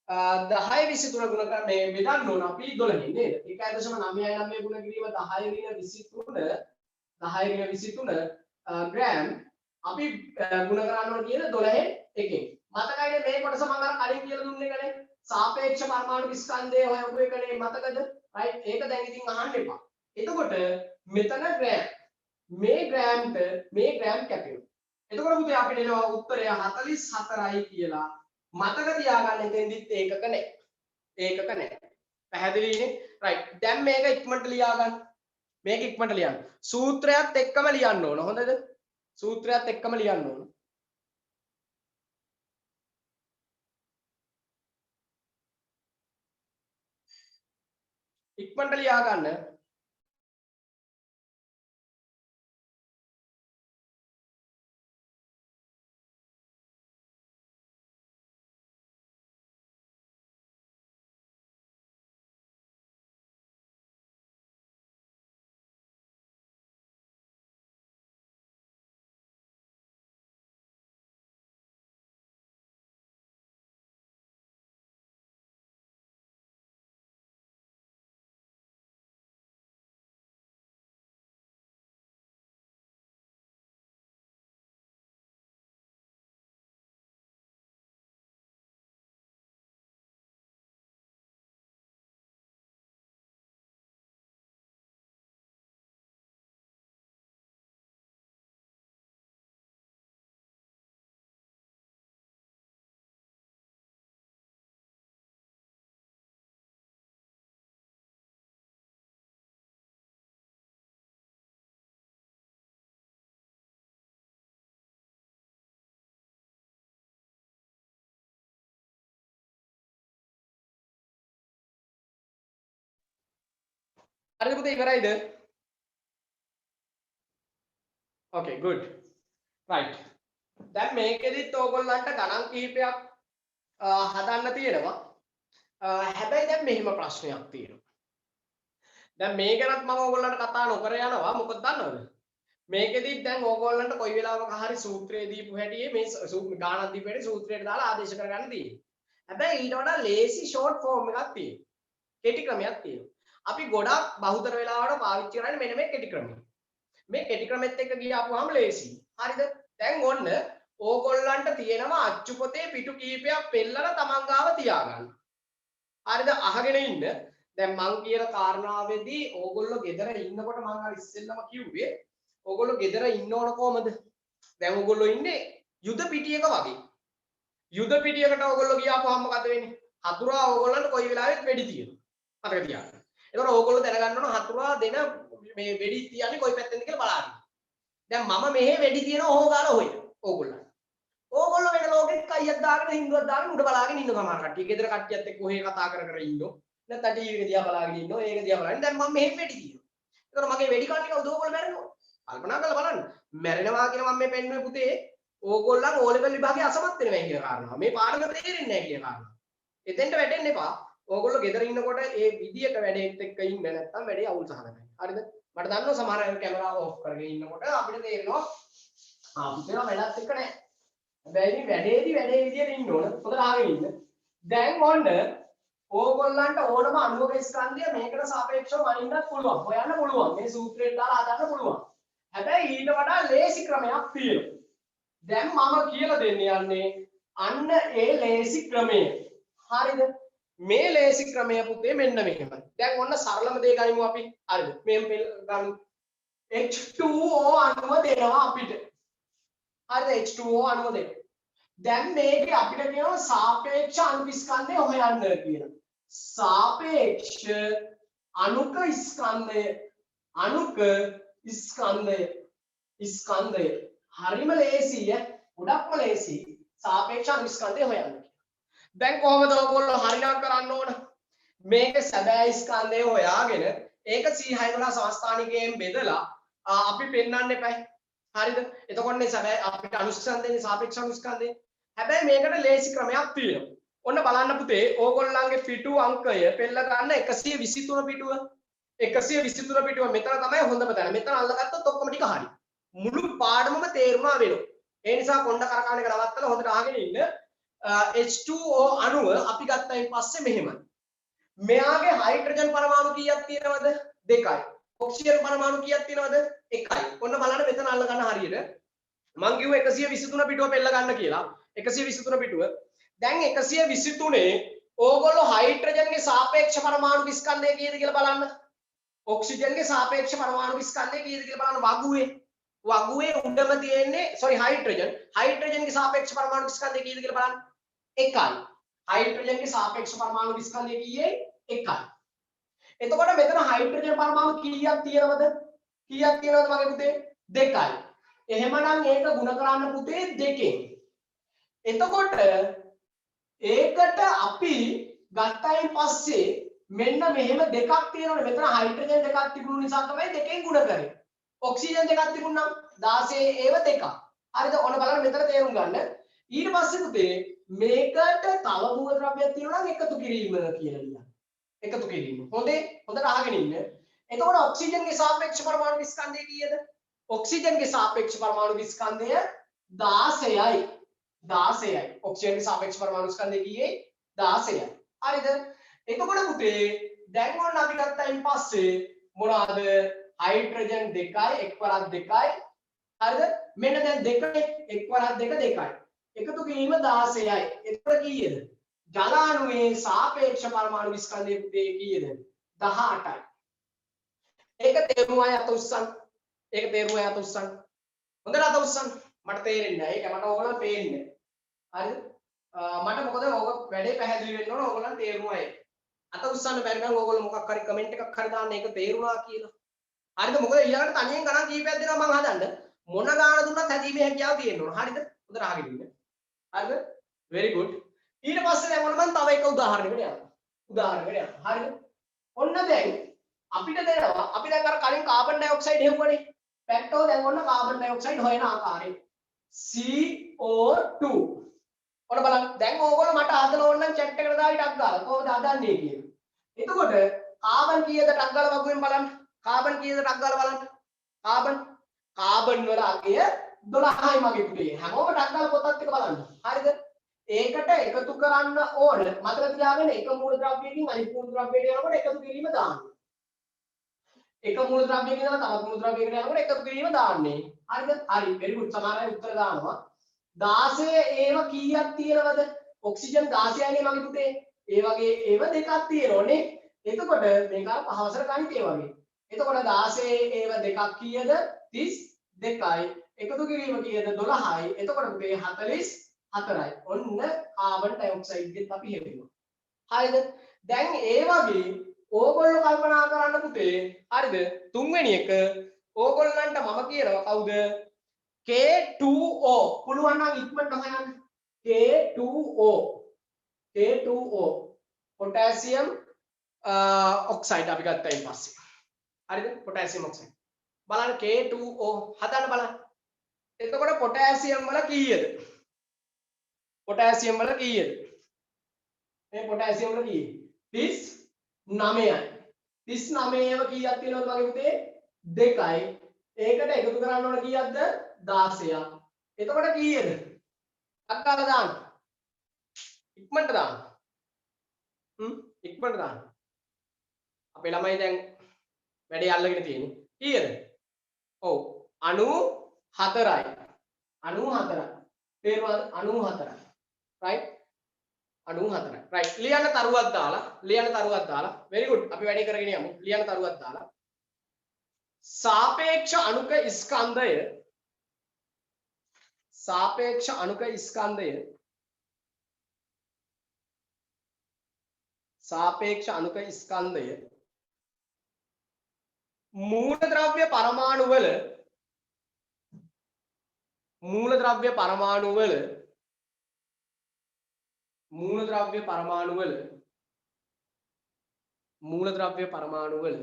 10-23 ගුණ කරන්නේ බෙදන්න ඕන අපි 12 නේද? 1.99 ගුණ කිරීම 10-23 ග්‍රෑම් අපි ගුණ කරන්න ඕන කියන 12 එකෙන්. මතකයිනේ මේ කොටස මම අර කලින් කියලා දුන්නේ කනේ සාපේක්ෂ පරමාණු ස්කන්ධය හොයපු එකනේ මතකද? රයිට් ඒක දැන් ඉතින් අහන්න එපා. එතකොට මෙතන ග්‍රෑම් මේ ග්‍රෑම්ට මේ ග්‍රෑම් කැපෙනවා. එතකොට පුතේ අපිට එනවා උත්තරය 44යි කියලා. මතක තියාගන්න එතෙන්දිත් ඒකක නැහැ. ඒකක නැහැ. පැහැදිලිනේ? රයිට්. දැන් මේක ඉක්මනට ලියා ගන්න. මේක ඉක්මනට ලියන්න. සූත්‍රයත් එක්කම ලියන්න ඕන. හොඳද? සූත්‍රයත් එක්කම ලියන්න ඕන. ඉක්මනට ලියා ගන්න. හරිද පුතේ ඉවරයිද? okay good right දැන් මේකෙදිත් ඕගොල්ලන්ට ගණන් කිහිපයක් හදන්න තියෙනවා. හැබැයි දැන් මෙහෙම ප්‍රශ්නයක් තියෙනවා. දැන් මේ ගැනත් මම ඕගොල්ලන්ට කතා නොකර යනවා. මොකද දන්නවද? මේකෙදිත් දැන් ඕගොල්ලන්ට කොයි වෙලාවක හරි සූත්‍රය දීපු හැටියේ මේ ගානක් දීපු හැටි සූත්‍රයට දාලා ආදේශ කරගන්න තියෙනවා. හැබැයි ඊට වඩා ලේසි ෂෝට් ෆෝම් එකක් තියෙනවා. කෙටි ක්‍රමයක් තියෙනවා. අපි ගොඩක් බහුතර වෙලාවට පාවිච්චි කරන්නේ මෙන්න මේ කෙටි ක්‍රමය. මේ කෙටි ක්‍රමෙත් එක්ක ගියාපුවාම ලේසි. හරිද? දැන් ඔන්න ඕගොල්ලන්ට තියෙනවා අච්චු පොතේ පිටු කීපයක් පෙන්නලා තමන් ගාව තියාගන්න. හරිද? අහගෙන ඉන්න. දැන් මං කියන කාරණාවේදී ඕගොල්ලෝ ගෙදර ඉන්නකොට මං අර ඉස්සෙල්ලම කිව්වේ ඕගොල්ලෝ ගෙදර ඉන්න ඕන කොහමද? දැන් ඕගොල්ලෝ ඉන්නේ යුද පිටියක වගේ. යුද පිටියකට ඕගොල්ලෝ ගියාපුවාම මොකද වෙන්නේ? හතුරා ඕගොල්ලන්ට කොයි වෙලාවෙත් වෙඩි තියෙනවා. මතක තියාගන්න. ඒතකොට ඕගොල්ලෝ දැනගන්න ඕන හතුරා දෙන මේ වෙඩි තියන්නේ කොයි පැත්තෙන්ද කියලා බලන්න. දැන් මම මෙහෙ වෙඩි තියන ඕහ ගාලා හොයන ඕගොල්ලන්. ඕගොල්ලෝ වෙන ලෝකෙක කයියක් දාගෙන හින්දුවක් දාගෙන උඩ බලාගෙන ඉන්න සමහර කට්ටිය. ගෙදර කට්ටියත් එක්ක ඔහේ කතා කර කර ඉන්නෝ. නැත්නම් ටීවී එක දිහා බලාගෙන ඉන්නෝ. ඒක දිහා බලන්න. දැන් මම මෙහෙ වෙඩි තියනවා. ඒතකොට මගේ වෙඩි කන්නේ කවුද ඕගොල්ලෝ මැරෙනවා. කල්පනා කරලා බලන්න. මැරෙනවා කියන මම මේ පෙන්නුවේ පුතේ ඕගොල්ලන් ඕ ලෙවල් විභාගේ අසමත් වෙනවා කියන කාරණාව. මේ පාඩම තේරෙන්නේ නැහැ කියන කාරණාව. එතෙන්ට වැටෙන්න එපා. ඕගොල්ලෝ ගෙදර ඉන්නකොට ඒ විදියට වැඩේත් එක්ක ඉන්න නැත්නම් වැඩේ අවුල් සහගතයි. හරිද? මට දන්නවා සමහර අය කැමරාව ඔෆ් කරගෙන ඉන්නකොට අපිට තේරෙනවා අපිට වැඩක් එක්ක නැහැ. හැබැයි වැඩේදී වැඩේ විදියට ඉන්න ඕන. හොඳට අහගෙන ඉන්න. දැන් ඔන්න ඕගොල්ලන්ට ඕනම අණුවක ස්කන්ධය මේකට සාපේක්ෂව මනින්නත් පුළුවන්. හොයන්න පුළුවන්. මේ සූත්‍රයෙන් දාලා හදන්න පුළුවන්. හැබැයි ඊට වඩා ලේසි ක්‍රමයක් තියෙනවා. දැන් මම කියලා දෙන්න යන්නේ අන්න ඒ ලේසි ක්‍රමය. හරිද? මේ ලේසි ක්‍රමය පුතේ මෙන්න මෙහෙම. දැන් ඔන්න සරලම දේ ගනිමු අපි. හරිද? මේ ගමු. H2O අණුව දෙනවා අපිට. හරිද? H2O අණුව දෙනවා. දැන් මේකේ අපිට කියනවා සාපේක්ෂ අණුක ස්කන්ධය හොයන්න කියලා. සාපේක්ෂ අණුක ස්කන්ධය ස්කන්ධය හරිම ලේසිය. ගොඩක්ම ලේසි සාපේක්ෂ අණුක ස්කන්ධය හොයන්න. දැන් කොහොමද ඔයගොල්ලෝ හරිනම් කරන්න ඕන? මේක සැබෑ ස්කන්ධය හොයාගෙන ඒක C6 සමස්ථානිකයෙන් බෙදලා අපි පෙන්වන්න එපයි. හරිද? එතකොට මේ සැබෑ අපිට අනුස්කන්ධයේ සාපේක්ෂ අනුස්කන්ධය. හැබැයි මේකට ලේසි ක්‍රමයක් තියෙනවා. ඔන්න බලන්න පුතේ ඕගොල්ලන්ගේ පිටු අංකය පෙළ ගන්න 123 පිටුව. 123 පිටුව මෙතන තමයි හොඳම තැන. මෙතන අල්ලගත්තොත් ඔක්කොම ටික හරි. මුළු පාඩමම තේරුණා වෙනවා. ඒ නිසා කොණ්ඩ කරකවන එක නවත්තලා හොඳට අහගෙන ඉන්න. H2O අණුව අපි ගත්තයින් පස්සේ මෙහෙමයි. මෙයාගේ හයිඩ්‍රජන් පරමාණු කීයක් තියෙනවද? 2යි. ඔක්සිජන් පරමාණු කීයක් තියෙනවද? 1යි. ඔන්න බලන්න මෙතන අල්ල ගන්න හරියට. මං කිව්වා 123 පිටුව පෙළ ගන්න කියලා. 123 පිටුව. දැන් 123 ඕගොල්ලෝ හයිඩ්‍රජන්ගේ සාපේක්ෂ පරමාණු ස්කන්ධය කීයද කියලා බලන්න. ඔක්සිජන්ගේ සාපේක්ෂ පරමාණු ස්කන්ධය කීයද කියලා බලන්න. වගුවේ උඩම තියෙන්නේ හයිඩ්‍රජන්ගේ සාපේක්ෂ පරමාණු ස්කන්ධය කීයද කියලා බලන්න. 1යි. හයිඩ්‍රජන්ගේ සාපේක්ෂ පරමාණු ස්කන්ධය කීයේ? 1යි. එතකොට මෙතන හයිඩ්‍රජන් පරමාණු කීයක් තියෙනවද? මගේ පුතේ? 2යි. එහෙමනම් ඒක ගුණ කරන්න පුතේ 2කින්. එතකොට ඒකට අපි ගත්තයින් පස්සේ මෙන්න මෙහෙම දෙකක් තියෙනවනේ. මෙතන හයිඩ්‍රජන් දෙකක් තිබුණු නිසා තමයි 2කින් ගුණ කරේ. ඔක්සිජන් දෙකක් තිබුණා නම් 16 ඒව දෙකක්. හරිද? ඔන්න බලන්න මෙතන තේරුම් ගන්න. ඊට පස්සේ පුතේ මේකට තව මූලද්‍රව්‍යයක් තියෙනවා නම් එකතු කිරීම කියලා ලියන්න. එකතු කිරීම. හොඳට අහගෙන ඉන්න. එතකොට ඔක්සිජන්ගේ සාපේක්ෂ පරමාණු ස්කන්ධය කීයද? ඔක්සිජන්ගේ සාපේක්ෂ පරමාණු ස්කන්ධය 16යි. 16යි. ඔක්සිජන්ගේ සාපේක්ෂ පරමාණු ස්කන්ධය කීයේ? 16යි. හරිද? එතකොට පුතේ දැන් ඔන්න අපි ගත්තයින් පස්සේ මොනවාද? හයිඩ්‍රජන් 2යි 1/2යි. හරිද? මෙන්න දැන් 2 1/2 එකතු කිරීම 16යි. එතකොට කීයද? ජල අණුවේ සාපේක්ෂ පරමාණු ස්කන්ධය පුතේ කීයද? 18යි. ඒක තේරුම් අය අත උස්සන්න. හොඳට අත උස්සන්න. මට තේරෙන්නේ නැහැ. ඒක මට ඕගොල්ලන් පේන්නේ. හරිද? මට මොකද ඕක වැඩේ පැහැදිලි වෙන්න ඕන ඕගොල්ලන් තේරුම් අය. අත උස්සන්න බැරි නම් ඕගොල්ලෝ මොකක් හරි කමෙන්ට් එකක් හරි දාන්න ඒක තේරුණා කියලා. හරිද? මොකද ඊළඟට තනියෙන් ගණන් කීපයක් දෙනවා මම හදන්න. මොන ගාන දුන්නත් හැදීමේ හැකියාව තියෙන්න ඕන. හරිද? හොඳට අහගෙන ඉන්න. හරිද? very good. ඊට පස්සේ දැන් ඔන්න මම තව එක උදාහරණයකට යනවා. හරිද? ඔන්න දැන් අපිට දෙනවා අපි දැන් අර කලින් කාබන් ඩයොක්සයිඩ් හෙව්වනේ පැට්ටෝ දැන් ඔන්න කාබන් ඩයොක්සයිඩ් හොයන ආකාරය CO2 ඔන්න බලන්න දැන් ඕගොල්ලෝ මට හදලා ඕනනම් chat එකට දාලා ටක් ගාලා කොහොමද හදන්නේ කියලා. එතකොට කාබන් කීයද ටක් ගාලා වගුවෙන් බලන්න. කාබන් කීයද ටක් ගාලා බලන්න. කාබන් වල අගය 12යි මගේ පුතේ. හැමෝම ටක් ගාලා පොතත් එක බලන්න. හරිද? ඒකට එකතු කරන්න ඕන. මතක තියාගන්න එක මූලද්‍රව්‍යයකින් අනිත් මූලද්‍රව්‍යයට යනකොට එකතු කිරීම දාන්න. එක මූලද්‍රව්‍යයකින් ඉඳලා තවත් මූලද්‍රව්‍යයකට යනකොට එකතු කිරීම දාන්නේ. හරිද? හරි. very good. සමහර අය උත්තර දානවා. 16 ඒව කීයක් තියෙනවද? ඔක්සිජන් 16යිනේ මගේ පුතේ. ඒ වගේ ඒව දෙකක් තියෙනෝනේ. එතකොට මේක පහවසර ගණිතය වගේ. එතකොට 16 ඒව දෙකක් කීයද? 32යි. එකතු කිරීම කීයද? 12යි. එතකොට පුතේ 44යි. ඔන්න කාබන් ඩයොක්සයිඩ් ගෙත් අපි හෙව්වෙනවා. හරිද? දැන් ඒ වගේ ඕගොල්ලෝ කල්පනා කරන්න පුතේ. හරිද? තුන්වෙනි එක ඕගොල්ලන්ට මම කියනවා කවුද? K2O පුළුවන් නම් ඉක්මනට හොයන්න. K2O පොටෑසියම් ඔක්සයිඩ් අපි ගත්තා ඊට පස්සේ. හරිද? Potassium oxide. බලන්න K2O හදන්න බලන්න. එතකොට පොටෑසියම් වල කීයද? පොටෑසියම් වල කීයද? මේ පොටෑසියම් වල කීයද? 39යි. 39ව කීයක් තියෙනවද මගේ පුතේ? 2යි. ඒකට එකතු කරන්න ඕන කීයක්ද? 16ක්. එතකොට කීයද? අක්කාලා දාන්න. ඉක්මනට දාන්න. ඉක්මනට දාන්න. අපේ ළමයි දැන් වැඩේ අල්ලගෙන තියෙන්නේ. කීයද? ඔව් 94යි. 94යි. තේරුණාද? 94යි. right? 94යි. right. ලියන්න තරුවක් දාලා. very good. අපි වැඩේ කරගෙන යමු. ලියන්න තරුවක් දාලා. सापेक्ष अणुक स्कंदय मूलद्रव्य परमाणु वल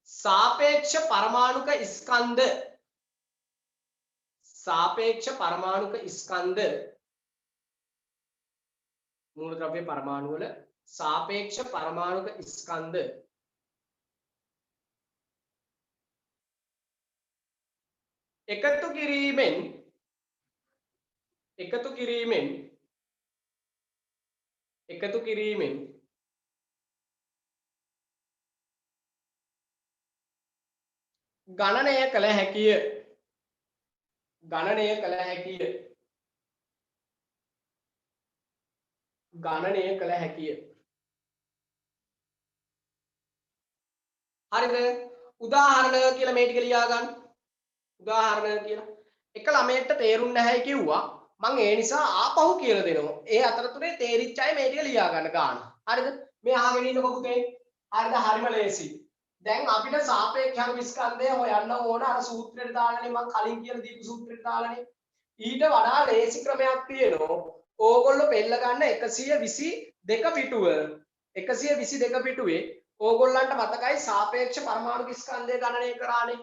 सापेक्ष परमाणुक स्कंद मूलद्रव्य परमाणु वल सापेक्ष परमाणुक स्कंद එකතු කිරීමෙන් ගණනය කළ හැකිය. හරිද? උදාහරණ කියලා මේ ටික ලියා ගන්න. උදාහරණ කියලා. එක ළමයට තේරුන්නේ නැහැ කිව්වා. මම ඒ නිසා ආපහු කියලා දෙනවා. ඒ අතරතුරේ තේරිච්ච අය මේ ටික ලියා ගන්න ගන්න. හරිද? මේ අහගෙන ඉන්නකො පුතේ. හරිද? හරිම ලේසි. දැන් අපිට සාපේක්ෂ ස්කන්ධය හොයන්න ඕන අර සූත්‍රෙට දාලානේ මම කලින් කියලා දීපු සූත්‍රෙට දාලානේ. ඊට වඩා ලේසි ක්‍රමයක් තියෙනවා. ඕගොල්ලෝ පෙළ ගන්න 122 පිටුවේ ඕගොල්ලන්ට මතකයි සාපේක්ෂ පරමාණු ස්කන්ධය ගණනය කරානේ.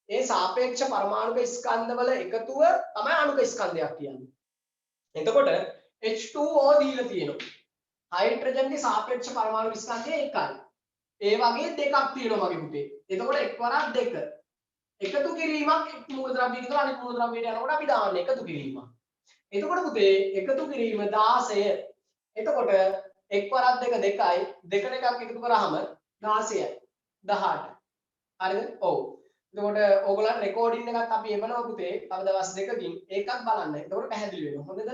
ඒ සාපේක්ෂ පරමාණු ස්කන්ධවල එකතුව තමයි අණුක ස්කන්ධයක් කියන්නේ. එතකොට H2O දීලා තියෙනවා. හයිඩ්‍රජන්ගේ සාපේක්ෂ පරමාණු ස්කන්ධය එකයි. ඒ වගේ දෙකක් තියෙනවා මගේ පුතේ. එතකොට එක් වරක් දෙක. එකතු කිරීමක් මූලද්‍රව්‍යයක ඉඳලා අනිත් මූලද්‍රව්‍යයට යනකොට අපි දාන්නේ එකතු කිරීමක්. එතකොට පුතේ එකතු කිරීම 16. එතකොට එක් වරක් දෙක දෙකයි. දෙක එකක් එකතු කරාම 16යි. 18. හරිද? ඔව්. එතකොට ඕගොල්ලන් රෙකෝඩින් එකත් අපි එවනවා පුතේ. තව දවස් දෙකකින් ඒකත් බලන්න. එතකොට පැහැදිලි වෙනවා. හොඳද?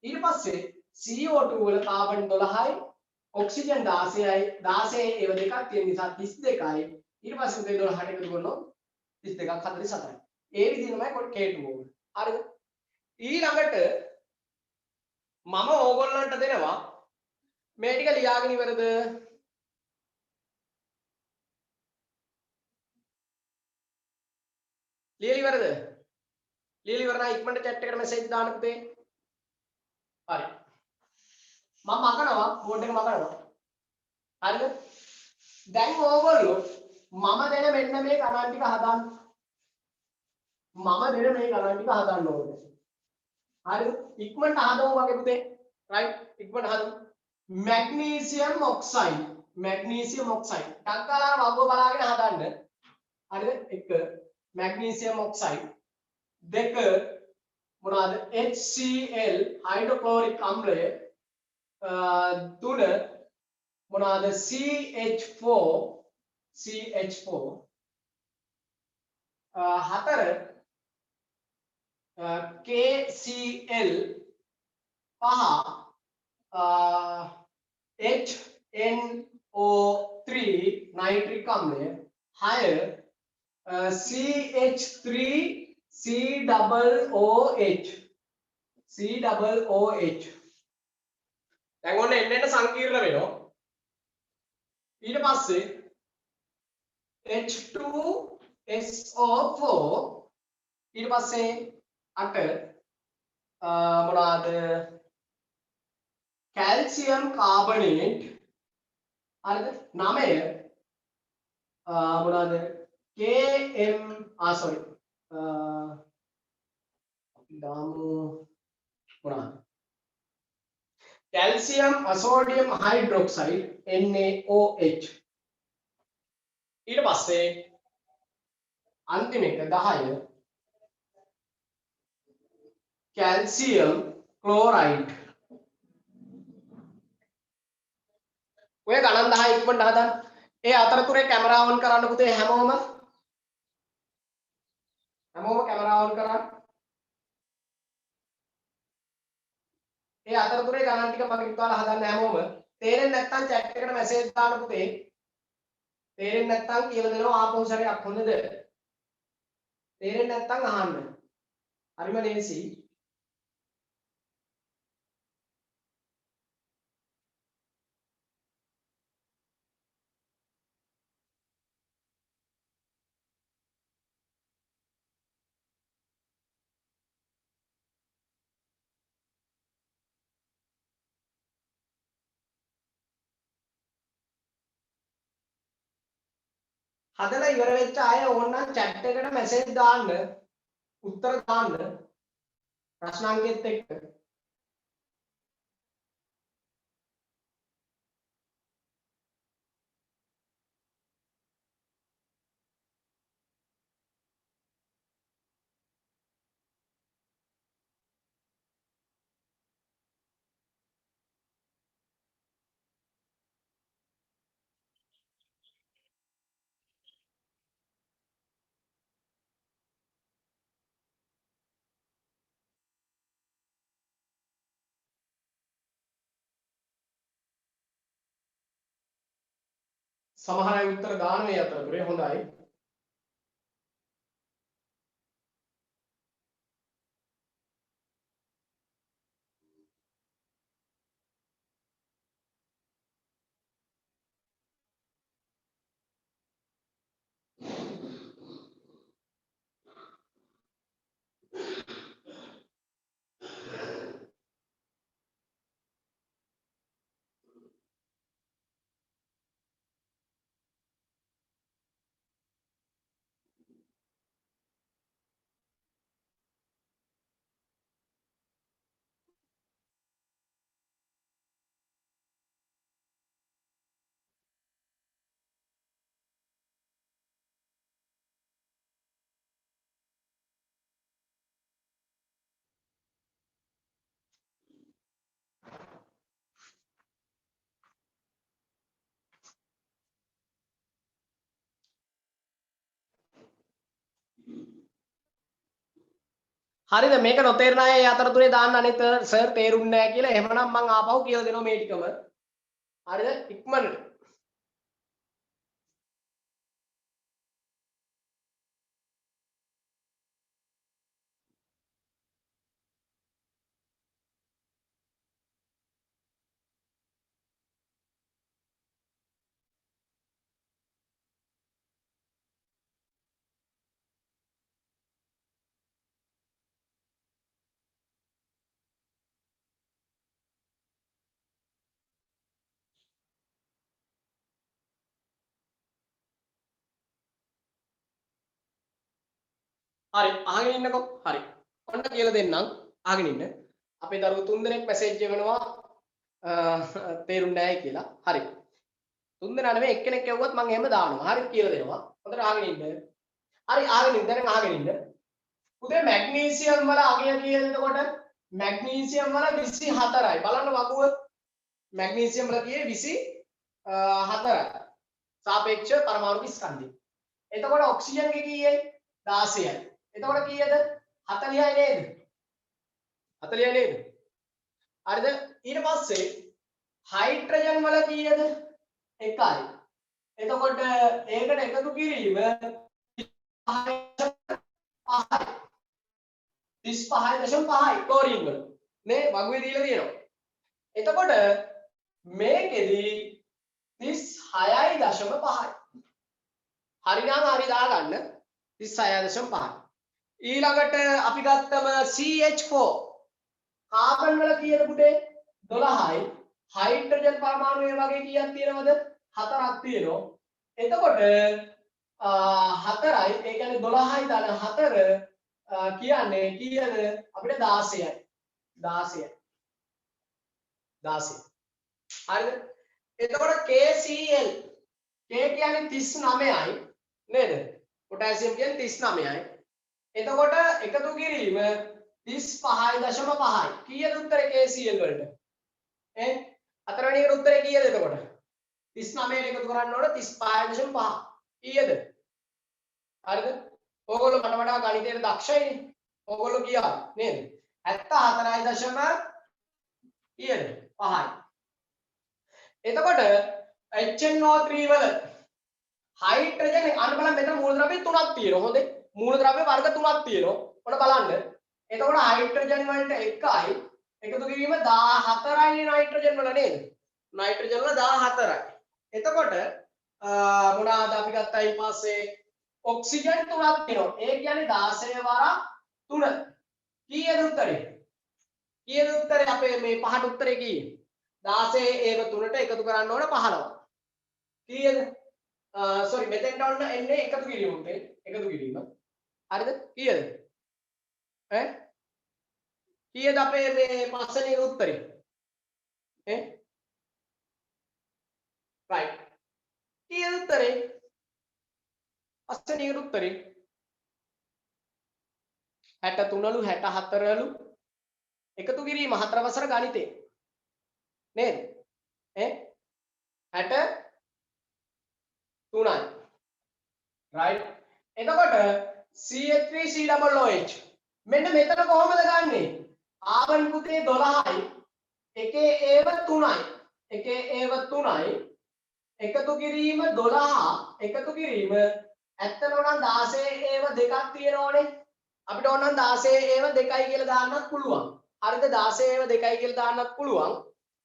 ඊට පස්සේ CO2 වල කාබන් 12යි ඔක්සිජන් 16යි 16 ඒව දෙකක් තියෙන නිසා 32යි ඊට පස්සේ උදේ 12ට එකතු කරනවා 32ක් 47යි ඒ විදිහමයි K2O හරිද ඊළඟට මම ඕගොල්ලන්ට දෙනවා මේ ටික ලියාගෙන ඉවරද ලියලා ඉවරද ලියලා ඉවර නම් ඉක්මනට chat එකට මැසේජ් දාන්න පුතේ හරි මම මකනවා බෝඩ් එක මකනවා හරිද? දැන් ඕගොල්ලෝ මම දෙන මෙන්න මේ ගණන් ටික හදන්න. මම දෙන මේ ගණන් ටික හදන්න ඕනේ. හරිද? ඉක්මනට හදමු වගේ පුතේ. රයිට්? ඉක්මනට හදමු. Magnesium oxide. Magnesium oxide. ටක් ගාලා වගුව බලාගෙන හදන්න. හරිද? 1 මැග්නීසියම් ඔක්සයිඩ්. 2 මොනවාද? HCl hydrochloric අම්ලය. 3 මොනවාද? CH4 4 KCl 5 HNO3 नाइट्रिक अम्ल 6 CH3COOH දැන් ඔන්න එන්න සංකීර්ණ වෙනවා ඊට පස්සේ H2SO4 ඊට පස්සේ 8 මොනවාද कैल्शियम कार्बोनेट හරිද 9 මොනවාද KM sorry අපි දාමු මොනවාද कैल्शियम असोडियम हाइड्रोक्साइड NaOH ඊට පස්සේ අන්තිම එක 10 कैल्शियम क्लोराइड ඔය ගණන් 10 ඉක්මනට හදන්න. ඒ අතරතුරේ කැමරා ඔන් කරන්න පුතේ හැමෝම කැමරා ඔන් කරන්න. ඒ අතරතුරේ ගණන් ටික මගේ පුතාලා හදන්න හැමෝම. තේරෙන්නේ නැත්නම් chat එකට මැසේජ් දාන්න පුතේ. තේරෙන්නේ නැත්නම් කියලා දෙනවා ආපහු සැරයක් හොඳද? තේරෙන්නේ නැත්නම් අහන්න. හරිම ලේසි. හදලා ඉවර වෙච්ච අය ඕනනම් chat එකට මැසේජ් දාන්න උත්තර දාන්න ප්‍රශ්න අංකෙත් එක්ක සමහර අය උත්තර දාන මේ අතරතුරේ හොඳයි. හරිද මේක නොතේරෙන අය ඒ අතරතුරේ දාන්න අනිත් සර් තේරුන්නේ නැහැ කියලා එහෙමනම් මම ආපහු කියලා දෙනවා මේ ටිකම හරිද ඉක්මනට හරි අහගෙන ඉන්නකෝ. හරි. ඔන්න කියලා දෙන්නම්. අහගෙන ඉන්න. අපේ දරුවෝ 3 දෙනෙක් මැසේජ් කරනවා තේරුන්නේ නැහැ කියලා. හරි. 3 දෙනා නෙමෙයි එක්කෙනෙක් ඇහුවත් මම එහෙම දානවා. හරි කියලා දෙනවා. හොඳට අහගෙන ඉන්න. හරි අහගෙන ඉන්න. දැන් අහගෙන ඉන්න. පුතේ මැග්නීසියම් වල අගය කීයද එතකොට? මැග්නීසියම් වල 24යි. බලන්න වගුව. මැග්නීසියම් වල කීයේ 24යි. සාපේක්ෂ පරමාණු ස්කන්ධය. එතකොට ඔක්සිජන් ගේ කීයයි? 16යි. එතකොට කීයද? 40යි නේද? 40යි නේද? හරිද? ඊට පස්සේ හයිඩ්‍රජන් වල කීයද? 1යි. එතකොට ඒකට එකතු කිරීම 35.5යි ක්ලෝරින් වල. නේ වගුවේ දීලා තියෙනවා. එතකොට මේකෙදි 36.5යි. හරිනම් හරි දාගන්න 36.5. ඊළඟට අපි ගත්තම CH4 කාබන් වල කීයද පුතේ? 12යි. හයිඩ්‍රජන් පරමාණු මේ වගේ කීයක් තියෙනවද? 4ක් තියෙනවා. එතකොට 4යි ඒ කියන්නේ 12යි දාන 4 කියන්නේ කීයද? අපිට 16යි. 16යි. 16. හරිද? එතකොට KCl K කියන්නේ 39යි නේද? පොටෑසියම් කියන්නේ 39යි. එතකොට එකතු කිරීම 35.5යි. කීයද උත්තරේ KCl වලට? හතරවෙනි එකට උත්තරේ කීයද එතකොට? 39ට එකතු කරන්න ඕන 35.5. කීයද? හරිද? ඕගොල්ලෝ මට වඩා ගණිතයට දක්ෂයිනේ. ඕගොල්ලෝ කියා නේද? 74.5යි. එතකොට HNO3 වල හයිඩ්‍රජන් අන්න බලන්න මෙතන මූලද්‍රව්‍ය තුනක් තියෙනවා. හොඳේ. මූලද්‍රව්‍ය වර්ග තුනක් තියෙනවා. ඔන්න බලන්න. එතකොට හයිඩ්‍රජන් වලට 1යි එකතු කිරීම 14යි නයිට්‍රජන් වල නේද? නයිට්‍රජන් වල 14යි. එතකොට මොනවාද අපි ගත්තා ඊට පස්සේ ඔක්සිජන් තුනක් තියෙනවා. ඒ කියන්නේ 16 වරක් 3. කීයද උත්තරේ? කීයද උත්තරේ අපේ මේ පහට උත්තරේ කීයද? 16 ඒව 3ට එකතු කරන්න ඕන 15. කීයද? සෝරි මෙතෙන්ට ඔන්න එන්නේ එකතු කිරීම උත්තේ. එකතු කිරීම. හරිද? කීයද? කීයද අපේ මේ පස්වෙනි උත්තරේ? right. කීයද උත්තරේ? පස්වෙනි උත්තරේ 63ලු 64ලු එකතු කිරීම 4 වසර ගණිතේ. නේද? 63යි. right. එතකොට CH3COOH මෙන්න මෙතන කොහොමද ගන්නෙ? ආවන් පුතේ 12යි. එකේ ඒව 3යි. එකේ ඒව 3යි. එකතු කිරීම 12 එකතු කිරීම ඇත්තටම නම් 16 ඒව දෙකක් තියෙනෝනේ. අපිට ඕන නම් 16 ඒව 2යි කියලා දාන්නත් පුළුවන්. හරිද? 16 ඒව 2යි කියලා දාන්නත් පුළුවන්.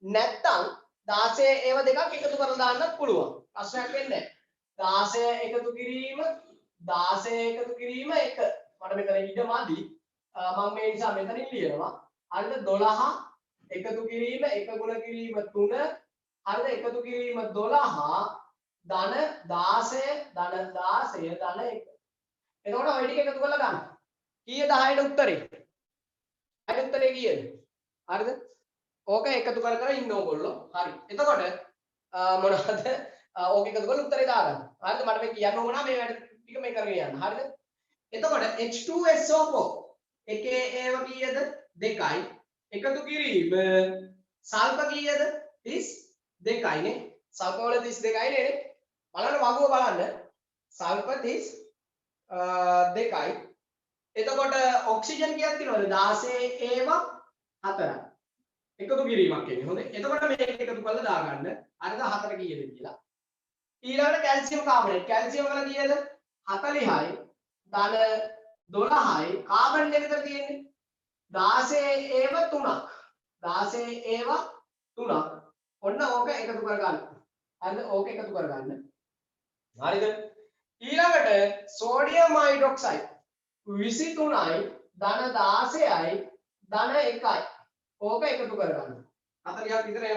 නැත්තම් 16 ඒව දෙකක් එකතු කරලා දාන්නත් පුළුවන්. ප්‍රශ්නයක් වෙන්නේ නැහැ. 16 එකතු කිරීම 1 මට මෙතන ඉඩමදි. මම මේ නිසා මෙතනින් ලියනවා. හරිද? 12 එකතු කිරීම 1 ගුණ කිරීම 3 හරිද? එකතු කිරීම 12 ධන 16 ධන 1. එතකොට ඔය ටික එකතු කරලා ගන්න. කීයද 10ට උත්තරේ? 10ට උත්තරේ කීයද? හරිද? ඕක එකතු කර කර ඉන්න ඕගොල්ලෝ. හරි. එතකොට මොනවද? ඕක එකතු කරලා උත්තරේ දාගන්න. හරිද? මට මේ කියන්න ඕන මේ වැඩ ටික මේ කරගෙන යන්න. හරිද? එතකොට H2SO4 එකේ ඒව කීයද? 2යි. එකතු කිරීම සල්ප කීයද? 32යි නේ. සල්ප වල 32යි නේ. බලන්න වගුව බලන්න. සල්ප 32යි. එතකොට ඔක්සිජන් කීයක් තියෙනවද? 16 ඒව 4යි. එකතු කිරීමක් කියන්නේ. හොඳයි. එතකොට මේක එකතු කරලා දාගන්න. හරිද? 4 කීයද කියලා. ඊළඟට කැල්සියම් කාබනේට්. කැල්සියම් වල කීයද? 40යි. ධන 12යි. කාබන් දෙක විතර තියෙන්නේ. 16 ඒව 3ක්. 16 ඒව 3ක්. ඔන්න ඕක එකතු කරගන්න. හරිද? ඕක එකතු කරගන්න. හරිද? ඊළඟට සෝඩියම් හයිඩ්‍රොක්සයිඩ් 23යි ධන 16යි ධන 1යි. ඕක එකතු කරගන්න. 40ක් විතර මම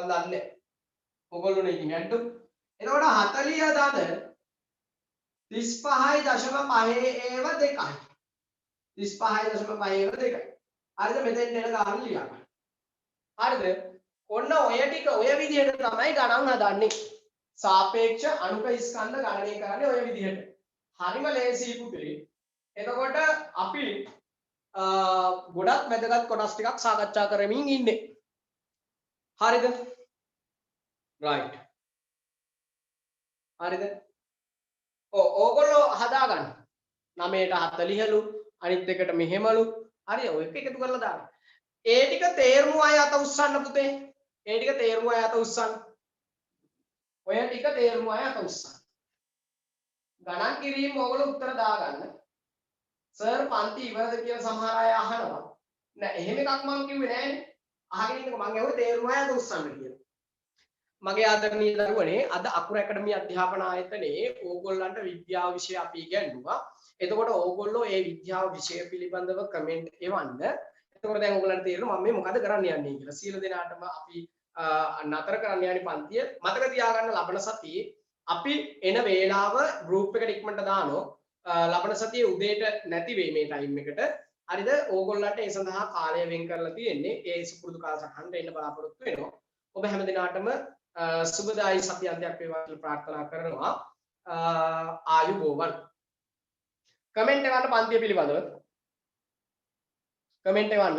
දන්නේ. ඔයගොල්ලෝනේ ඉතින් ඇඩ්ඩු. එතකොට 40 ධන 35.5 ඒව 2යි. 35.5 හරිද මෙතෙන් එන ගාන ලියා ගන්න. හරිද? ඔන්න ඔය ටික ඔය විදිහට තමයි ගණන් හදන්නේ. සාපේක්ෂ අණුක ස්කන්ධ ගණනය කරන්නේ ඔය විදිහට. හරිම ලේසි පුතේ. එතකොට අපි ගොඩක් වැදගත් කොටස් ටිකක් සාකච්ඡා කරමින් ඉන්නේ. හරිද? right. හරිද? ඕගොල්ලෝ හදාගන්න. 9ට 40ලු අනිත් එකට මෙහෙමලු. හරි ඔය එක එකතු කරලා දාන්න. ඒ ටික තේරුම් අය අත උස්සන්න පුතේ. ඒ ටික තේරුම් අය අත උස්සන්න. ඔය ටික තේරුම් අය අත උස්සන්න. ගණන් කිරීම ඕගොල්ලෝ උත්තර දාගන්න. සර් පන්ති ඉවරද කියලා සමහර අය අහනවා. නෑ එහෙම එකක් මම කිව්වේ නෑනේ. අහගෙන ඉන්නකො මම ඇහුවේ තේරුම් අය අත උස්සන්න කියලා. මගේ ආදරණීය දරුවනේ අද අකුර ඇකඩමි අධ්‍යාපන ආයතනයේ ඕගොල්ලන්ට විද්‍යාව විෂය අපි ඉගෙනුවා. එතකොට ඕගොල්ලෝ මේ විද්‍යාව විෂය පිළිබඳව කමෙන්ට් එවන්න. එතකොට දැන් ඕගොල්ලන්ට තේරෙනවා මම මේ මොකද කරන්න යන්නේ කියලා. සියලු දෙනාටම අපි නතර කරන්න යන්නේ පන්තිය. මතක තියාගන්න ලබන සතියේ අපි එන වේලාව ගෲප් එකට ඉක්මනට දානවා. ලබන සතියේ උදේට නැති වෙයි මේ ටයිම් එකට. හරිද? ඕගොල්ලන්ට ඒ සඳහා කාලය වෙන් කරලා තියෙන්නේ. ඒ සුපුරුදු කාලසටහනට එන්න බලාපොරොත්තු වෙනවා. ඔබ හැම දිනාටම සුබදායි සතියන්තයක් වේවා කියලා ප්‍රාර්ථනා කරනවා. ආයුබෝවන්. කමෙන්ට් එකකට පන්තිය පිළිබඳව කමෙන්ට් එවන්න.